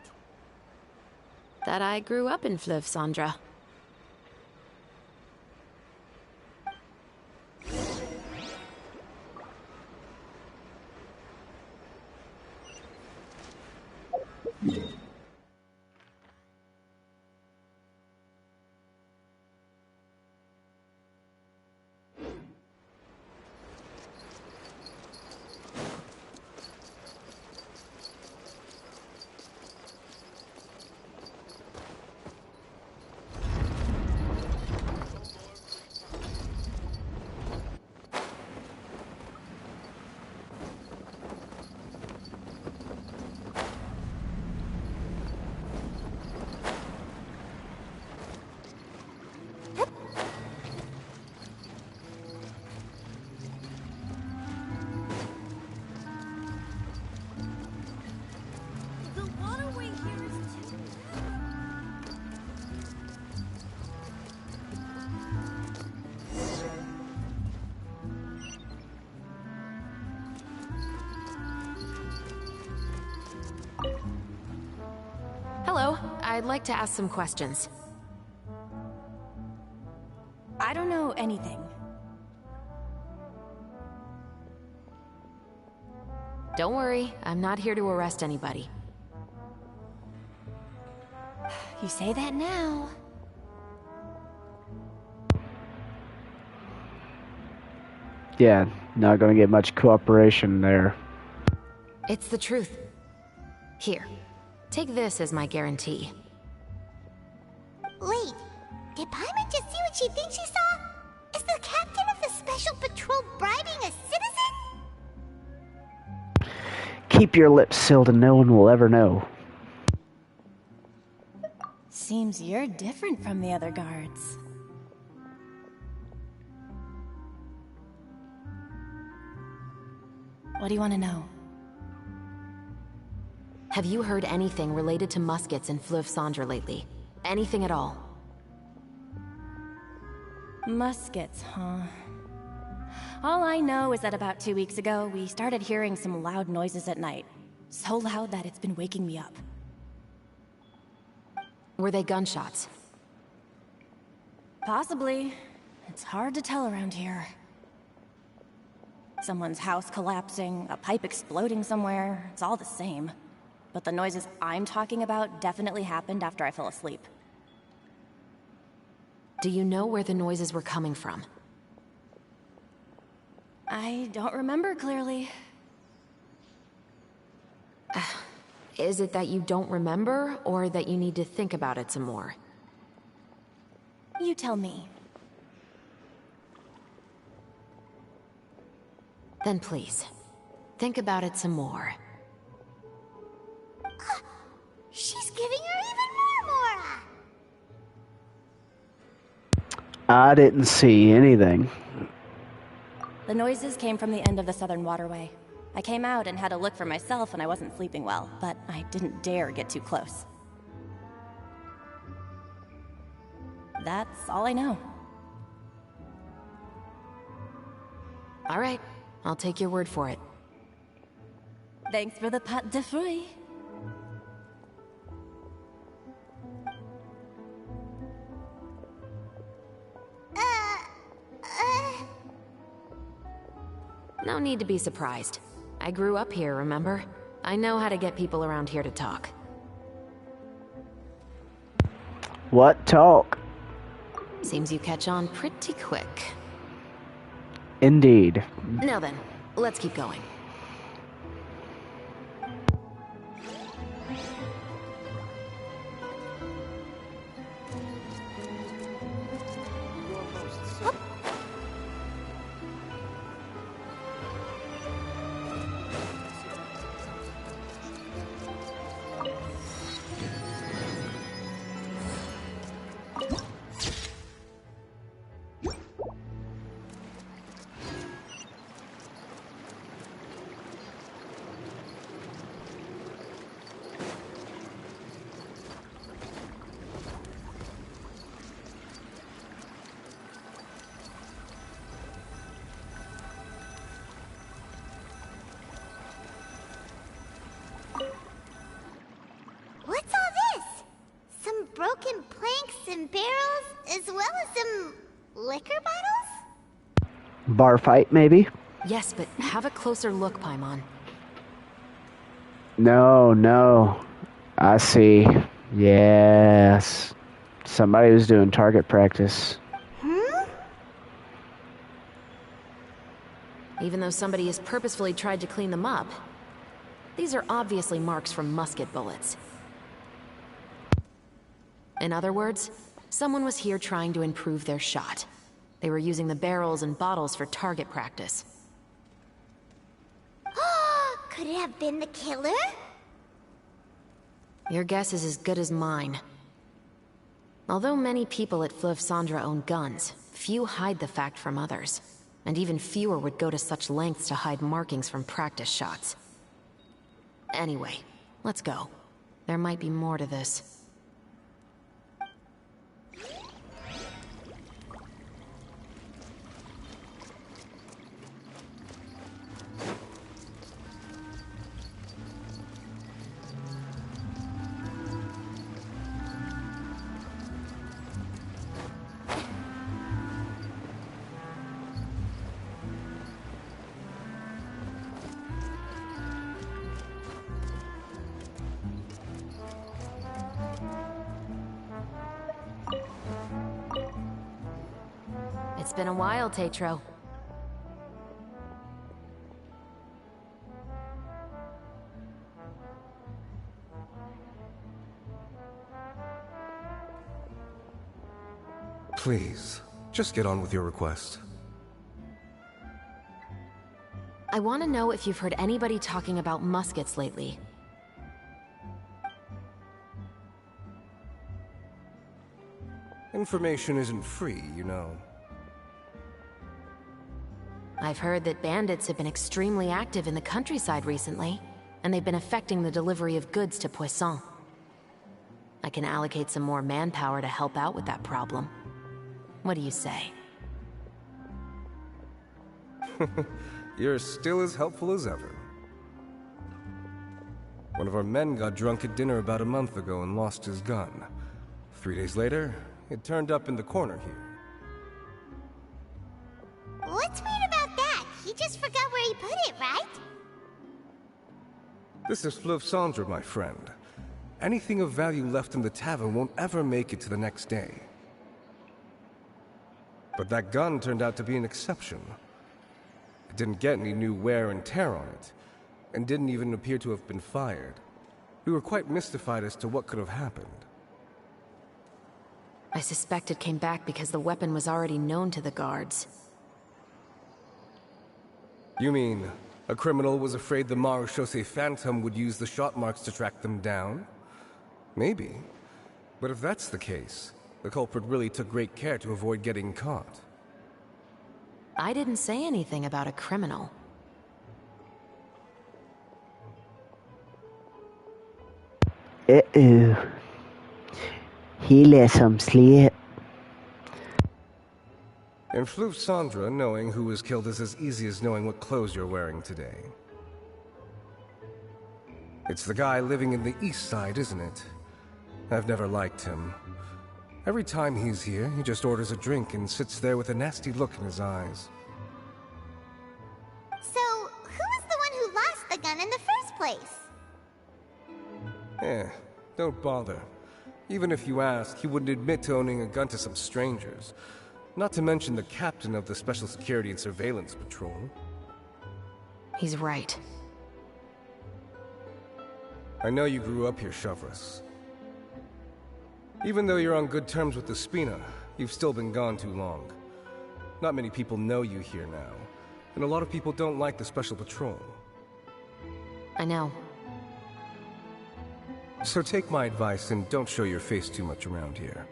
That I grew up in Fleuve Cendre. Hello, I'd like to ask some questions. I don't know anything. Don't worry, I'm not here to arrest anybody. You say that now. Yeah, not gonna get much cooperation there. It's the truth. Here, take this as my guarantee. Wait, did Paimon just see what she thinks she saw? Is the captain of the Special Patrol bribing a citizen? Keep your lips sealed and no one will ever know. Seems you're different from the other guards. What do you want to know? Have you heard anything related to muskets in Fleuve Cendre lately? Anything at all? Muskets, huh? All I know is that about 2 weeks ago, we started hearing some loud noises at night. So loud that it's been waking me up. Were they gunshots? Possibly. It's hard to tell around here. Someone's house collapsing, a pipe exploding somewhere, it's all the same. But the noises I'm talking about definitely happened after I fell asleep. Do you know where the noises were coming from? I don't remember clearly. Is it that you don't remember, or that you need to think about it some more? You tell me. Then please, think about it some more. She's giving her even more I didn't see anything. The noises came from the end of the Southern Waterway. I came out and had a look for myself when I wasn't sleeping well, but I didn't dare get too close. That's all I know. All right, I'll take your word for it. Thanks for the pâte de fruits. No need to be surprised. I grew up here, remember? I know how to get people around here to talk. What talk? Seems you catch on pretty quick. Indeed. Now then, let's keep going. What's all this? Some broken planks and barrels, as well as some liquor bottles? Bar fight, maybe? Yes, but have a closer look, Paimon. No. I see. Yes. Somebody was doing target practice. Even though somebody has purposefully tried to clean them up, these are obviously marks from musket bullets. In other words, someone was here trying to improve their shot. They were using the barrels and bottles for target practice. Could it have been the killer? Your guess is as good as mine. Although many people at Fleuve Cendre own guns, few hide the fact from others. And even fewer would go to such lengths to hide markings from practice shots. Anyway, let's go. There might be more to this. It's been a while, Tetro. Please, just get on with your request. I want to know if you've heard anybody talking about muskets lately. Information isn't free, you know. I've heard that bandits have been extremely active in the countryside recently, and they've been affecting the delivery of goods to Poisson. I can allocate some more manpower to help out with that problem. What do you say? You're still as helpful as ever. One of our men got drunk at dinner about a month ago and lost his gun. 3 days later, it turned up in the corner here. What's weird about that? He just forgot where he put it, right? This is Fleuve Cendre, my friend. Anything of value left in the tavern won't ever make it to the next day. But that gun turned out to be an exception. It didn't get any new wear and tear on it, and didn't even appear to have been fired. We were quite mystified as to what could have happened. I suspect it came back because the weapon was already known to the guards. You mean, a criminal was afraid the Marechaussee Phantom would use the shot marks to track them down? Maybe. But if that's the case, The culprit really took great care to avoid getting caught. I didn't say anything about a criminal. Uh-oh. He let some slip. In Fleuve Sandra, knowing who was killed is as easy as knowing what clothes you're wearing today. It's the guy living in the East Side, isn't it? I've never liked him. Every time he's here, he just orders a drink and sits there with a nasty look in his eyes. So, who was the one who lost the gun in the first place? Don't bother. Even if you ask, he wouldn't admit to owning a gun to some strangers. Not to mention the captain of the Special Security and Surveillance Patrol. He's right. I know you grew up here, Chevres. Even though you're on good terms with the Spina, you've still been gone too long. Not many people know you here now, and a lot of people don't like the Special Patrol. I know. So take my advice and don't show your face too much around here.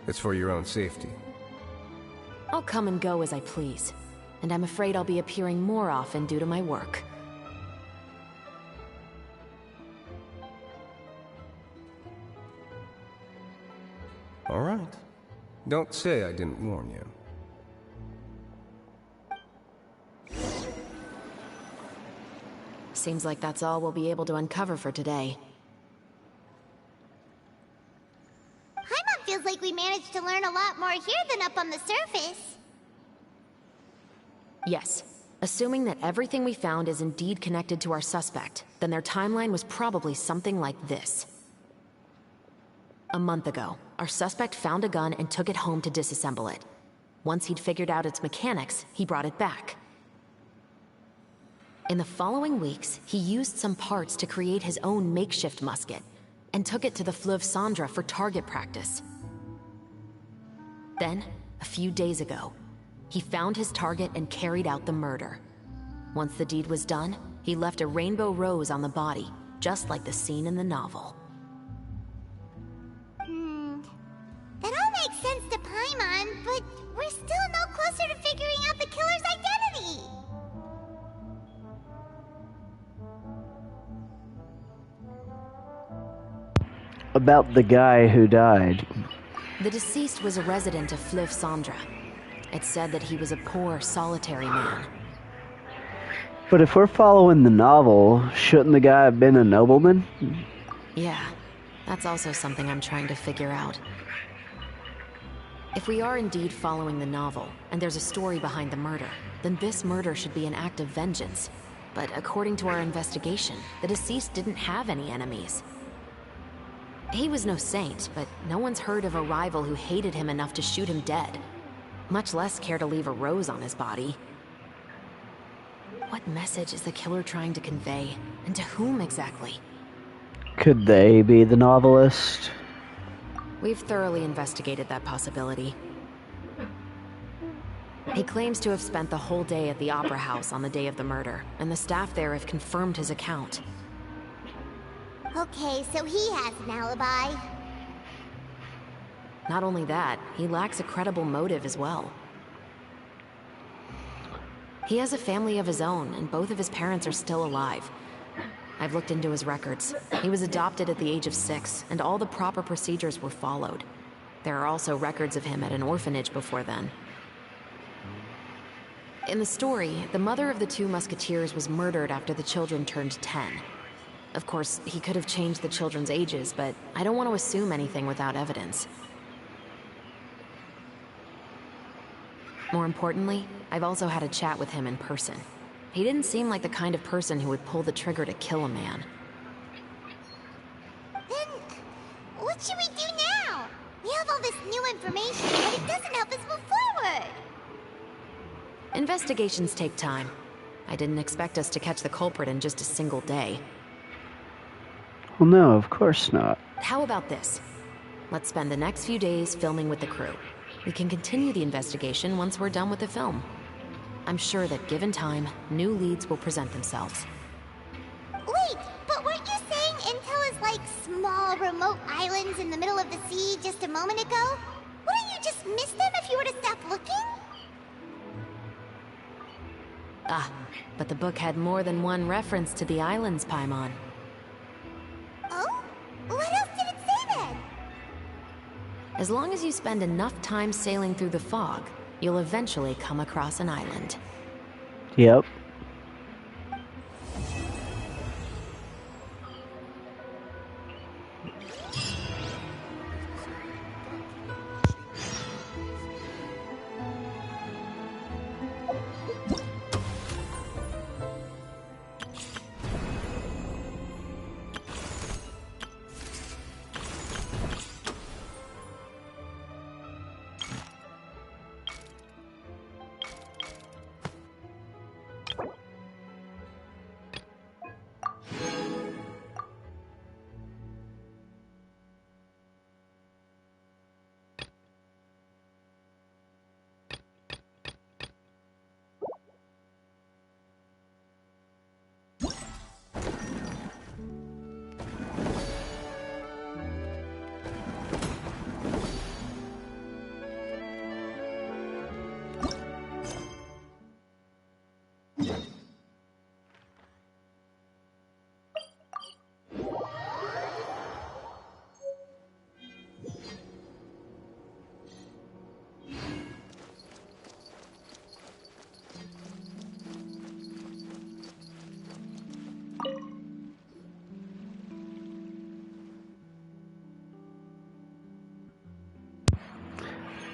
It's for your own safety. I'll come and go as I please, and I'm afraid I'll be appearing more often due to my work. All right. Don't say I didn't warn you. Seems like that's all we'll be able to uncover for today. Paimon feels like we managed to learn a lot more here than up on the surface. Yes. Assuming that everything we found is indeed connected to our suspect, then their timeline was probably something like this. A month ago, our suspect found a gun and took it home to disassemble it. Once he'd figured out its mechanics, he brought it back. In the following weeks, he used some parts to create his own makeshift musket, and took it to the Fleuve Sandra for target practice. Then, a few days ago, he found his target and carried out the murder. Once the deed was done, he left a rainbow rose on the body, just like the scene in the novel. That all makes sense to Paimon, but we're still no closer to figuring out the killer's identity! About the guy who died. The deceased was a resident of Fleuve Sandra. It's said that he was a poor, solitary man. But if we're following the novel, shouldn't the guy have been a nobleman? Yeah, that's also something I'm trying to figure out. If we are indeed following the novel, and there's a story behind the murder, then this murder should be an act of vengeance. But according to our investigation, the deceased didn't have any enemies. He was no saint, but no one's heard of a rival who hated him enough to shoot him dead. Much less care to leave a rose on his body. What message is the killer trying to convey? And to whom exactly? Could they be the novelist? We've thoroughly investigated that possibility. He claims to have spent the whole day at the Opera House on the day of the murder, and the staff there have confirmed his account. Okay, so he has an alibi. Not only that, he lacks a credible motive as well. He has a family of his own, and both of his parents are still alive. I've looked into his records. He was adopted at the age of 6, and all the proper procedures were followed. There are also records of him at an orphanage before then. In the story, the mother of the 2 musketeers was murdered after the children turned 10. Of course, he could have changed the children's ages, but I don't want to assume anything without evidence. More importantly, I've also had a chat with him in person. He didn't seem like the kind of person who would pull the trigger to kill a man. Then, what should we do now? We have all this new information, but it doesn't help us move forward. Investigations take time. I didn't expect us to catch the culprit in just a single day. Well, no, of course not. How about this? Let's spend the next few days filming with the crew. We can continue the investigation once we're done with the film. I'm sure that given time, new leads will present themselves. Wait, but weren't you saying Intel is like small, remote islands in the middle of the sea just a moment ago? miss them if you were to stop looking? Ah, but the book had more than one reference to the islands, Paimon. Oh? What else did it say then? As long as you spend enough time sailing through the fog, you'll eventually come across an island. Yep.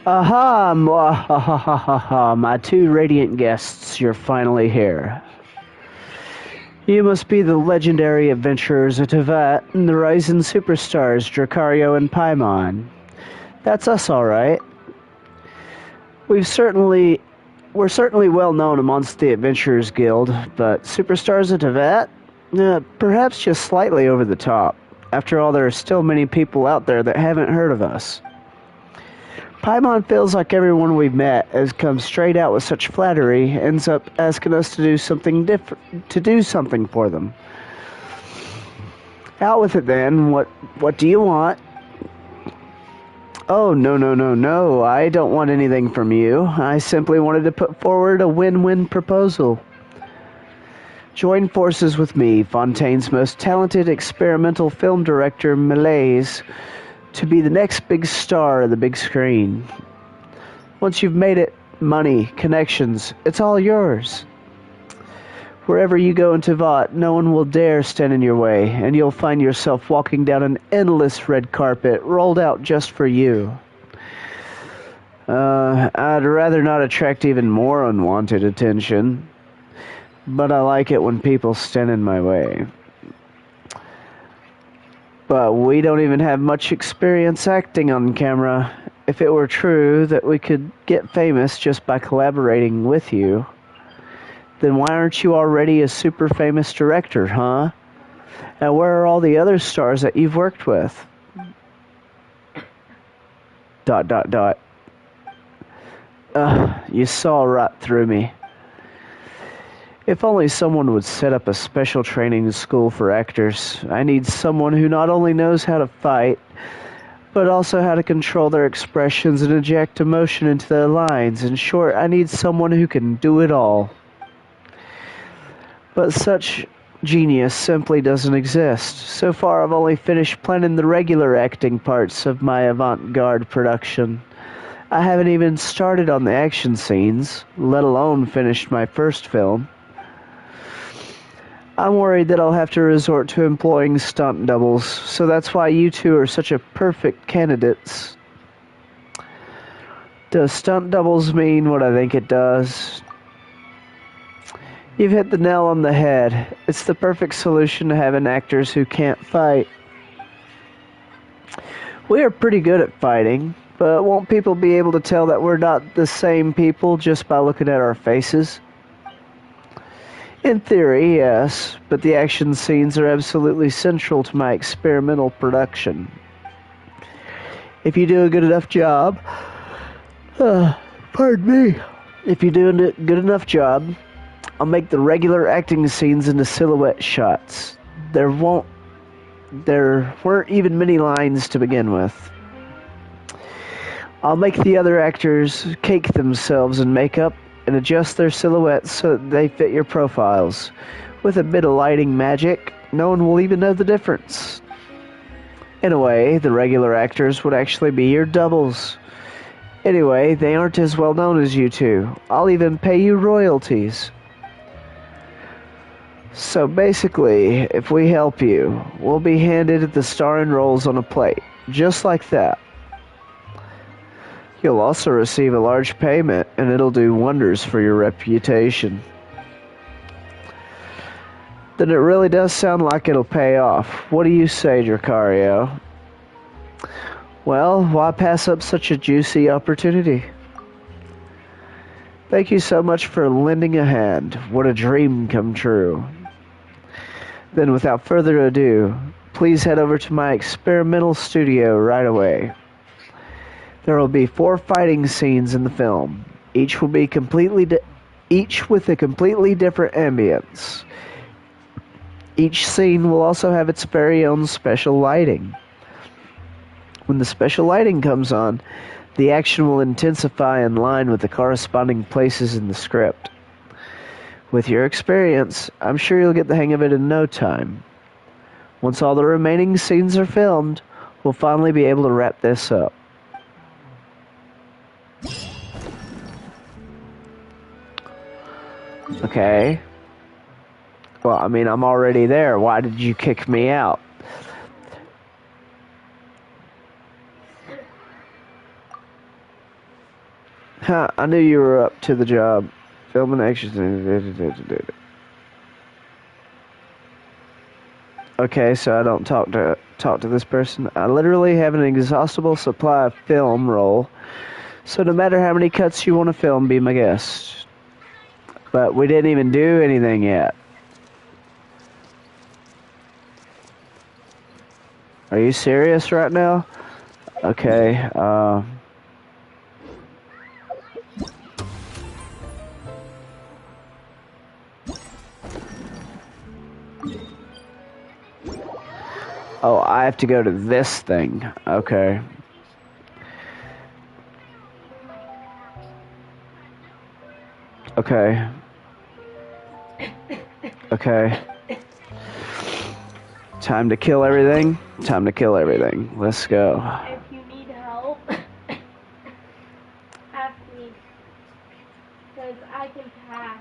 Aha! Mwahahaha! My two radiant guests, you're finally here. You must be the legendary adventurers of Tevat and the rising superstars Dracario and Paimon. That's us, all right. We're certainly well known amongst the Adventurers Guild, but superstars of Tevat? Perhaps just slightly over the top. After all, there are still many people out there that haven't heard of us. Paimon feels like everyone we've met has come straight out with such flattery, ends up asking us to do something different, to do something for them. Out with it then. What do you want? Oh, no. I don't want anything from you. I simply wanted to put forward a win-win proposal. Join forces with me, Fontaine's most talented experimental film director, Malaise, to be the next big star of the big screen. Once you've made it, money, connections, it's all yours. Wherever you go in Tevat, no one will dare stand in your way, and you'll find yourself walking down an endless red carpet rolled out just for you. I'd rather not attract even more unwanted attention, but I like it when people stand in my way. But we don't even have much experience acting on camera. If it were true that we could get famous just by collaborating with you, then why aren't you already a super famous director, huh? And where are all the other stars that you've worked with? ... You saw right through me. If only someone would set up a special training school for actors. I need someone who not only knows how to fight, but also how to control their expressions and inject emotion into their lines. In short, I need someone who can do it all. But such genius simply doesn't exist. So far, I've only finished planning the regular acting parts of my avant-garde production. I haven't even started on the action scenes, let alone finished my first film. I'm worried that I'll have to resort to employing stunt doubles, so that's why you two are such a perfect candidates. Does stunt doubles mean what I think it does? You've hit the nail on the head. It's the perfect solution to having actors who can't fight. We are pretty good at fighting, but won't people be able to tell that we're not the same people just by looking at our faces? In theory, yes, but the action scenes are absolutely central to my experimental production. If you do a good enough job, pardon me, if you do a good enough job, I'll make the regular acting scenes into silhouette shots. There weren't even many lines to begin with. I'll make the other actors cake themselves in makeup and adjust their silhouettes so that they fit your profiles. With a bit of lighting magic, no one will even know the difference. In a way, the regular actors would actually be your doubles. Anyway, they aren't as well known as you two. I'll even pay you royalties. So basically, if we help you, we'll be handed the star and rolls on a plate, just like that. You'll also receive a large payment, and it'll do wonders for your reputation. Then it really does sound like it'll pay off. What do you say, Dracario? Well, why pass up such a juicy opportunity? Thank you so much for lending a hand. What a dream come true. Then without further ado, please head over to my experimental studio right away. There will be 4 fighting scenes in the film, each with a completely different ambience. Each scene will also have its very own special lighting. When the special lighting comes on, the action will intensify in line with the corresponding places in the script. With your experience, I'm sure you'll get the hang of it in no time. Once all the remaining scenes are filmed, we'll finally be able to wrap this up. Okay. Well, I mean, I'm already there. Why did you kick me out? Huh, I knew you were up to the job. Filming action. Okay, so I don't talk to this person. I literally have an inexhaustible supply of film roll. So no matter how many cuts you want to film, be my guest. But we didn't even do anything yet. Are you serious right now? Okay, oh, I have to go to this thing. Okay. Okay. Okay. Time to kill everything. Time to kill everything. Let's go. If you need help, ask me. Because I can pass.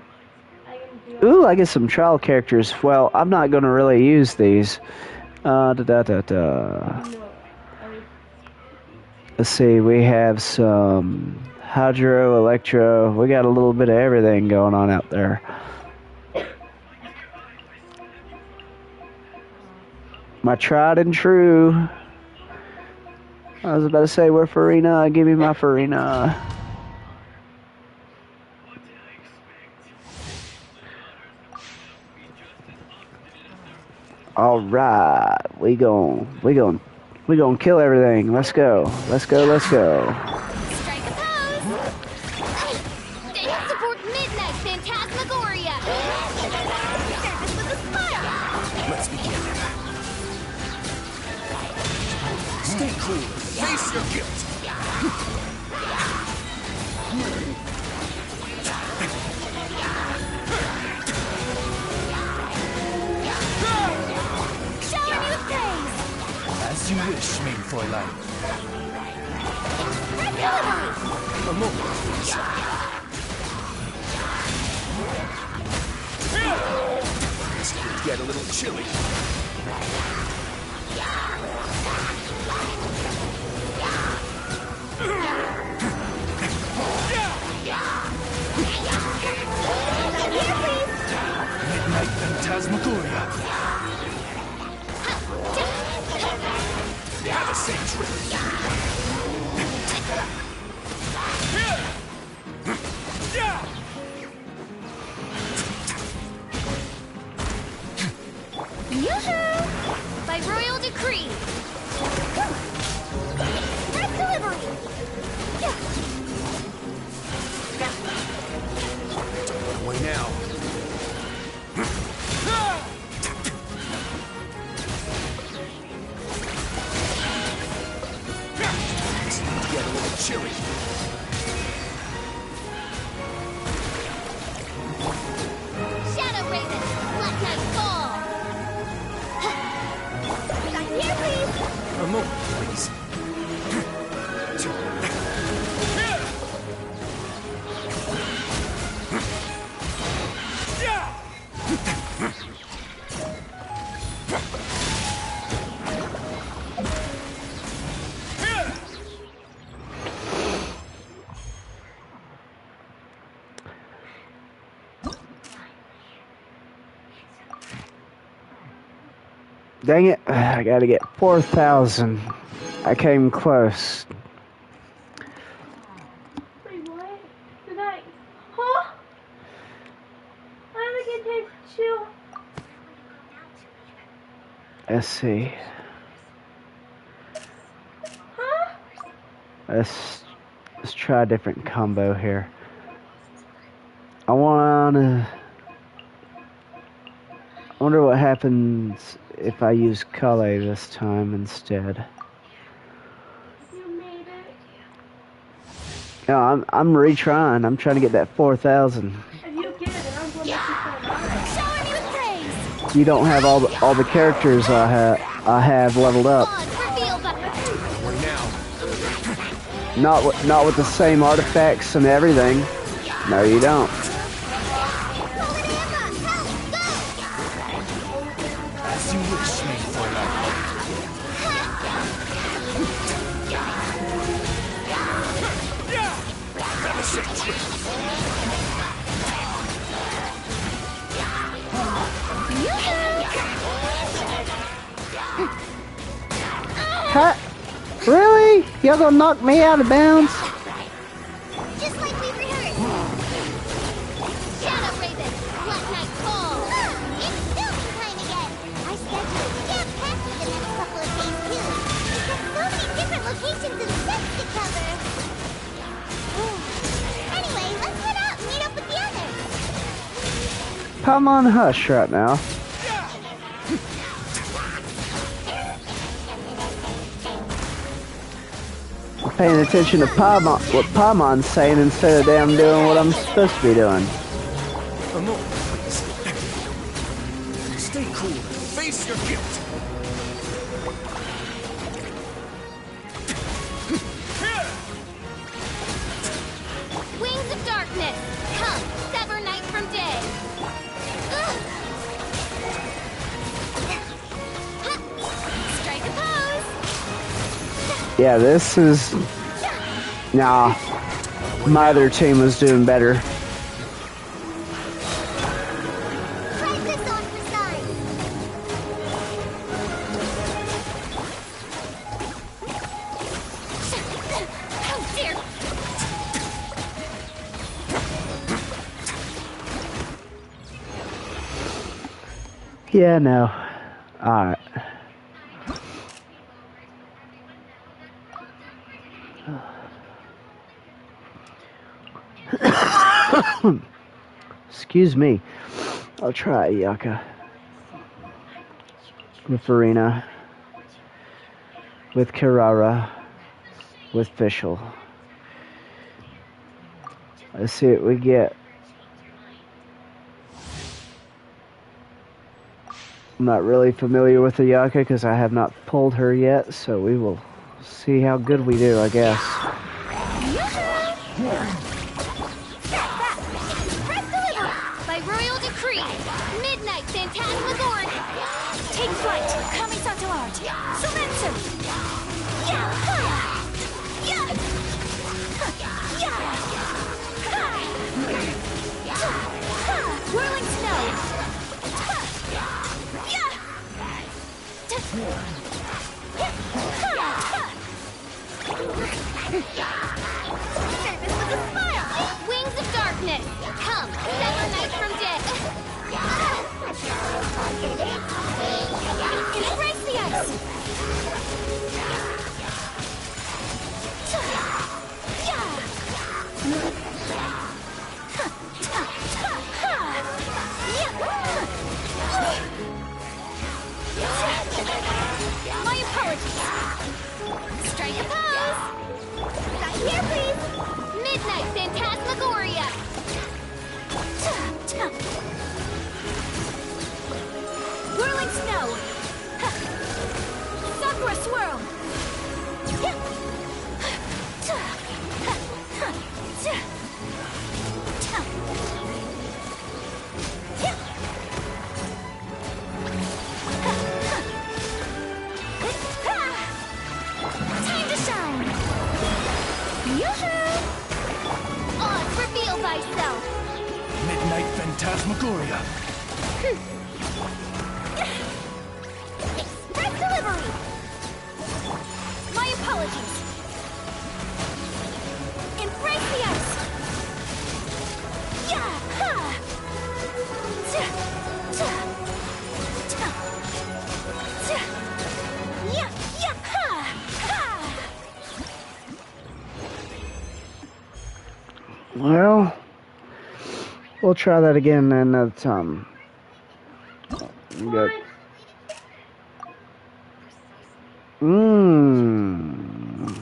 I can do Ooh, I get some trial characters. Well, I'm not going to really use these. Let's see, we have some hydro, electro. We got a little bit of everything going on out there. My tried and true. I was about to say, where Farina? Give me my Farina. All right, we gon' kill everything. Let's go. Let's go. Let's go. Strike a pose! Support Midnight Phantasmagoria! Service with a smile! Let's begin. Stay cool. Face your guilt. Shower me with praise! As you wish, main Fräulein. Red delivery! A moment, please. This could get a little chilly. Midnight Phantasmagoria. Have a safe trip. Yoo-hoo! By royal decree! Red delivery! Away now. This could get a little chilly. Dang it. I gotta get 4,000. I came close. Wait, what? Did I? Huh? I'm gonna get chill. Let's see. Huh? Let's try a different combo here. I wonder what happens if I use Kale this time instead. You made it. No, I'm retrying. I'm trying to get that 4,000. If you get it, I'm gonna make you so Shower me with praise! You don't have all the characters I have leveled up. Not with the same artifacts and everything. No, you don't. As you wish, me for Huh? Really? Y'all gonna knock me out of bounds? Just like we rehearsed. Shadow Raven, Black Knight Call. It's filming time again. Our schedule is jam-packed for the next couple of days too. We've got so many different locations and sets to cover. Anyway, let's head out and meet up with the others. I'm on hush right now. Paying attention to what Paimon's saying instead of damn doing what I'm supposed to be doing. a moment, please. Stay cool. Face your guilt. Wings of Darkness, come, sever night from day. Strike a pose. Yeah, this is... Nah. My other team was doing better. Try this on for size. Oh dear. Yeah, no. Alright. Excuse me. I'll try Yaka. With Farina. With Kirara. With Fischl. Let's see what we get. I'm not really familiar with the Yaka because I have not pulled her yet, so we will see how good we do, I guess. Press deliver by royal decree. Midnight Phantasmagoria. Take flight! Kamisato art! Sumetsu! Yeah! Ha! Yeah! Ha! Yeah! Ha! Ha! Whirling snow! Ha! Yeah! Service with a smile. Wings of Darkness, come, sever night from day. Embrace the ice! My apologies. Strike a pose. Back here, please. Midnight Phantasmagoria. Whirling snow! Sakura swirl! Time to shine. Yoo-hoo! Odds, reveal thyself. Midnight Phantasmagoria. apologies. Embrace the ice. Yeah! Ha! Ta! Ta! Ta! Ta! Yeah! Yeah! Ha! Ha! Well, we'll try that again another time. Good. Mmm.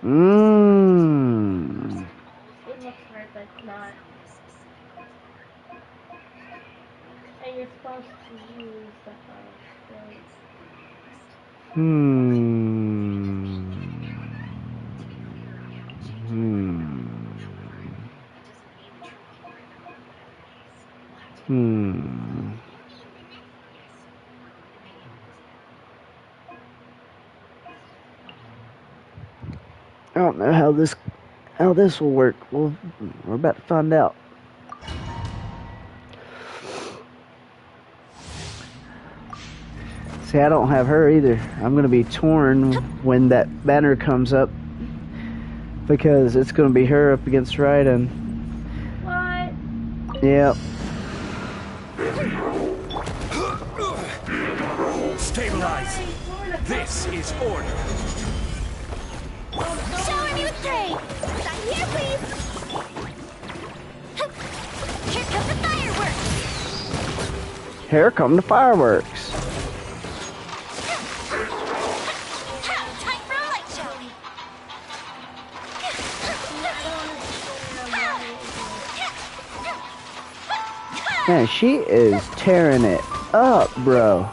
Mmm. It looks hard, but it's not. And you're supposed to use the straight. Hmm. I don't know how this will work. We're about to find out. See, I don't have her either. I'm gonna be torn when that banner comes up because it's gonna be her up against Raiden. What? Yep. Stabilize. This is order. Shower me with praise! Sign here, please! Here come the fireworks! Here come the fireworks. Time for a light show! Man, she is tearing it up, bro.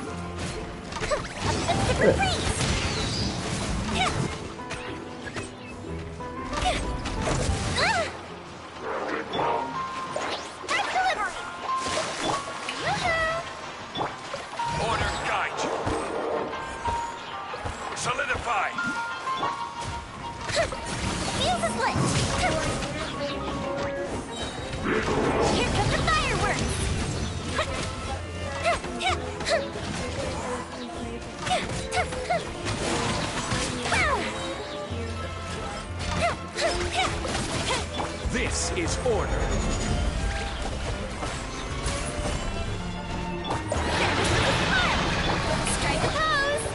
Order guide. Solidify. Fuse is lit! Here come the fireworks! This is order. Strike a pose!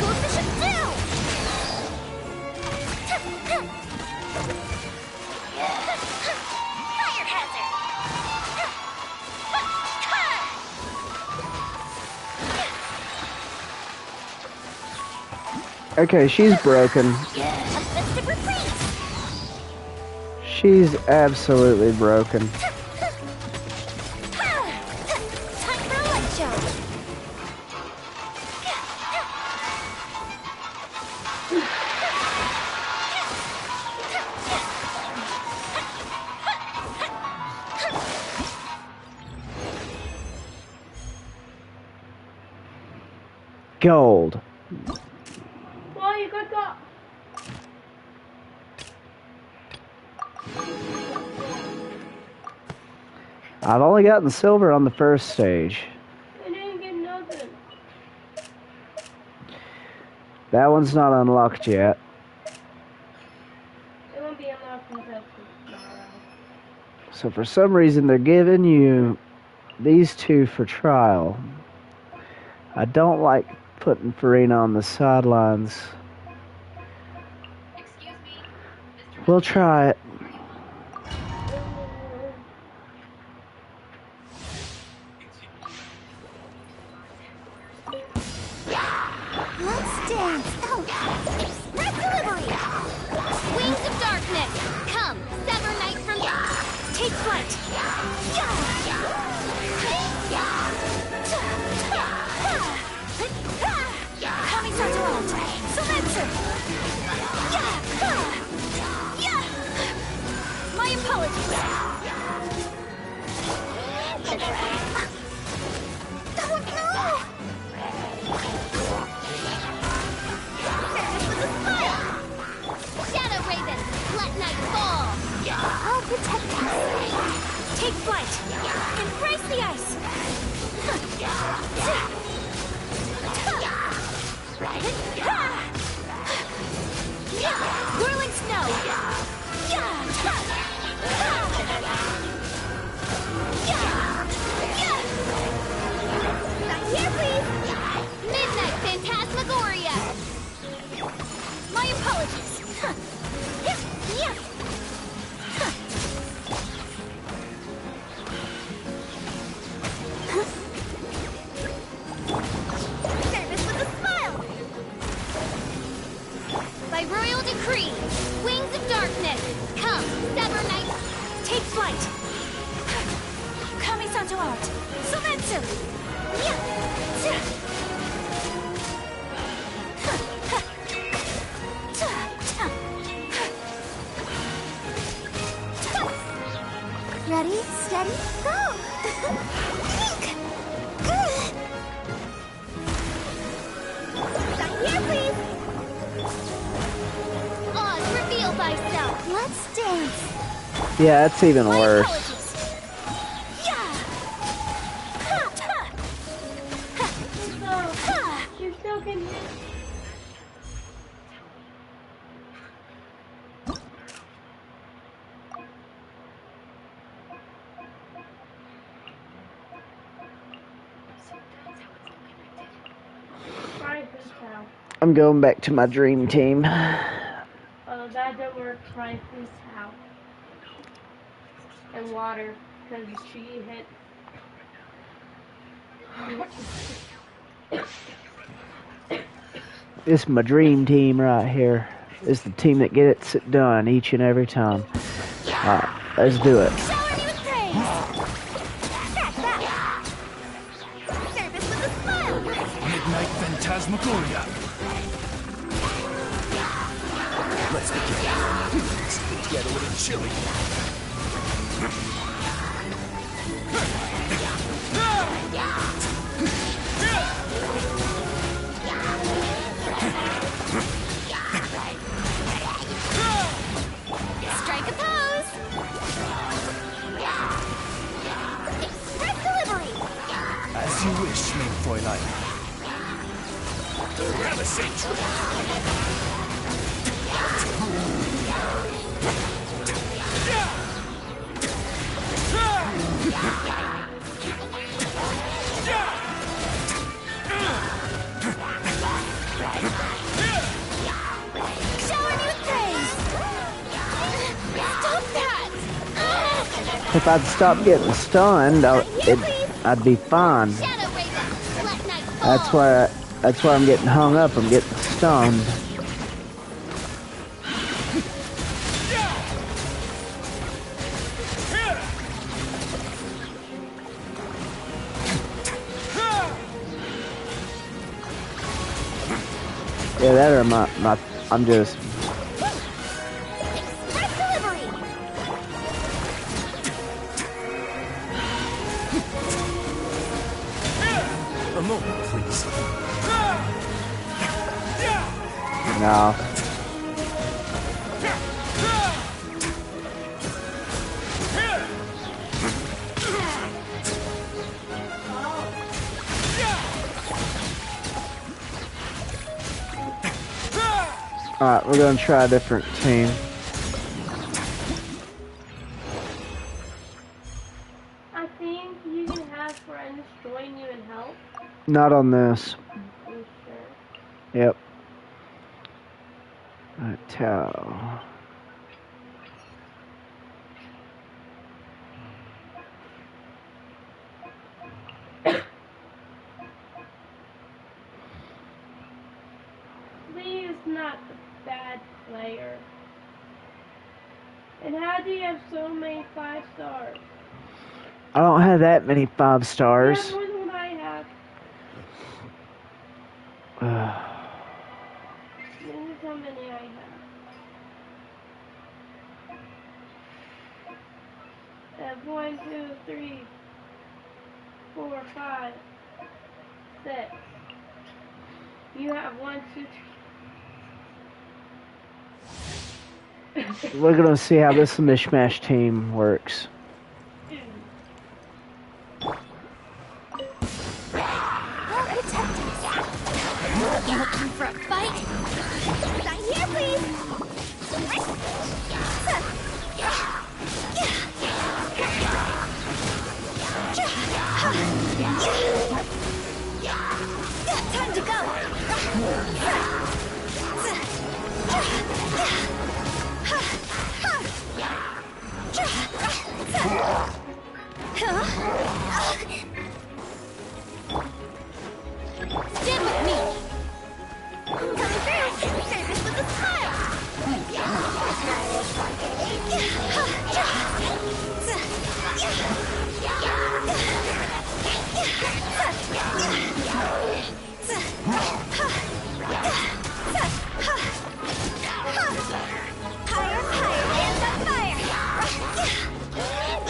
Goldfish and do! Fire hazard! Okay, she's broken. A festive reprise! She's absolutely broken. Time for a light show! Gold. Well, you could go. I've only gotten silver on the first stage. I didn't get nothing. That one's not unlocked yet. It won't be unlocked until tomorrow. So for some reason they're giving you these two for trial. I don't like putting Farina on the sidelines. We'll try it. Let's dance! Oh! Red delivery! Wings of darkness! Come, sever night from... Take flight! Kami Sartorelli! Silencer! My apologies! Oh no! Shadow Raven, let night fall! I'll protect us. Take flight. Embrace the ice. Flight! Kamisato out! Sumetsu! Ready, steady, go! Right here, please! Oz, reveal thyself! Let's dance! Yeah, that's even worse. You still can hit. Try whose house? I'm going back to my dream team. Oh, that don't work. Try whose house? And water, because she hit. This is my dream team right here. This is the team that gets it done each and every time. Alright, let's do it. Midnight Phantasmagoria. Let's begin. It's get a little chilly. Strike a pose! Express delivery! As you wish, mein Fräulein. Shower me with praise! Stop that! If I'd stop getting stunned, I'd be fine. That's why I'm getting hung up. I'm getting stunned. Yeah, that or I'm just. Express delivery! A moment, please. No. Alright, we're gonna try a different team. I think you can have friends join you and help. Not on this. You sure? Yep. Alright, Tau. Lee is not a bad player. And how do you have so many 5 stars? I don't have that many 5 You stars. have more than what I have. This is how many I have. I have 1, 2, 3, 4, 5, 6. You have 1, 2, 3. We're gonna see how this mishmash team works. Looking for a fight? Right here, please! Time to go!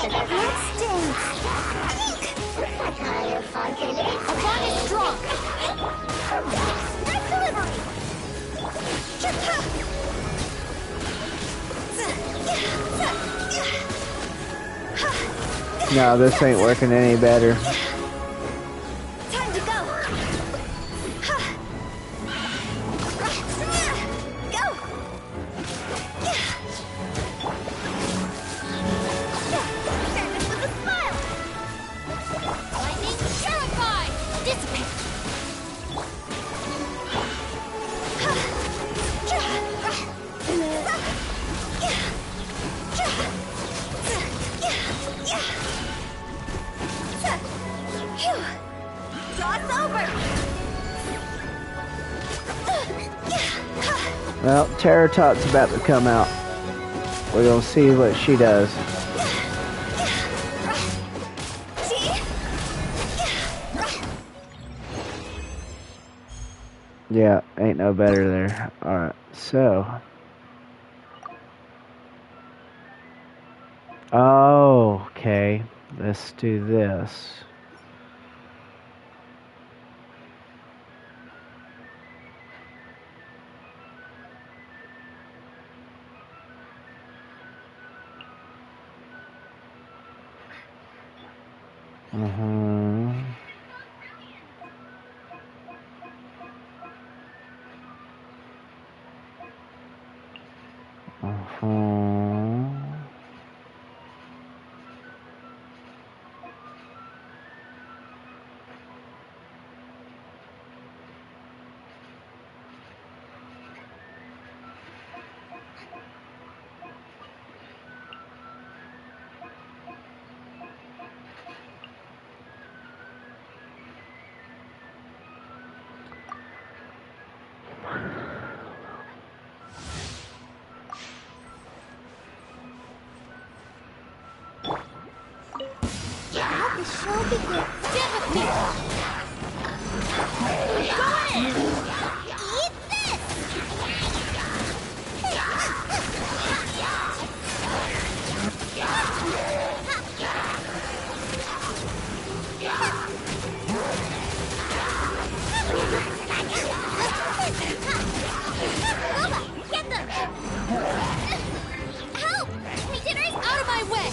Let's dance. Our bond is strong. Knife delivery. No, this ain't working any better. Time to go. Go. Fairness with a smile. Lightning purified. Dissipate. Toss over. Well, Terratot's about to come out. We're gonna see what she does. Yeah, ain't no better there. Alright, so. Oh, okay. Let's do this. Let the show begin. Stand with me. Go in. Eat this. Get them. Help! We did it! Out of my way!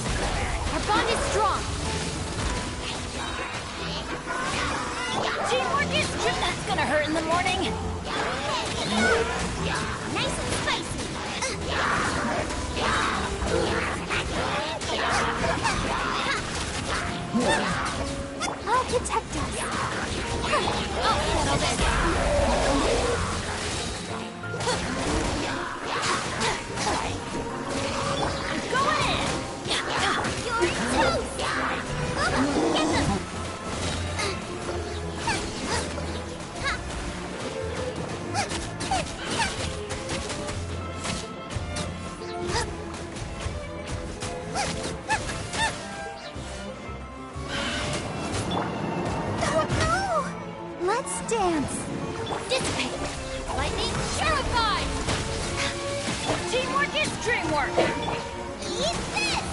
Our bond is strong. Teamwork is true. That's gonna hurt in the morning. Nice and spicy. I'll protect us. I'll settle this. Go in. You're toast. Get them. Let's dance. Dissipate. Lightning purified. Teamwork is dreamwork. Eat this.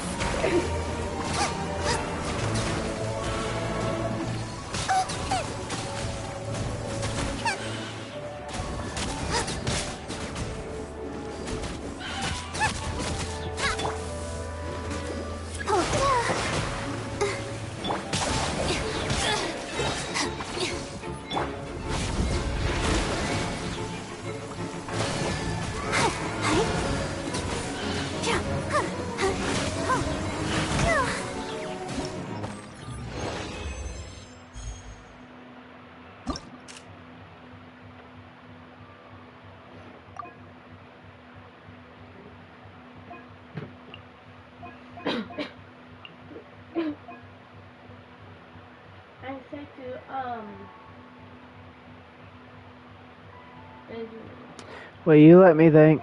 I said to Will you let me think?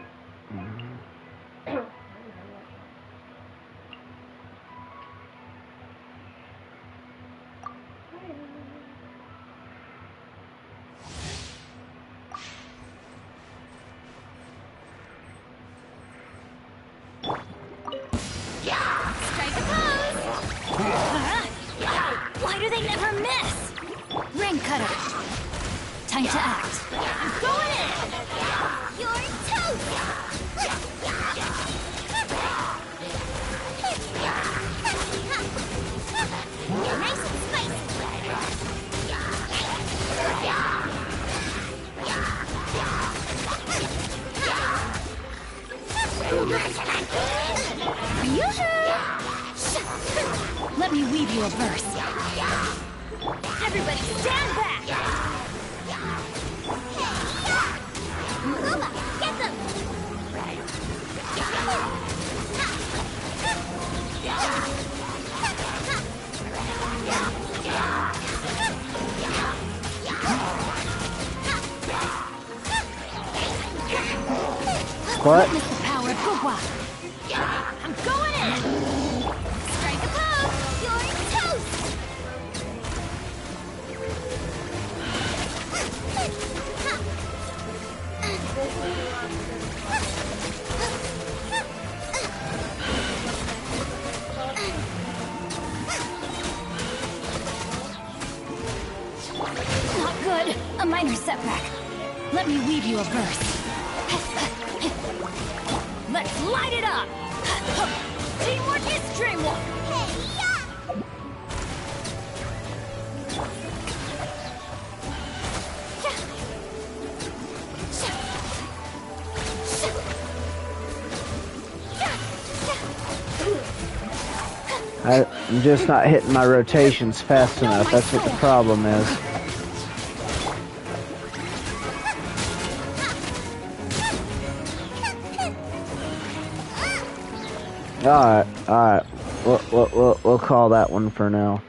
Strike a pose. Why do they never miss? Ring cutter. Time to act. I'm going in! You're toast! Nice and spicy! Let me weave you a verse. Everybody stand back! Uma, get them! What? Witness the power of Gugwa. I'm going in! Strike a pose! You're toast! Not good. A minor setback. Let me weave you a verse. Let's light it up! Teamwork is dreamwork! I'm just not hitting my rotations fast enough. That's what the problem is. Alright. We'll call that one for now.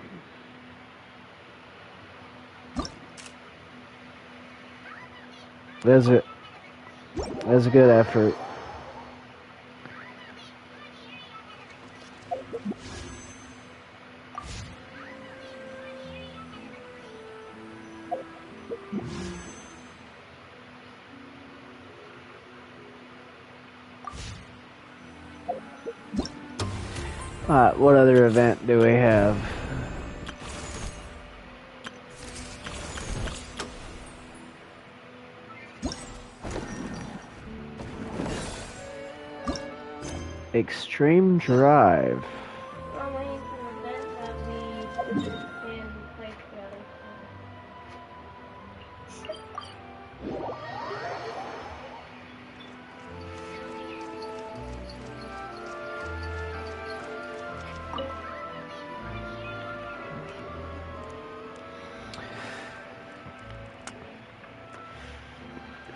That's a good effort. Alright, what other event do we have? Extreme Drive. I'm waiting for the event that we can play together.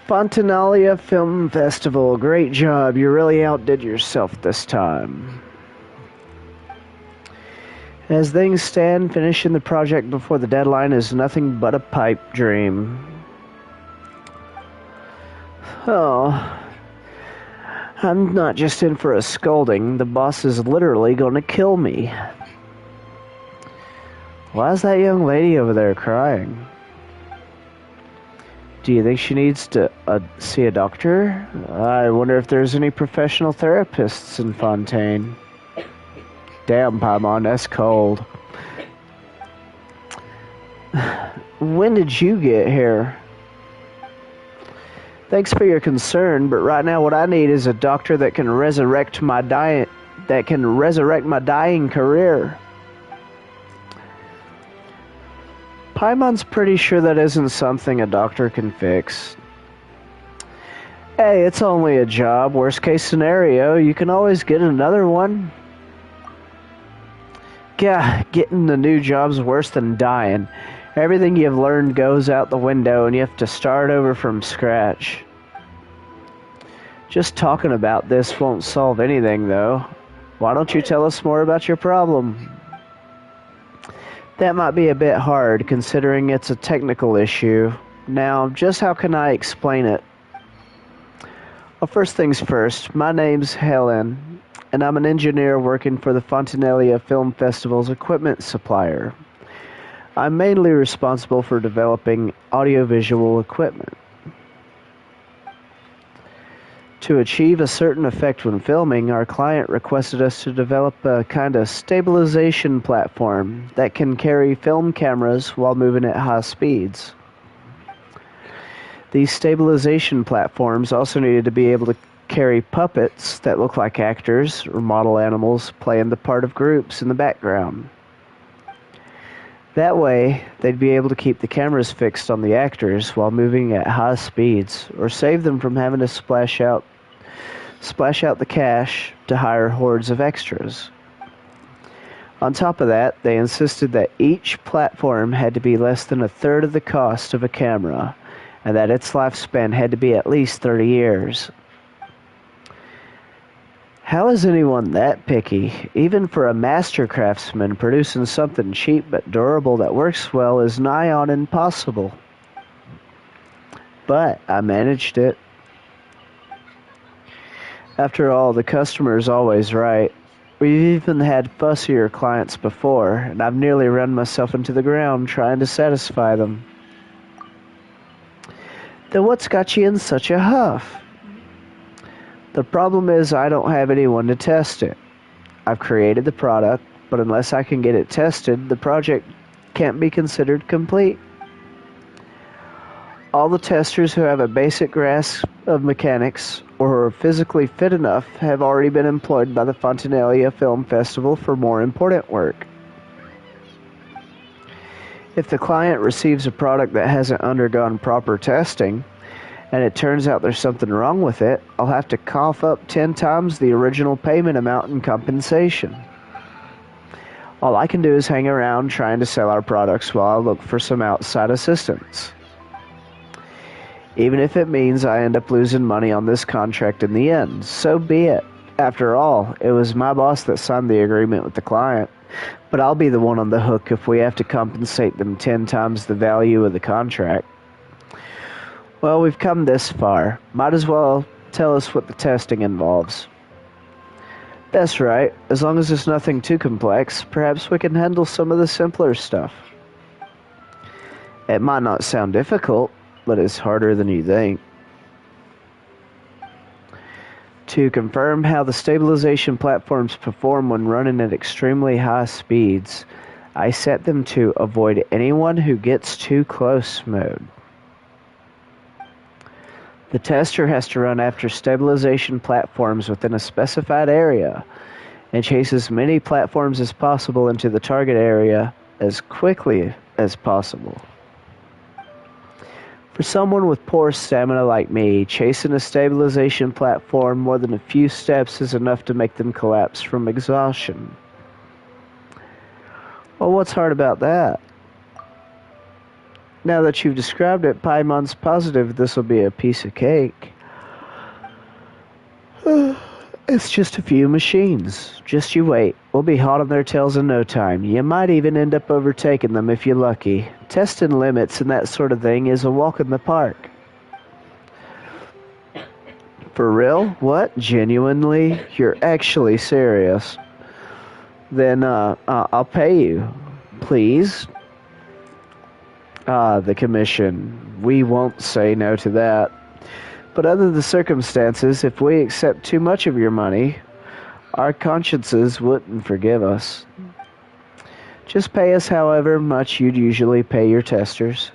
Fontinalia Film Festival. Great job. You really outdid yourself this time. As things stand, finishing the project before the deadline is nothing but a pipe dream. Oh, I'm not just in for a scolding. The boss is literally going to kill me. Why is that young lady over there crying? Do you think she needs to see a doctor? I wonder if there's any professional therapists in Fontaine. Damn, Paimon, that's cold. When did you get here? Thanks for your concern, but right now what I need is a doctor that can resurrect my dying career. Paimon's pretty sure that isn't something a doctor can fix. Hey, it's only a job. Worst case scenario, you can always get another one. Yeah, getting a new job's worse than dying. Everything you've learned goes out the window and you have to start over from scratch. Just talking about this won't solve anything, though. Why don't you tell us more about your problem? That might be a bit hard, considering it's a technical issue. Now, just how can I explain it? Well, first things first, my name's Helen, and I'm an engineer working for the Fontinalia Film Festival's equipment supplier. I'm mainly responsible for developing audiovisual equipment. To achieve a certain effect when filming, our client requested us to develop a kind of stabilization platform that can carry film cameras while moving at high speeds. These stabilization platforms also needed to be able to carry puppets that look like actors or model animals playing the part of groups in the background. That way, they'd be able to keep the cameras fixed on the actors while moving at high speeds, or save them from having to splash out the cash to hire hordes of extras. On top of that, they insisted that each platform had to be less than a third of the cost of a camera, and that its lifespan had to be at least 30 years. How is anyone that picky? Even for a master craftsman, producing something cheap but durable that works well is nigh on impossible. But I managed it. After all, the customer is always right. We've even had fussier clients before, and I've nearly run myself into the ground trying to satisfy them. Then what's got you in such a huff? The problem is I don't have anyone to test it. I've created the product, but unless I can get it tested, the project can't be considered complete. All the testers who have a basic grasp of mechanics or are physically fit enough have already been employed by the Fontanelia Film Festival for more important work. If the client receives a product that hasn't undergone proper testing, and it turns out there's something wrong with it, I'll have to cough up 10 times the original payment amount in compensation. All I can do is hang around trying to sell our products while I look for some outside assistance. Even if it means I end up losing money on this contract in the end, so be it. After all, it was my boss that signed the agreement with the client, but I'll be the one on the hook if we have to compensate them 10 times the value of the contract. Well, we've come this far. Might as well tell us what the testing involves. That's right. As long as it's nothing too complex, perhaps we can handle some of the simpler stuff. It might not sound difficult, but it's harder than you think. To confirm how the stabilization platforms perform when running at extremely high speeds, I set them to avoid anyone who gets too close mode. The tester has to run after stabilization platforms within a specified area and chase as many platforms as possible into the target area as quickly as possible. For someone with poor stamina like me, chasing a stabilization platform more than a few steps is enough to make them collapse from exhaustion. Well, what's hard about that? Now that you've described it, Paimon's positive this will be a piece of cake. It's just a few machines. Just you wait. We'll be hot on their tails in no time. You might even end up overtaking them if you're lucky. Testing limits and that sort of thing is a walk in the park. For real? What? Genuinely? You're actually serious? Then, I'll pay you. Please? The commission. We won't say no to that. But under the circumstances, if we accept too much of your money, our consciences wouldn't forgive us. Just pay us however much you'd usually pay your testers.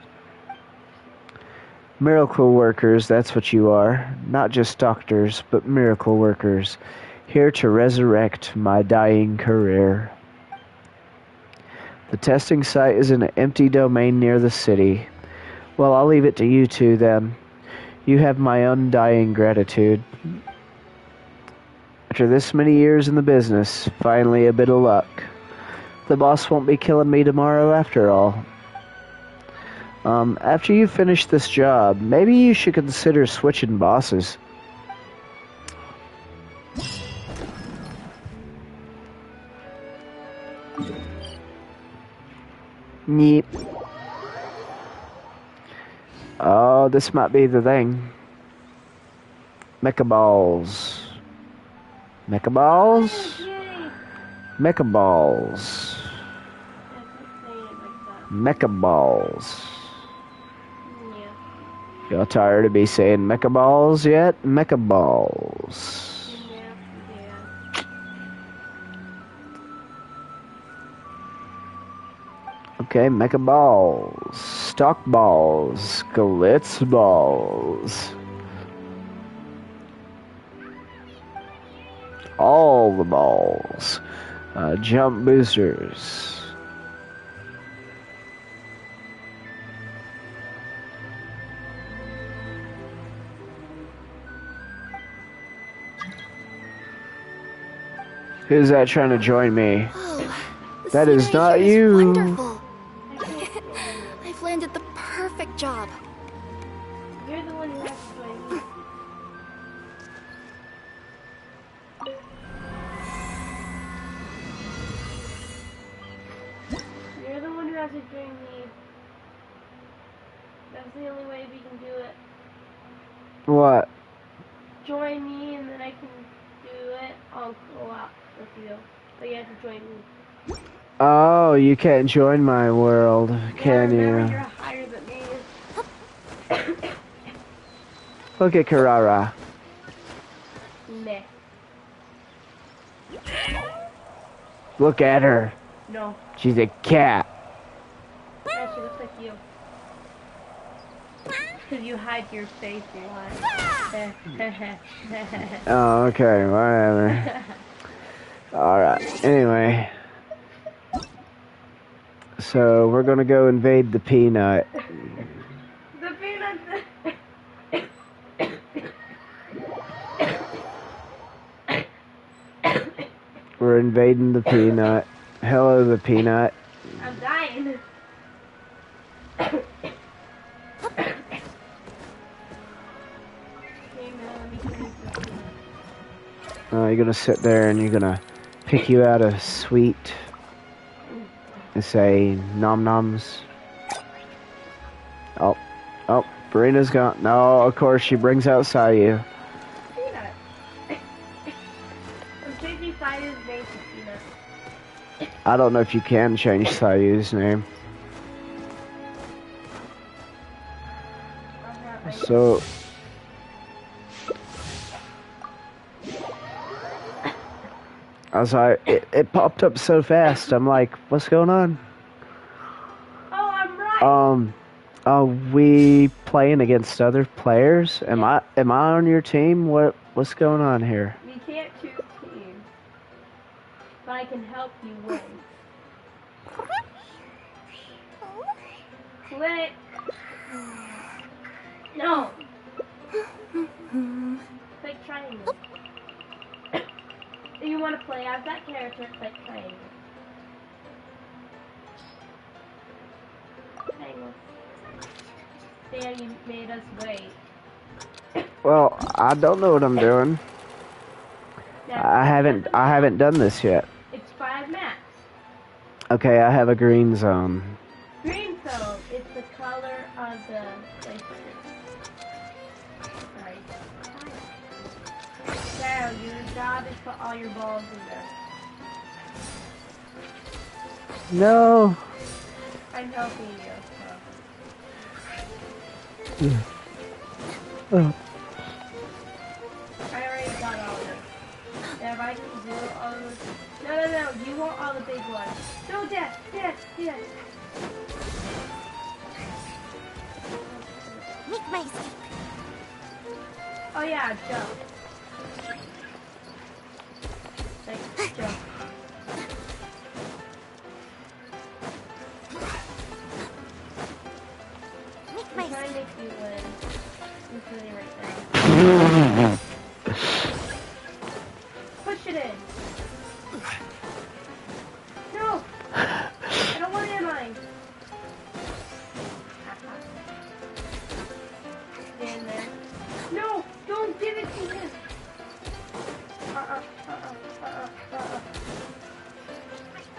Miracle workers, that's what you are. Not just doctors, but miracle workers, here to resurrect my dying career. The testing site is in an empty domain near the city. Well, I'll leave it to you two then. You have my undying gratitude. After this many years in the business, finally a bit of luck. The boss won't be killing me tomorrow after all. After you finish this job, maybe you should consider switching bosses. Yep. Oh, this might be the thing. Mecha balls. Mecha balls? Mecha balls. Mecha balls. Y'all tired of me saying mecha balls yet? Mecha balls. Okay, mecha balls. Stock balls. Glitz balls. All the balls. Jump boosters. Who's that trying to join me? That is not you. Wonderful. I've landed the perfect job. You're the one who has to join me. You're the one who has to join me. That's the only way we can do it. What? Join me and then I can do it. I'll go out with you. But you have to join me. Oh, you can't join my world, can You're you? higher than me. Look at Karara. Meh. Look at her. No. She's a cat. Yeah, she looks like you. Because you hide your face a lot. Oh, okay, whatever. Alright, anyway. So, we're gonna go invade the peanut. The peanuts. We're invading the peanut. Hello, the peanut. I'm dying. You're gonna sit there and you're gonna pick you out a sweet and say nom noms. Oh, Marina's gone. No, of course she brings out Sayu. Peanut. I'm changing Sayu's name to Peanut. I don't know if you can change Sayu's name. So I was like, it popped up so fast. I'm like, what's going on? Oh, I'm right. Are we playing against other players? Am I on your team? What's going on here? We can't choose teams, but I can help you win. Click. No. Click triangle. If you want to play as that character, click triangle. Triangle. Damn, you made us wait. Well, I don't know what I'm doing. I haven't done this yet. It's 5 maps. Okay, I have a green zone. Green zone is the color of the place. Sorry. Now, your job is to put all your balls in there. No. I'm helping you. Oh. I already got all of them. Now if I can do all of them. No, you want all the big ones. No, Dad. Make my escape. Oh yeah, jump. Like, jump. I'm trying to make you win. I'm doing right now. Push it in. No! I don't want it in mine. Stand there. No! Don't give it to him!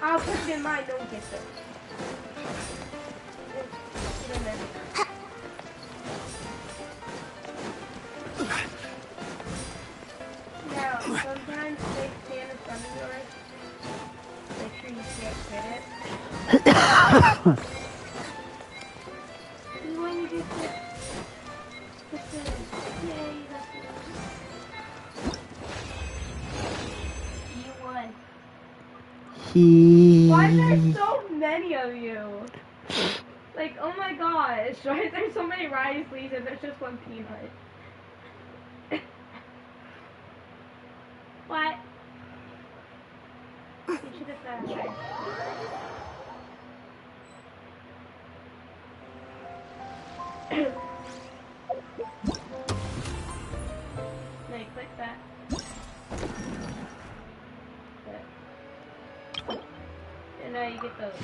I'll put it in mine, don't get it. Get in there. Now, sometimes they stand in front of yours. Make sure you can't hit it. When you do this. Why are there so many of you? Like, oh my gosh, why is there so many Risley's and there's just one Peanut? What? You should have said hi. Now you click that. And now you get those.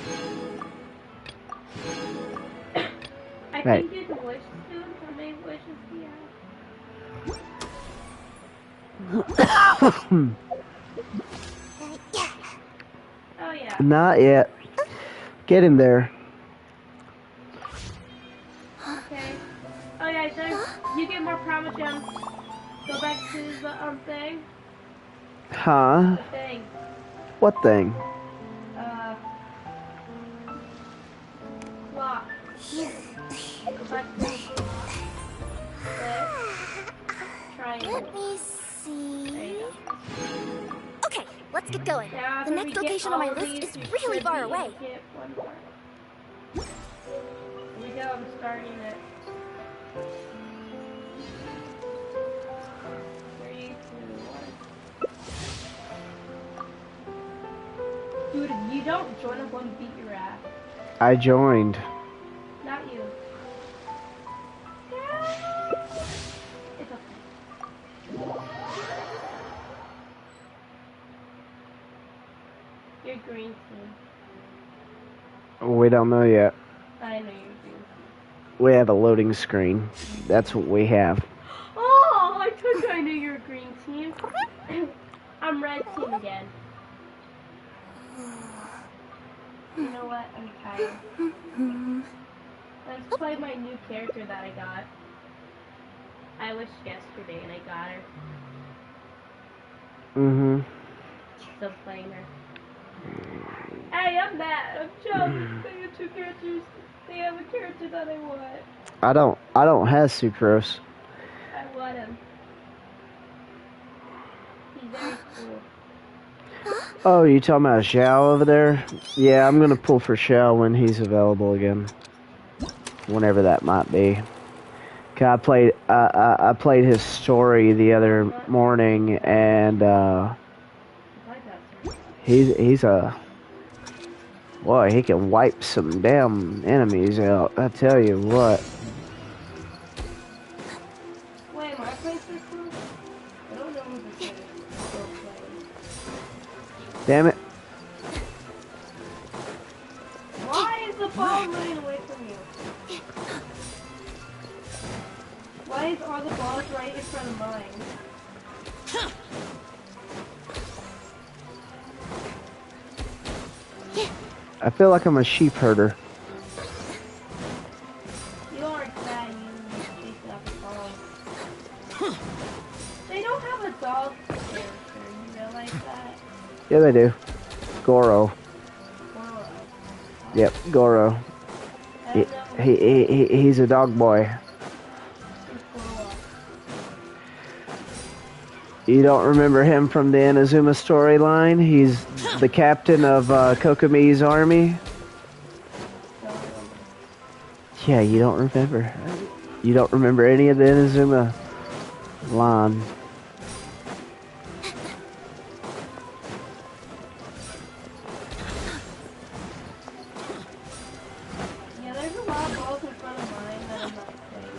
I Right. can do the wish soon. How many wishes do you have? Oh yeah. Not yet. Get him there. Okay. Oh yeah, there's, you get more promise gems. Go back to the thing. Huh? The thing. What thing? Lock. Go back to the triangle. Let me see. There you go. Okay, let's get going. Now, The after next we get location on my all list these, is we really should far be able away. to get one more. Here we go, I'm starting it. 3, 2, 1. Dude, if you don't join, I'm going to beat your ass. I joined. Not you. It's okay. You're green team. We don't know yet. I know you're green team. We have a loading screen. That's what we have. Oh, I told you I knew you were green team. I'm red team again. You know what? I'm tired. Let's play my new character that I got. I wished yesterday and I got her. Mm-hmm. Still playing her. Hey, I'm mad. I'm jealous. They have 2 characters. They have a character that I want. I don't have sucrose. I want him. He's very cool. Oh, you talking about Xiao over there? Yeah, I'm gonna pull for Xiao when he's available again. Whenever that might be. 'Cause I played his story the other morning, and he's a boy. He can wipe some damn enemies out. I tell you what. Wait, am I playing so cool? I don't know who this is. Damn it. Why is the ball running away from you? Why is all the balls right in front of mine? I feel like I'm a sheep herder. You aren't that, you chasing out the ball. They don't have a dog character, you realize that? Yeah, they do. Goro. Goro. Yep, Goro. He's a dog boy. You don't remember him from the Inazuma storyline? He's the captain of Kokomi's army. Yeah, you don't remember. You don't remember any of the Inazuma line. Yeah, there's a lot of balls in front of mine that I'm not playing.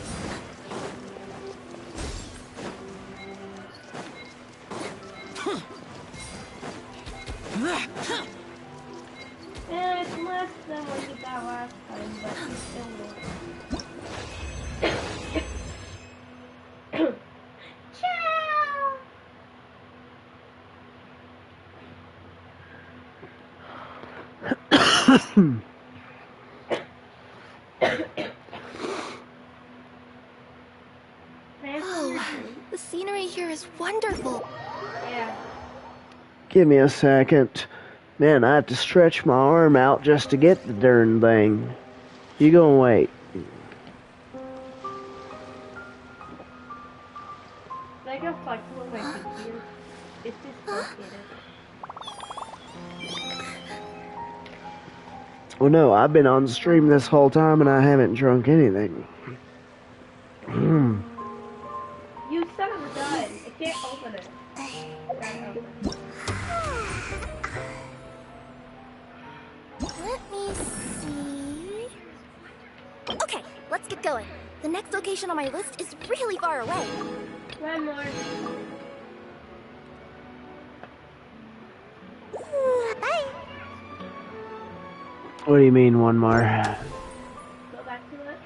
Yeah, it's less than what you got last time, but you still won. Ciao! The scenery here is wonderful. Yeah. Give me a second. Man, I have to stretch my arm out just to get the darn thing. You gonna wait. Like how flexible my computer is. It's just complicated. Well, no, I've been on stream this whole time and I haven't drunk anything. You son of a gun. I can't open it. Gotta open it. Let me see. Okay, let's get going. The next location on my list is really far away. One more. Bye. What do you mean, one more? Go back to it.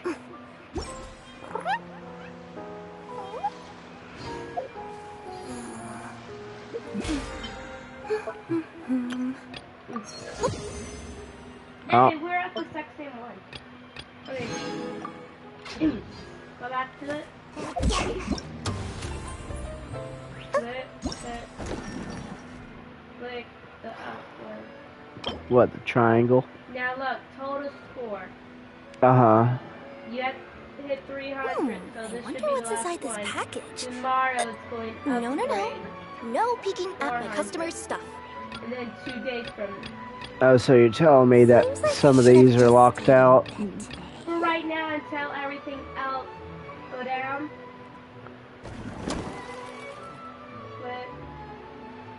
Oh. Hey, we're at the exact same one. Okay. Go back to it. Click the up one. What, the triangle? Now look, total score. Uh-huh. You have to hit 300, so this should be the what's last inside this one. package. Tomorrow it's going upgrade. No. No peeking at my customers' stuff. And then 2 days from now. Oh, so you're telling me that some of these are locked out? For right now, until everything else go down. But,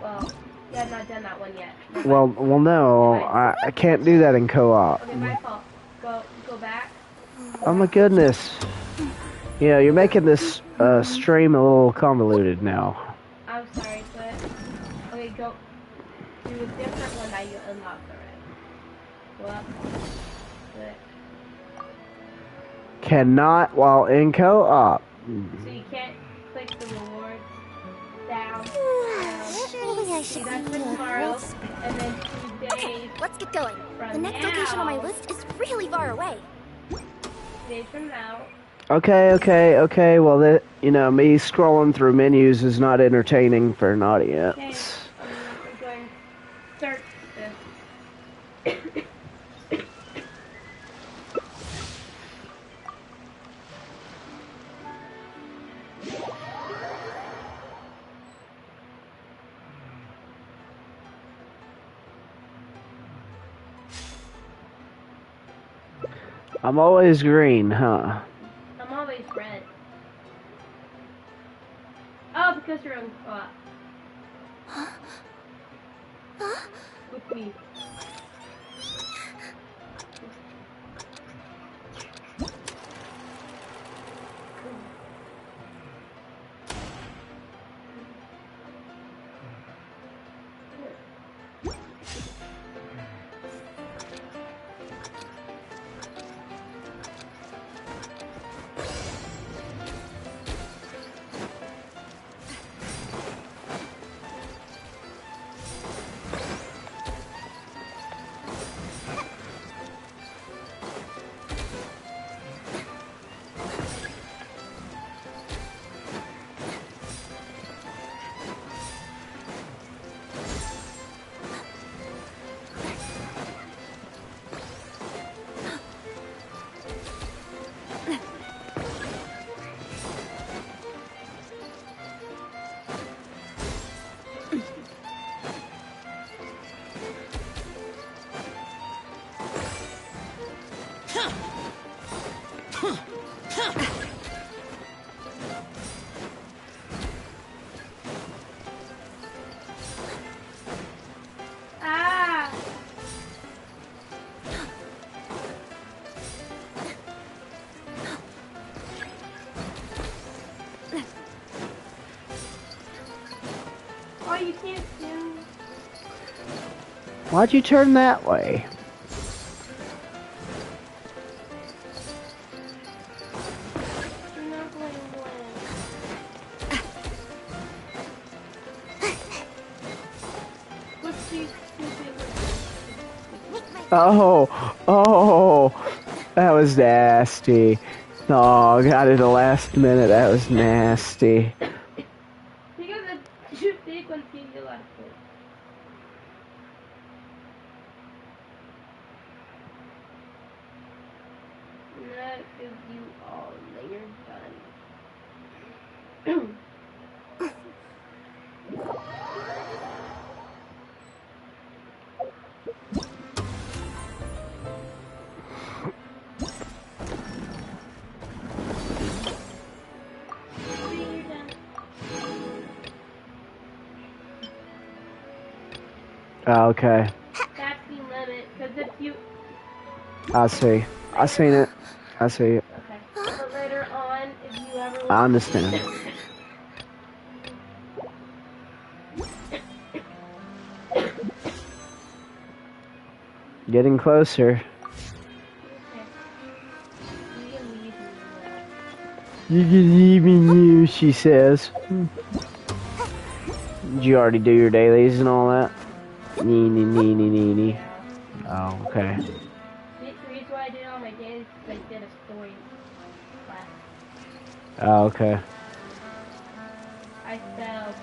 well, you have not done that one yet. Well, no, I can't do that in co-op. Okay, my fault. Go back. Oh my goodness. You know, you're making this stream a little convoluted now. I'm sorry, but okay, go do a different one that you unlocked already. Go up. Good. Cannot while in co-op. So you can't click the rewards down. Maybe I should do that for tomorrow, and then 2 days. Okay, let's get going. From The next now, location on my list is really far away. 2 days from now. Okay. Well, you know, me scrolling through menus is not entertaining for an audience. Okay, I'm going to start this. I'm always green, huh? I'm always red. Oh, because you're on co-op. With me. Ah! Oh, you can't do. Why'd you turn that way? You're not going to win. What's the Oh, that was nasty. Oh, got it the last minute. That was nasty. Because the big one gives you a lot of food. And that gives you all that you're done. Oh, okay. That's the limit, because if you... I see. I seen it. I see it. Okay. But later on, if you ever... I understand. Getting closer. You can leave me you, she says. Did you already do your dailies and all that? Nee. Oh, okay. The reason why I did all my days is I did a story class. Oh, okay. I fell.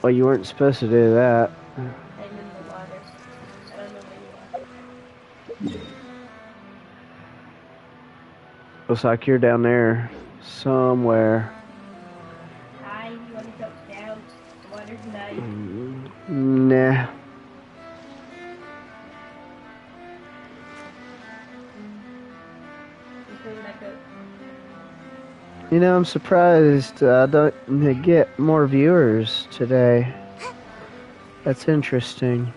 Well, you weren't supposed to do that. I'm in the water. I don't know where you are. Looks like you're down there somewhere. Hi, you want to jump down? The water's nice. Nah. You know, I'm surprised I don't get more viewers today. That's interesting.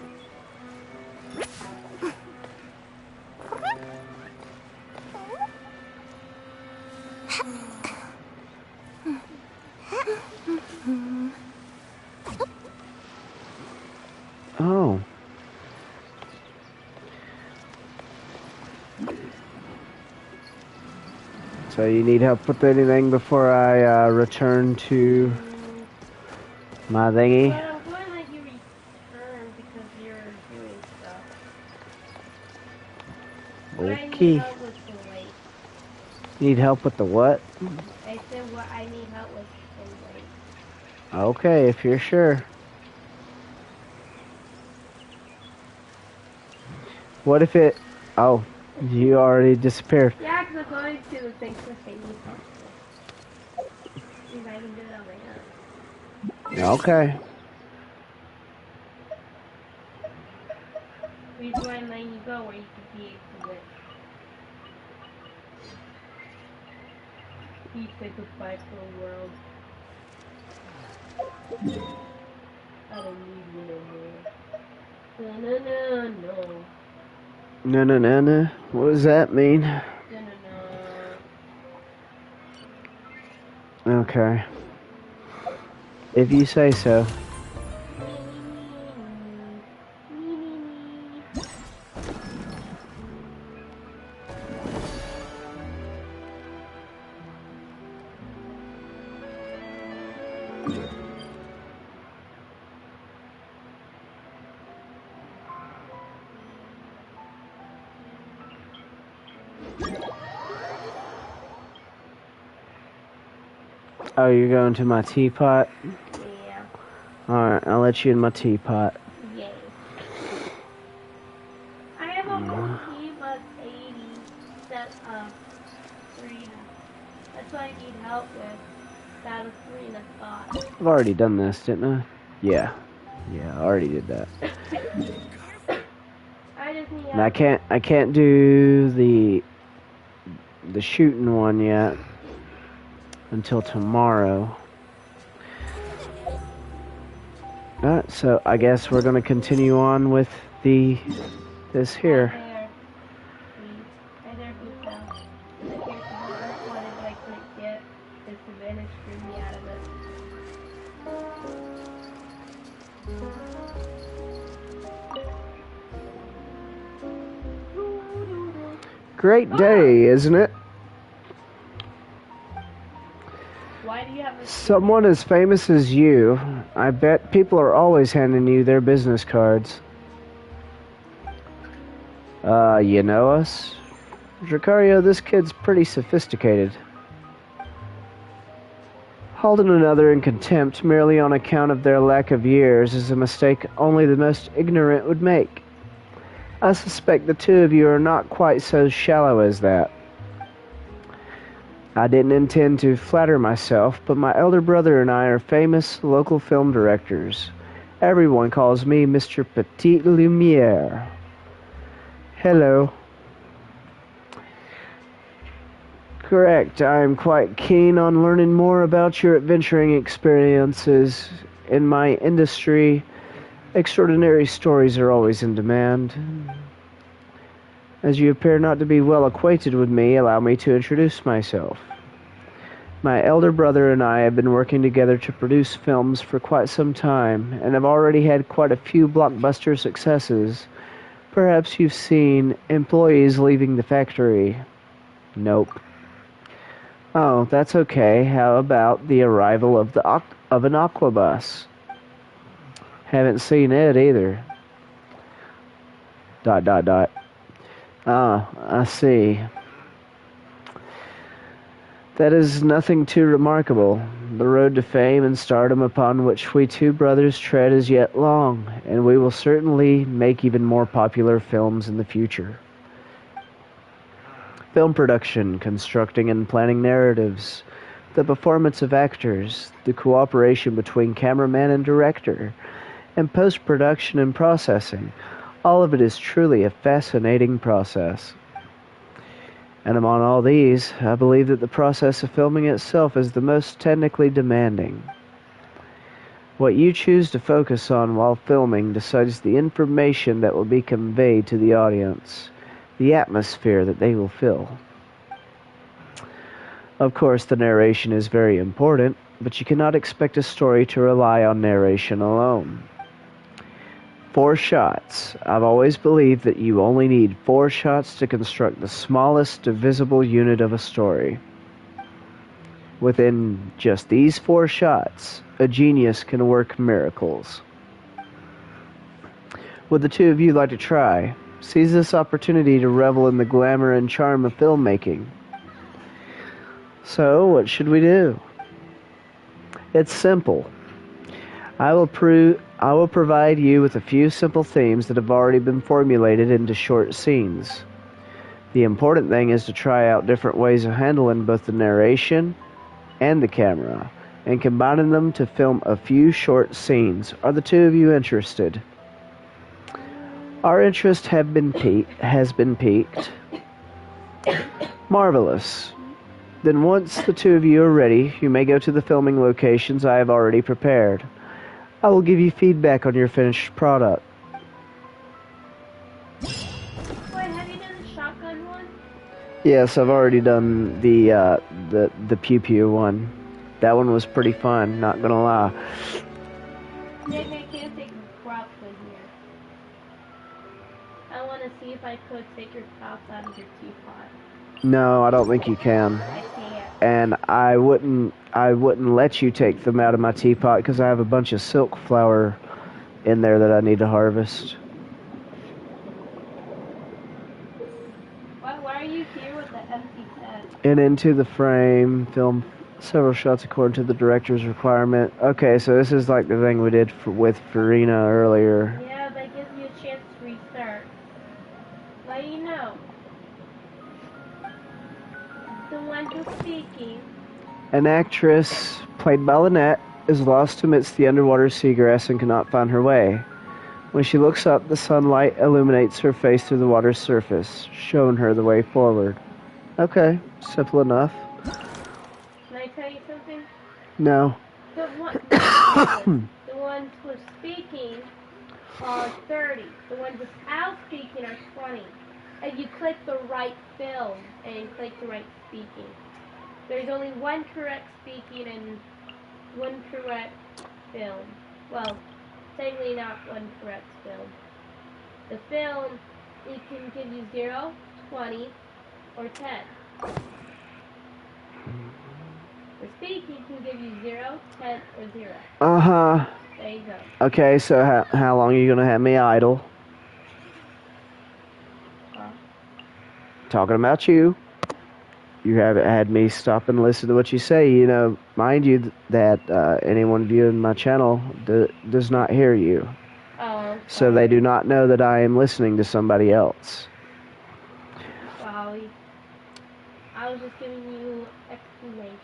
Oh. So you need help with anything before I return to my thingy? Well, I'm going to let you return because you're doing stuff. But I need Okay. help with the weight. Need help with the what? I said what I need help with the weight. Okay, if you're sure. What if it... Oh, you already disappeared. Yeah, because I'm going to the thing for saying you help. See if I can do it on my own. Okay. Reason why I'm letting you go where you can be able to Please say goodbye for the world. I don't need you no more. No. No. What does that mean? No. Okay. If you say so. Oh, you're going to my teapot? Yeah. Alright, I'll let you in my teapot. Yay. I have a whole team of 80 set of Serena. That's what I need help with. That was Serena's thought. I've already done this, didn't I? Yeah, I already did that. I just need help. And I can't do the shooting one yet until tomorrow. Alright, so I guess we're gonna continue on with this here. Right there, please. Right there, Boots. Here's the first one that I couldn't get. This advantage screwed me out of it. Great day, isn't it? Why do you have a... Someone as famous as you, I bet people are always handing you their business cards. You know us? Dracario, this kid's pretty sophisticated. Holding another in contempt merely on account of their lack of years is a mistake only the most ignorant would make. I suspect the two of you are not quite so shallow as that. I didn't intend to flatter myself, but my elder brother and I are famous local film directors. Everyone calls me Mr. Petit Lumiere. Hello. Correct. I am quite keen on learning more about your adventuring experiences in my industry Extraordinary stories are always in demand. As you appear not to be well acquainted with me, allow me to introduce myself. My elder brother and I have been working together to produce films for quite some time, and have already had quite a few blockbuster successes. Perhaps you've seen employees leaving the factory. Nope. Oh, that's okay. How about the arrival of an aquabus? Haven't seen it either. ... Ah, I see. That is nothing too remarkable. The road to fame and stardom upon which we two brothers tread is yet long, and we will certainly make even more popular films in the future. Film production, constructing and planning narratives, the performance of actors, the cooperation between cameraman and director, and post-production and processing. All of it is truly a fascinating process. And among all these, I believe that the process of filming itself is the most technically demanding. What you choose to focus on while filming decides the information that will be conveyed to the audience, the atmosphere that they will feel. Of course, the narration is very important, but you cannot expect a story to rely on narration alone. 4 shots. I've always believed that you only need 4 shots to construct the smallest divisible unit of a story. Within just these 4 shots, a genius can work miracles. Would the two of you like to try? Seize this opportunity to revel in the glamour and charm of filmmaking. So, what should we do? It's simple. I will provide you with a few simple themes that have already been formulated into short scenes. The important thing is to try out different ways of handling both the narration and the camera, and combining them to film a few short scenes. Are the two of you interested? Our interest has been piqued. Marvelous. Then once the two of you are ready, you may go to the filming locations I have already prepared. I will give you feedback on your finished product. Wait, have you done the shotgun one? Yes, I've already done the pew pew one. That one was pretty fun, not gonna lie. Nick, I can't take props in here. I want to see if I could take your props out of your teapot. No, I don't think you can. I can't. And I wouldn't let you take them out of my teapot because I have a bunch of silk flower in there that I need to harvest. Why are you here with the empty set? And into the frame, film several shots according to the director's requirement. Okay, so this is like the thing we did with Farina earlier. Yeah, that gives you a chance to restart. Let you know. The one who's speaking. An actress, played by Lynette, is lost amidst the underwater seagrass and cannot find her way. When she looks up, the sunlight illuminates her face through the water's surface, showing her the way forward. Okay, simple enough. Can I tell you something? No. The ones who's speaking are 30. The ones without speaking are 20. And you click the right film and click the right speaking. There's only one correct speaking and one correct film. Well, technically not one correct film. The film, it can give you 0, 20, or 10. The speaking can give you 0, 10, or 0. Uh-huh. There you go. Okay, so how long are you going to have me idle? Talking about you. You haven't had me stop and listen to what you say. You know, mind you that anyone viewing my channel does not hear you. Oh. So they do not know that I am listening to somebody else. Sorry. I was just giving you explanation.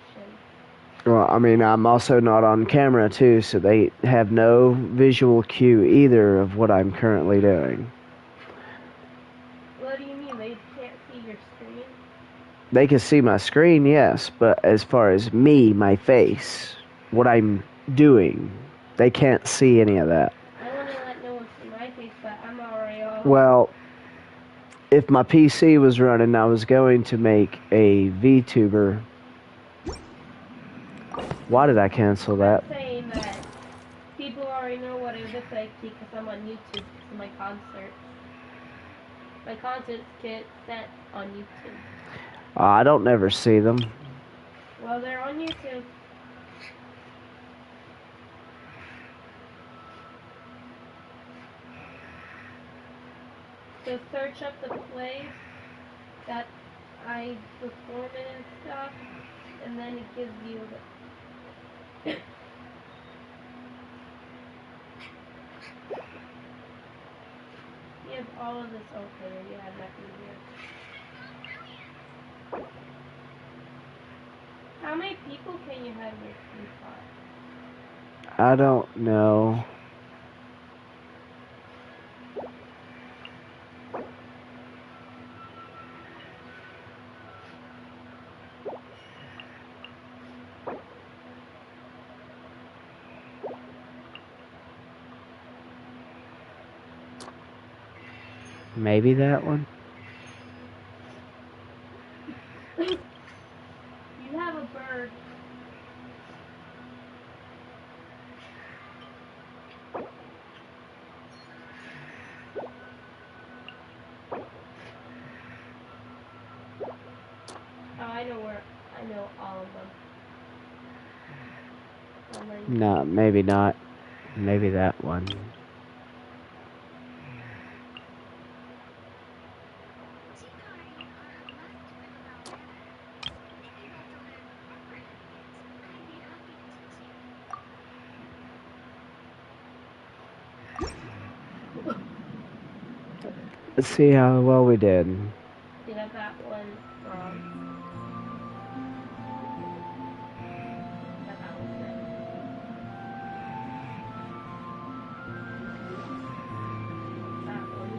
Well, I mean, I'm also not on camera too, so they have no visual cue either of what I'm currently doing. What do you mean? They can't see your screen? They can see my screen, yes, but as far as me, my face, what I'm doing, they can't see any of that. I want to let Well, if my PC was running, I was going to make a VTuber. Why did I cancel that? I'm saying that people already know what it looks like because I'm on YouTube for my concerts. My concerts get sent on YouTube. I don't never see them. Well, they're on YouTube. So search up the place that I perform in and stuff, and then it gives you the... You have all of this open, and you have nothing here. How many people can you have in your team? I don't know. Maybe that one? You have a bird. Oh, I know all of them. No, maybe not. Maybe that one. Let's see how well we did. You got that one wrong. Got that one correct. That one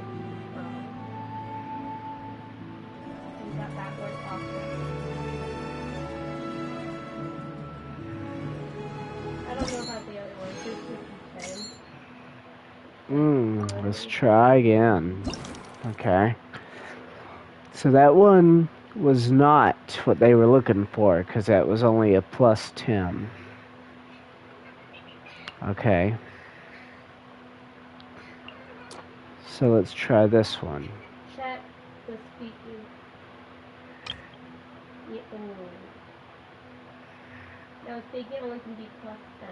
wrong. You got that one also. I don't know about the other one. 2, 10. Let's try again. Okay. So that one was not what they were looking for, because that was only a plus 10. Okay. So let's try this one. Check the speaking. Yeah, no, speaking only can be plus 10.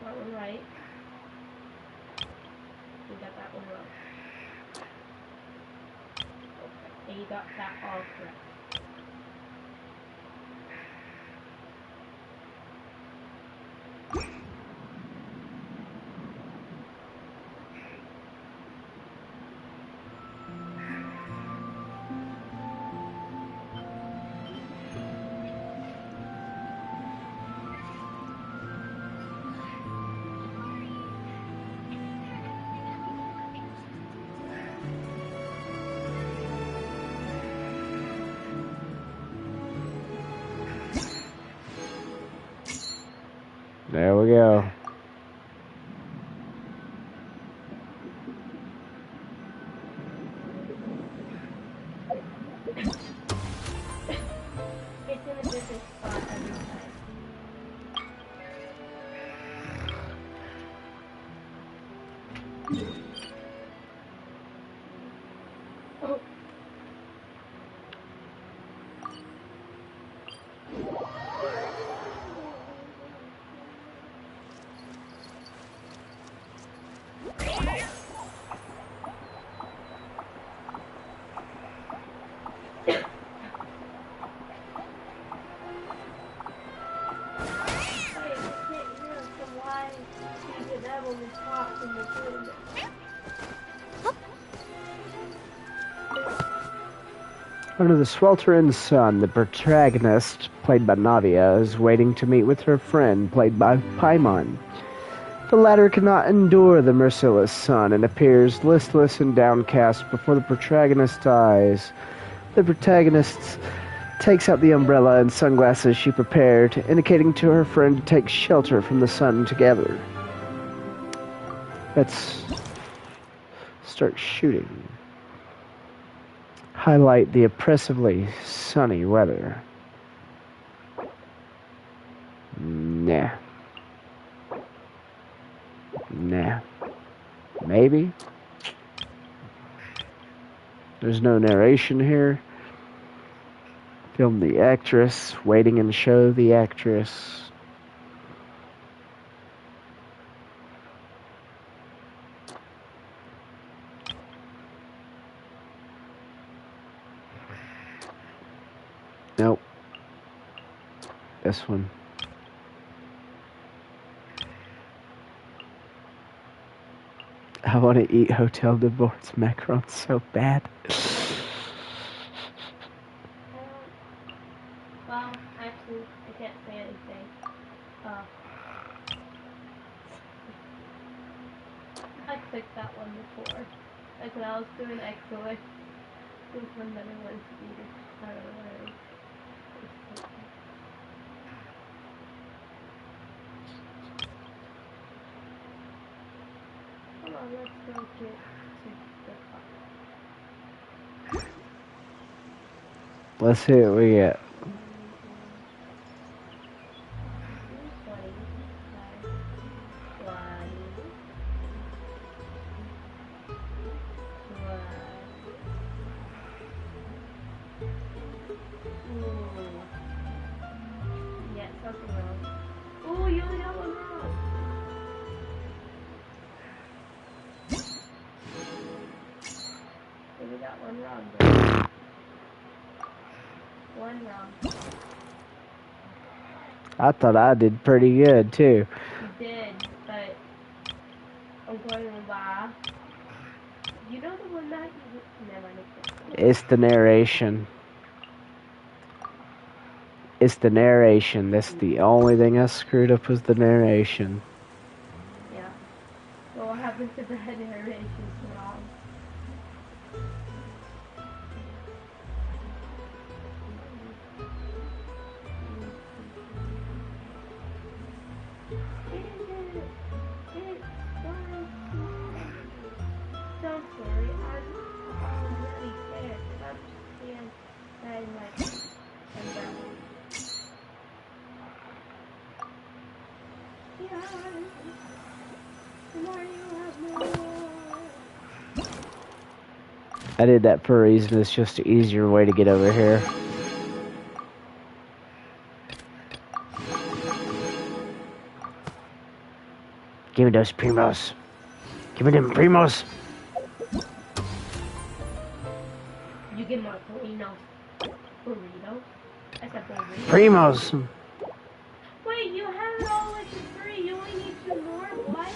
That one right. You got that one wrong. Okay, and you got that all correct. There we go. It's in a different spot every time. Oh. Under the sweltering sun, the protagonist, played by Navia, is waiting to meet with her friend, played by Paimon. The latter cannot endure the merciless sun and appears listless and downcast before the protagonist's eyes. The protagonist's takes out the umbrella and sunglasses she prepared, indicating to her friend to take shelter from the sun together. Let's start shooting. Highlight the oppressively sunny weather. Nah. Nah. Maybe? There's no narration here. Film the actress, waiting and show the actress. Nope. This one. I want to eat Hotel de Bort's macarons so bad. Well, actually, I can't say anything. I clicked that one before. Like when I was doing excellent. This one that I wanted to eat it. I don't know where it is. Come on, let's go get to the top. Let's see what we get. Yeah, something wrong. Oh, you only got one wrong. We got one wrong, bro. One wrong. I thought I did pretty good too. You did, but I'm going to lie. You know the one that you never know. It's the narration. It's the narration. That's the only thing I screwed up was the narration. Yeah. Well, what happens if the narration's wrong? Don't worry, I'm already there. I'm seeing that like and down. I did that for a reason. It's just an easier way to get over here. Give me those primos. Give me them primos. You get more burritos. Burritos? I said burritos. Primos. Wait, you have it all like free. You only need 2 more? What?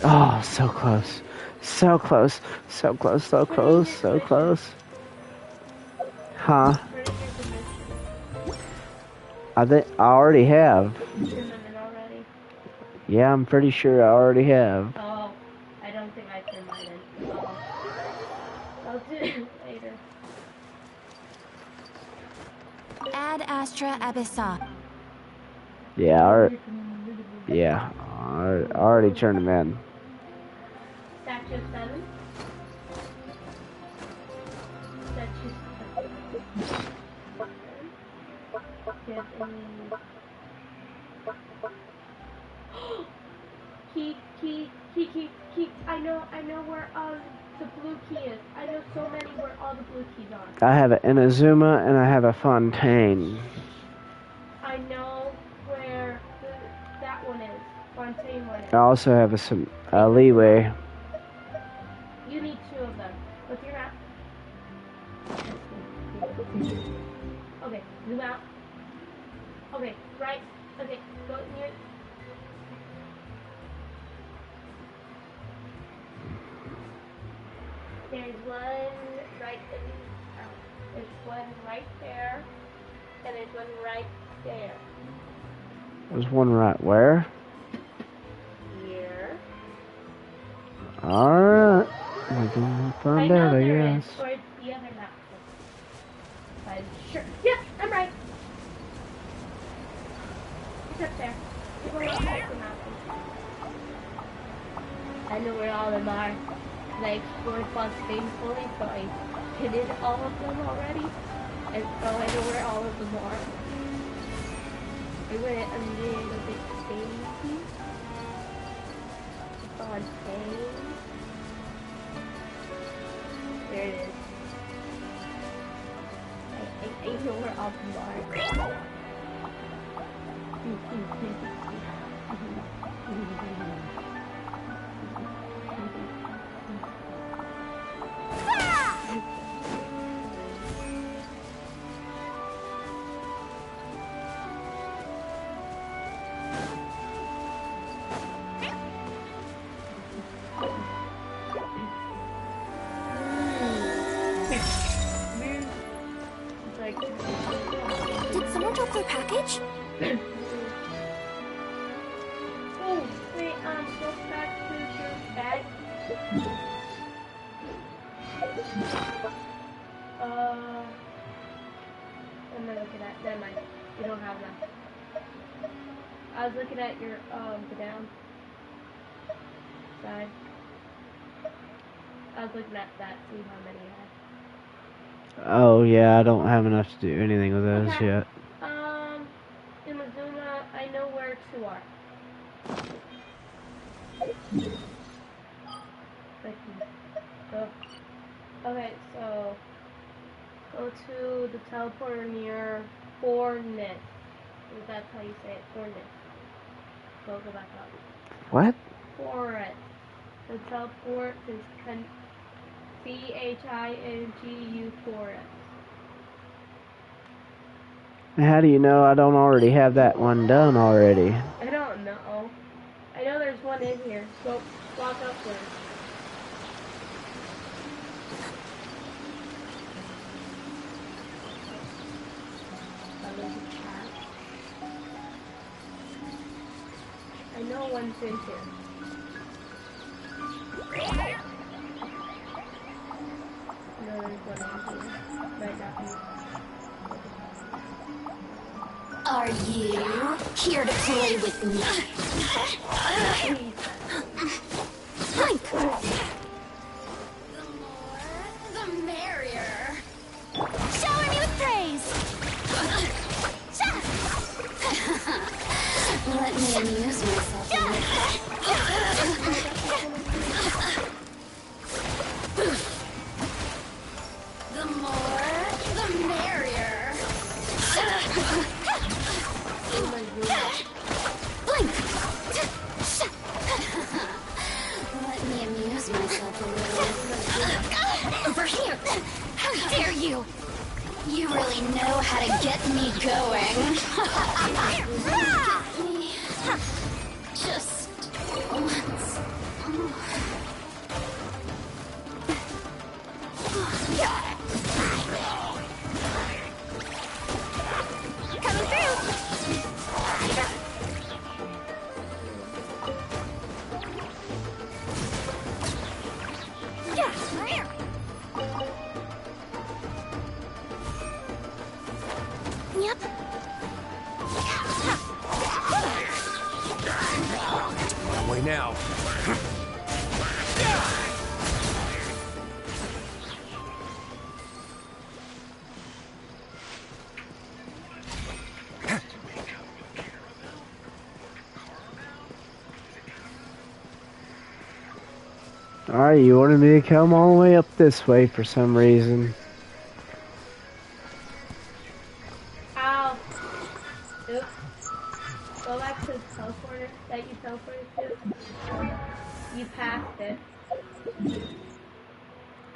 Oh, so close. So close. So close. So close. So close. Huh? I think I already have. Yeah, I'm pretty sure I already have. Oh, I don't think I turned mine in. Oh. I'll do it later. Ad Astra Abyssa. Yeah, I already turned them in. Statue 7? Statue 7. Get Key. I know where the blue key is. I know so many where all the blue keys are. I have an Inazuma and I have a Fontaine. I know where that one is. Fontaine one is. I also have a leeway. You need 2 of them. Look your map. Okay, zoom out. Okay, right. Okay, go near. There's one right there. There's one right there. And there's one right there. There's one right where? Here. Alright. We're gonna find out, I guess. Or it's the other map. I'm It's up there. We're going up the mountain. I know where all of them are. I explored Fontaine fully, so I did all of them already. And so I know where all of them are. I went a little bit crazy. Fontaine. There it is. I know where all of them are. Did someone drop their package? Oh, wait, go back to your bag. What am I looking at? Never mind. You don't have that. I was looking at your, the down side. I was looking at that, see how many you had. Oh yeah, I don't have enough to do anything with those Okay. yet. In Mazuna, I know where two are. Okay, so go to the teleporter near Fornit. That's how you say it, Fornit. Go back up. What? Fornit. The teleport is Chingu Forest. How do you know I don't already have that one done already? I don't know. I know there's one in here. Go walk up there. I know one's in here. No, there's one in here. Right now. Are you here to play with me? The more, the merrier. Shower me with praise. Let me amuse myself a little. The more, the merrier. Blink! Let me amuse myself a little. Over here! How dare you! You really know how to get me going. Just once. Coming through! Yep. My way now. Alright, you wanted me to come all the way up this way for some reason. Ow. Oops. Go back to the teleporter that you teleported to. You passed it.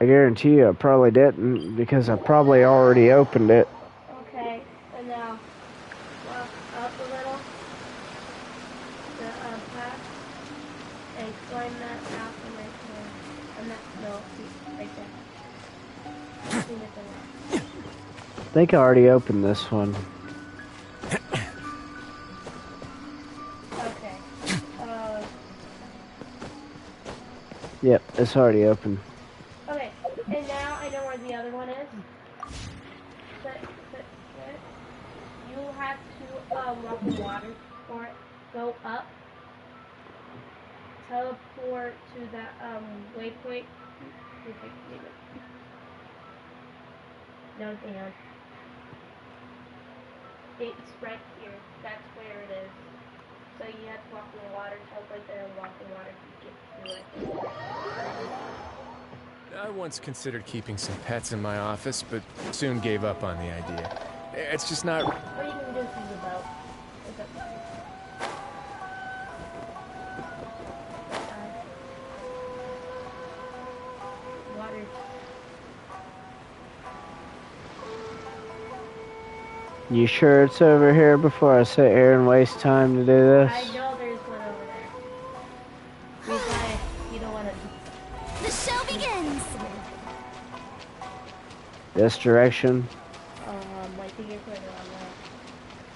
I guarantee you I probably didn't, because I probably already opened it. Okay, and now walk up a little. The path. And climb that path right there. And that, no, right there. See if it works. I think I already opened this one. Okay. Yep, it's already open. Okay, and now I know where the other one is. You have to walk in water. go up, teleport to that waypoint. No, Dan. It's right here. That's where it is. So you have to walk in the water, teleport there, and walk in the water to get to it. I once considered keeping some pets in my office, but soon gave up on the idea. It's just not... What are you going to do things about? What's up? Water. You sure it's over here before I sit here and waste time to do this? I know there's one over there. Why you don't want to... The show begins! This direction? I think you're further on that.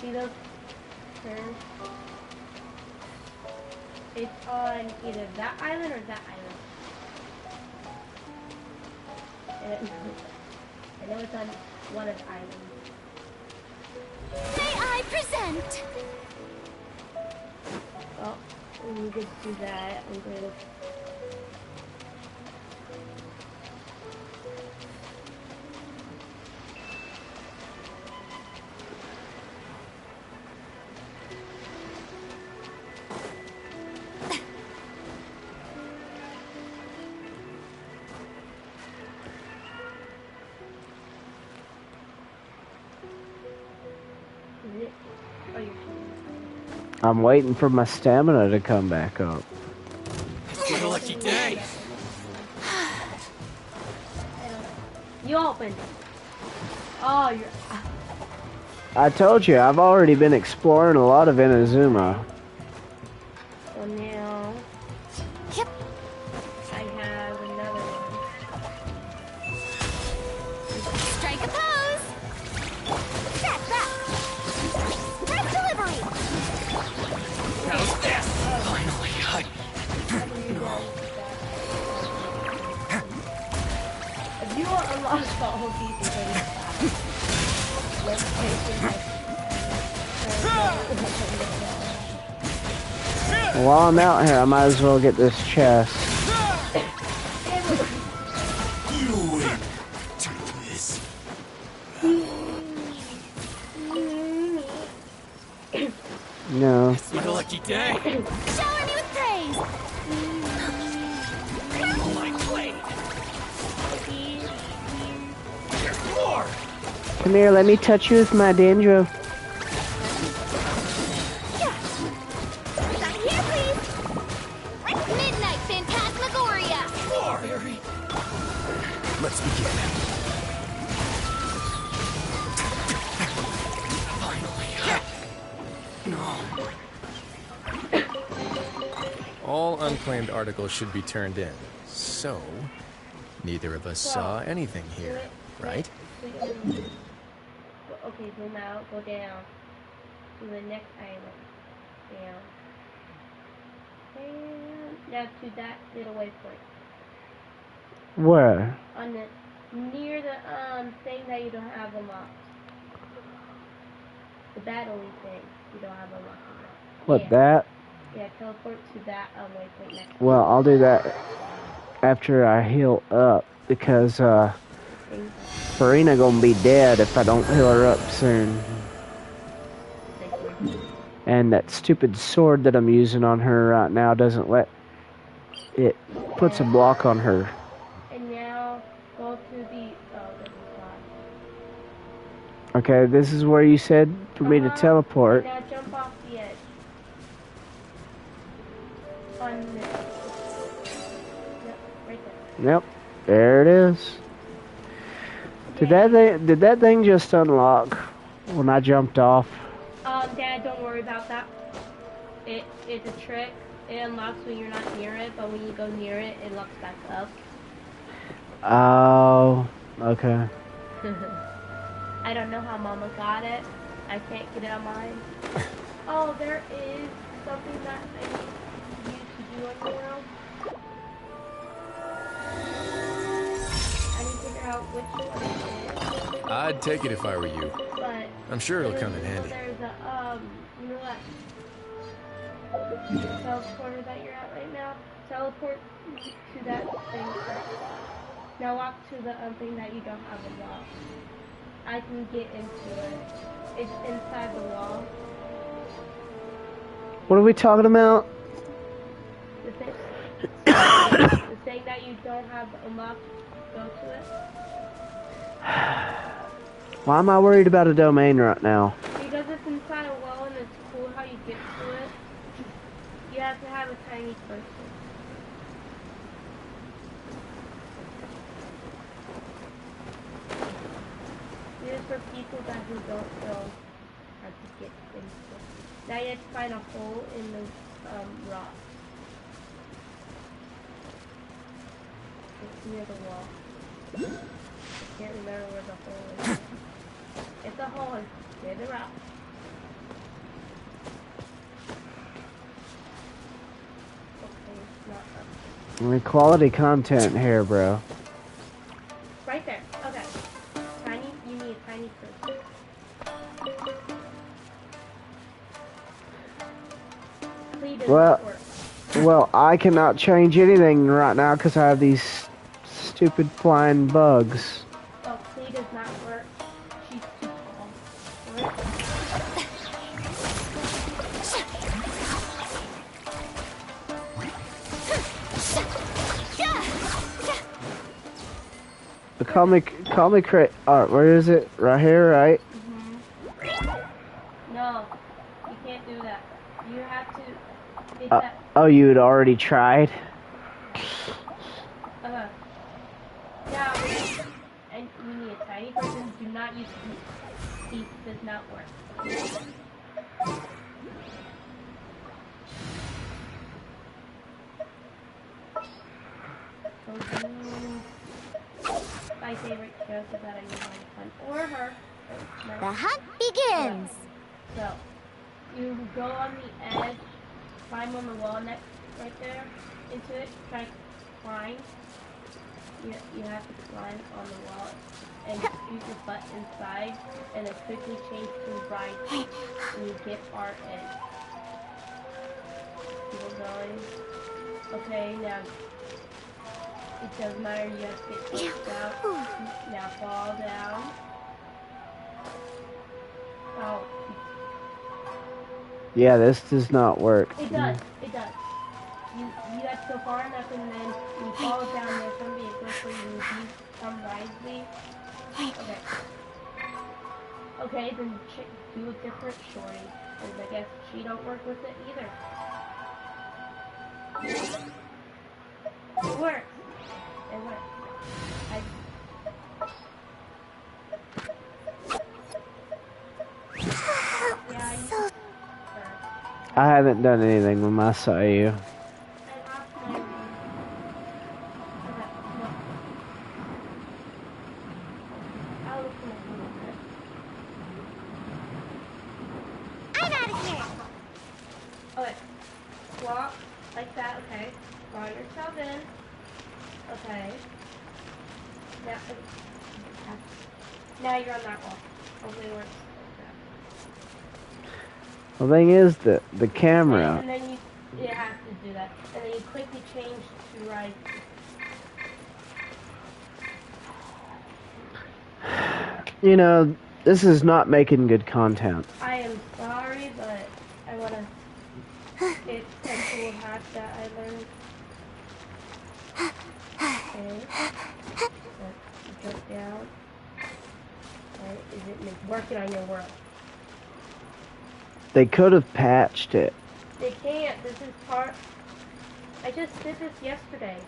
See those curves? It's on either that island or that island. I know it's on one of the islands. May I present? Oh, we could do that. I'm going to... I'm waiting for my stamina to come back up. What a lucky day! You opened. Oh, you're... I told you, I've already been exploring a lot of Inazuma. So now... Yep. I have another one. Strike a pose! That's that! Press delivery! How's this? Finally, If you want to unlock all of these things, let's take While I'm out here, I might as well get this chest. You wait to this. No. what a lucky day! Shower me with praise! Oh, my blade! There's more! Come here, let me touch you with my dandruff. Back here, please! Midnight Phantasmagoria! More! Let's begin. All unclaimed articles should be turned in. So, neither of us saw anything here, right? Okay, zoom out, go down to the next island. Down. And now to that little waypoint. Where? On the near the thing that you don't have unlocked. The battle-y thing you don't have unlocked. What, that? Yeah, teleport to that waypoint next. Well, I'll do that after I heal up, because Farina gonna be dead if I don't heal her up soon. And that stupid sword that I'm using on her right now doesn't let it puts a block on her. And now go to the Okay, this is where you said for me to teleport. now jump off the edge. On this. Yep, right there. Yep, there it is. Did that thing just unlock when I jumped off? Dad, don't worry about that. It's a trick. It unlocks when you're not near it, but when you go near it, it locks back up. Oh, okay. I don't know how Mama got it. I can't get it on mine. Oh, there is something that I need you to do on your own. I need to figure out which one it is. I'd take it if I were you. But I'm sure it'll come in handy. There's a, you know what? teleporter that you're at right now. Teleport to that thing. Now walk to the thing that you don't have unlocked. I can get into it. It's inside the wall. What are we talking about? The thing, the thing that you don't have unlocked, go to it. Why am I worried about a domain right now? Because it's inside a wall and it's cool how you get to it. You have to have a tiny person. It is for people who don't know how to get into it. Now you have to find a hole in the rock. It's near the wall. I can't remember where the hole is. It's a hole near the rock. Okay, it's not up. Quality content here, bro. Right there. Okay. Tiny. You need a tiny person. Clee doesn't work. Well, I cannot change anything right now because I have these stupid flying bugs. Oh, Clee does not work. She's too tall. Call me crit. Where is it? Right here, right? No, you can't do that. You have to get that. Oh, you had already tried? Now, and you need a tiny person. Do not use heat. Does not work. My favorite character that I use all the time, or her. The hunt begins. So, you go on the edge, climb on the wall next, right there, into it, try to climb. You have to climb on the wall and use your butt inside, and then quickly change to right, and you get our edge. Keep going. Okay, now. It doesn't matter, you have to get pushed out. Now fall down. Oh. Yeah, this does not work. It does. It does. You have to go far enough and then you fall down. There's going to be a place where you become lively. Okay. Okay, then do a different shorty. Because I guess she don't work with it either. It works. It works. I haven't done anything when I saw you. I'm out of here. Okay. Walk like that, okay. Draw yourself in. Okay. Now you're on that wall. Hopefully it works. The thing is the camera. And then you have to do that. And then you quickly change to right. You know, this is not making good content. I am sorry, but I want to... It's a cool hack that I learned. Okay. Jump down. Right, is it working on your world? They could have patched it. They can't. This is part... I just did this yesterday.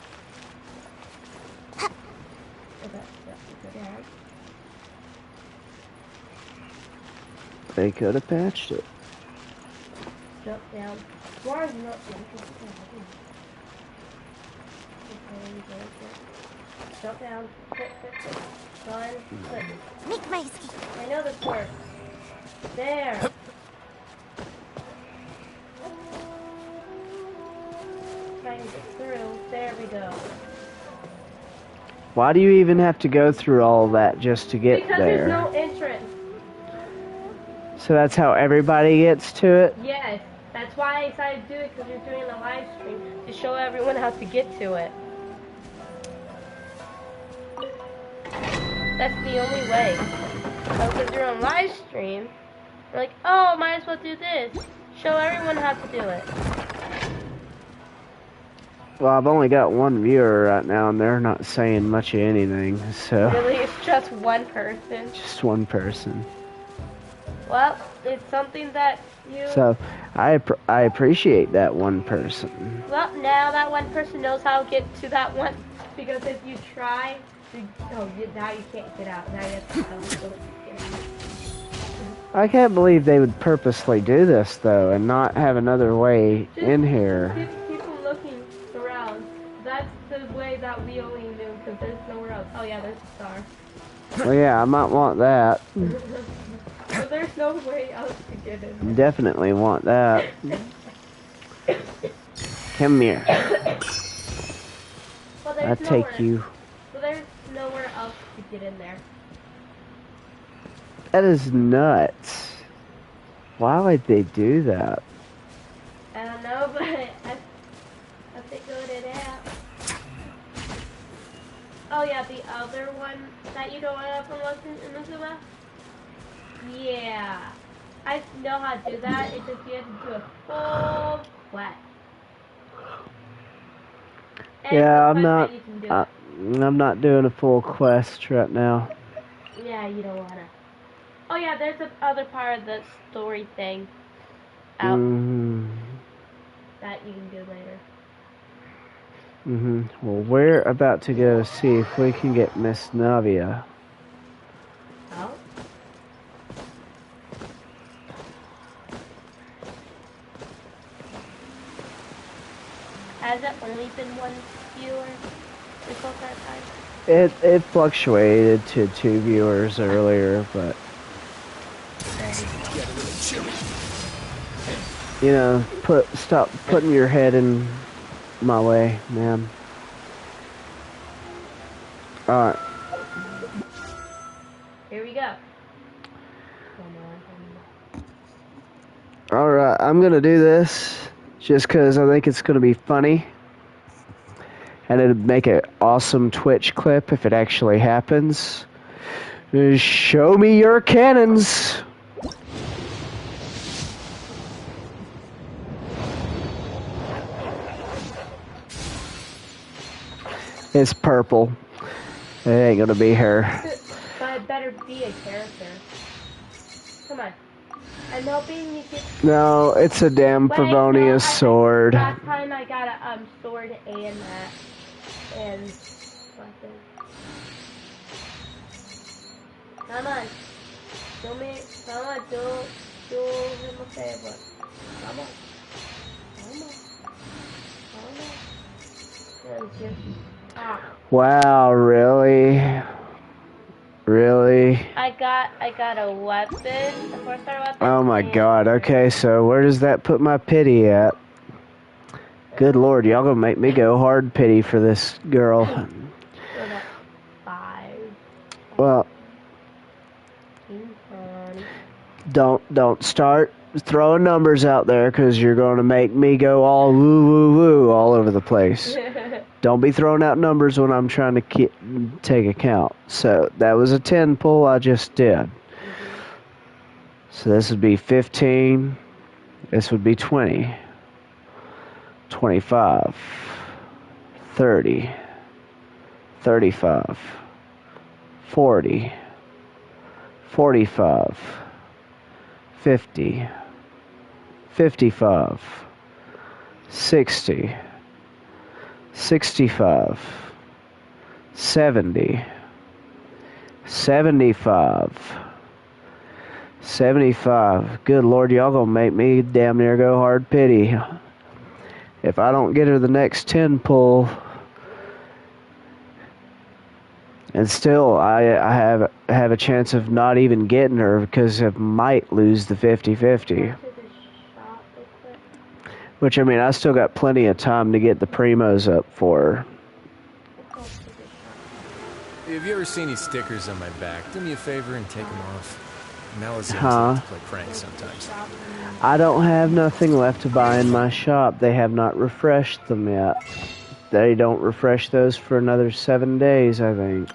Okay, yeah, go down. They could have patched it. Jump down. Why is it not jump down. Click. Run. Click. Make my escape. I know this works. There. Trying to get through. There we go. Why do you even have to go through all that just to get because there? There's no entrance. So that's how everybody gets to it? Yes. That's why I decided to do it, because you're doing a live stream to show everyone how to get to it. That's the only way. Because you're on live stream, you're like, oh, might as well do this. Show everyone how to do it. Well, I've only got one viewer right now, and they're not saying much of anything, so... Really, it's just one person? Just one person. Well, it's something that you... So, I appreciate that one person. Well, now that one person knows how to get to that one, because if you try... now you can't get out. Now you have to tell people to get out. I can't believe they would purposely do this, though, and not have another way in here. Keep people looking around. That's the way that we only knew, because there's nowhere else. Oh yeah, there's a star. Well, yeah, I might want that. But there's no way else to get in. Definitely want that. Come here. Well, I'll take you. Well, there's nowhere else to get in there. That is nuts. Why would they do that? I don't know, but I figured it out. Oh yeah, the other one that you don't want to look in Inazuma? Yeah. I know how to do that. It's just you have to do a full quest. Yeah, I'm not doing a full quest right now. Yeah, you don't wanna. Oh yeah, there's the other part of the story thing out that you can do later. Well, we're about to go see if we can get Miss Navia. Oh? Has it only been one viewer this whole time? It fluctuated to 2 viewers earlier, but you know, stop putting your head in my way, man. Alright. Here we go. Alright, I'm gonna do this just because I think it's gonna be funny. And it'd make an awesome Twitch clip if it actually happens. Show me your cannons! It's purple. It ain't gonna be her. But it better be a character. Come on. I'm hoping you get... No, it's a damn Favonius sword. Last time I got a sword and that. And weapon. Come on. Do me. Come on. Do him a favor. Come on. Come on. Come on. Wow, really? Really? I got a weapon, a 4-star weapon. Oh my god, okay, so where does that put my pity at? Good lord, y'all gonna make me go hard pity for this girl. 5. Well, don't start throwing numbers out there, because you're gonna make me go all woo woo woo all over the place. Don't be throwing out numbers when I'm trying to take account. So that was a 10 pull I just did. So this would be 15. This would be 20. 25. 30. 35. 40. 45. 50. 55. 60. 65, 70, 75, 75. Good lord, y'all gonna make me damn near go hard pity. If I don't get her the next 10 pull, and still I have a chance of not even getting her because I might lose the 50-50. Which, I mean, I still got plenty of time to get the primos up for her. Have you ever seen any stickers on my back? Do me a favor and take them off. Malazans Huh? like to play pranks sometimes. I don't have nothing left to buy in my shop. They have not refreshed them yet. They don't refresh those for another 7 days, I think.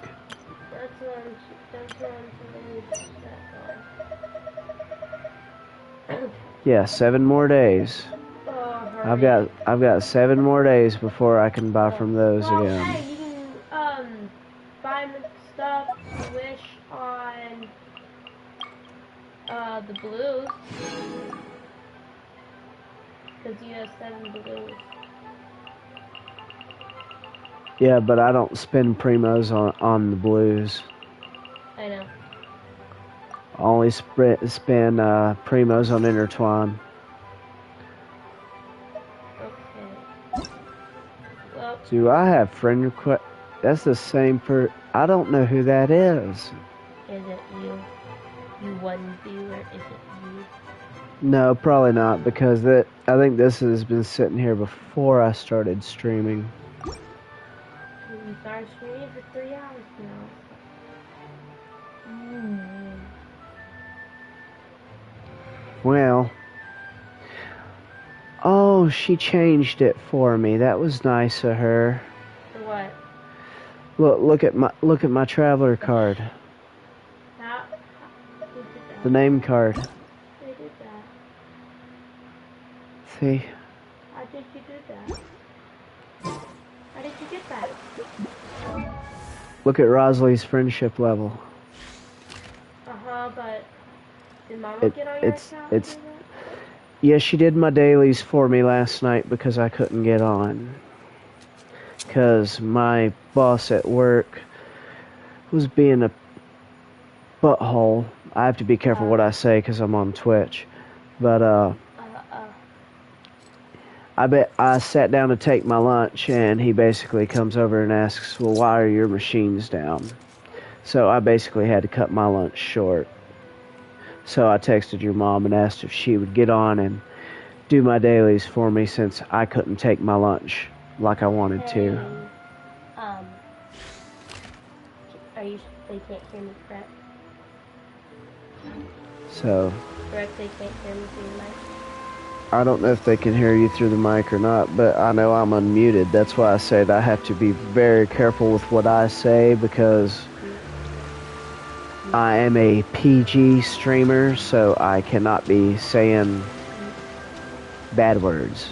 Yeah, 7 more days. I've got 7 more days before I can buy from those again. Hey, you can buy stuff you wish on the blues. Because you have 7 blues. Yeah, but I don't spend primos on the blues. I know. I only spend primos on intertwine. Okay. Well, Do I have friend request? That's the same for. I don't know who that is. Is it you? You one viewer? Is it you? No, probably not, because I think this has been sitting here before I started streaming. You started streaming for 3 hours now. Well, oh, she changed it for me. That was nice of her. What? Look at my traveler card. How? Who did that? The name card. Who did that? See? How did you do that? How did you get that? Look at Rosalie's friendship level. But did Mama get on your account? Yeah, she did my dailies for me last night because I couldn't get on. Because my boss at work was being a butthole. I have to be careful what I say because I'm on Twitch. But, I sat down to take my lunch, and he basically comes over and asks, well, why are your machines down? So I basically had to cut my lunch short. So I texted your mom and asked if she would get on and do my dailies for me since I couldn't take my lunch like I wanted to. They can't hear me, correct? So, Correct, they can't hear me through the mic? I don't know if they can hear you through the mic or not, but I know I'm unmuted. That's why I said I have to be very careful with what I say because I am a PG streamer, so I cannot be saying bad words.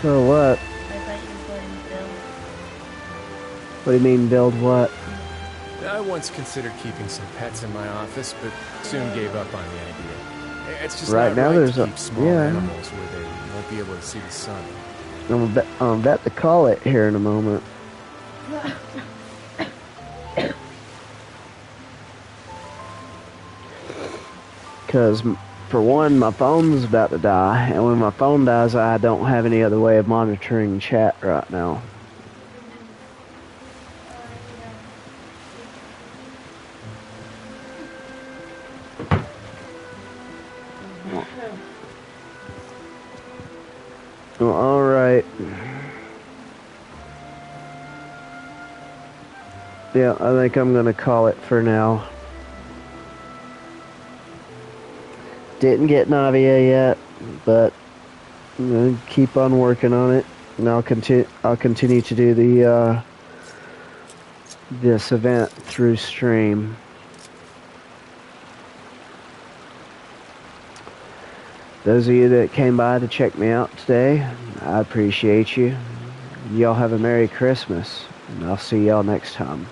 So what? What do you mean, build what? I once considered keeping some pets in my office, but soon gave up on the idea. It's just Right not now right there's to a- keep small yeah. animals where they won't be able to see the sun. I'm about to call it here in a moment. Because, for one, my phone's about to die, and when my phone dies, I don't have any other way of monitoring chat right now. Well, alright. Yeah, I think I'm gonna call it for now. Didn't get Navia yet, but I'm gonna keep on working on it, and I'll continue to do the this event through stream. Those of you that came by to check me out today, I appreciate you. Y'all have a Merry Christmas, and I'll see y'all next time.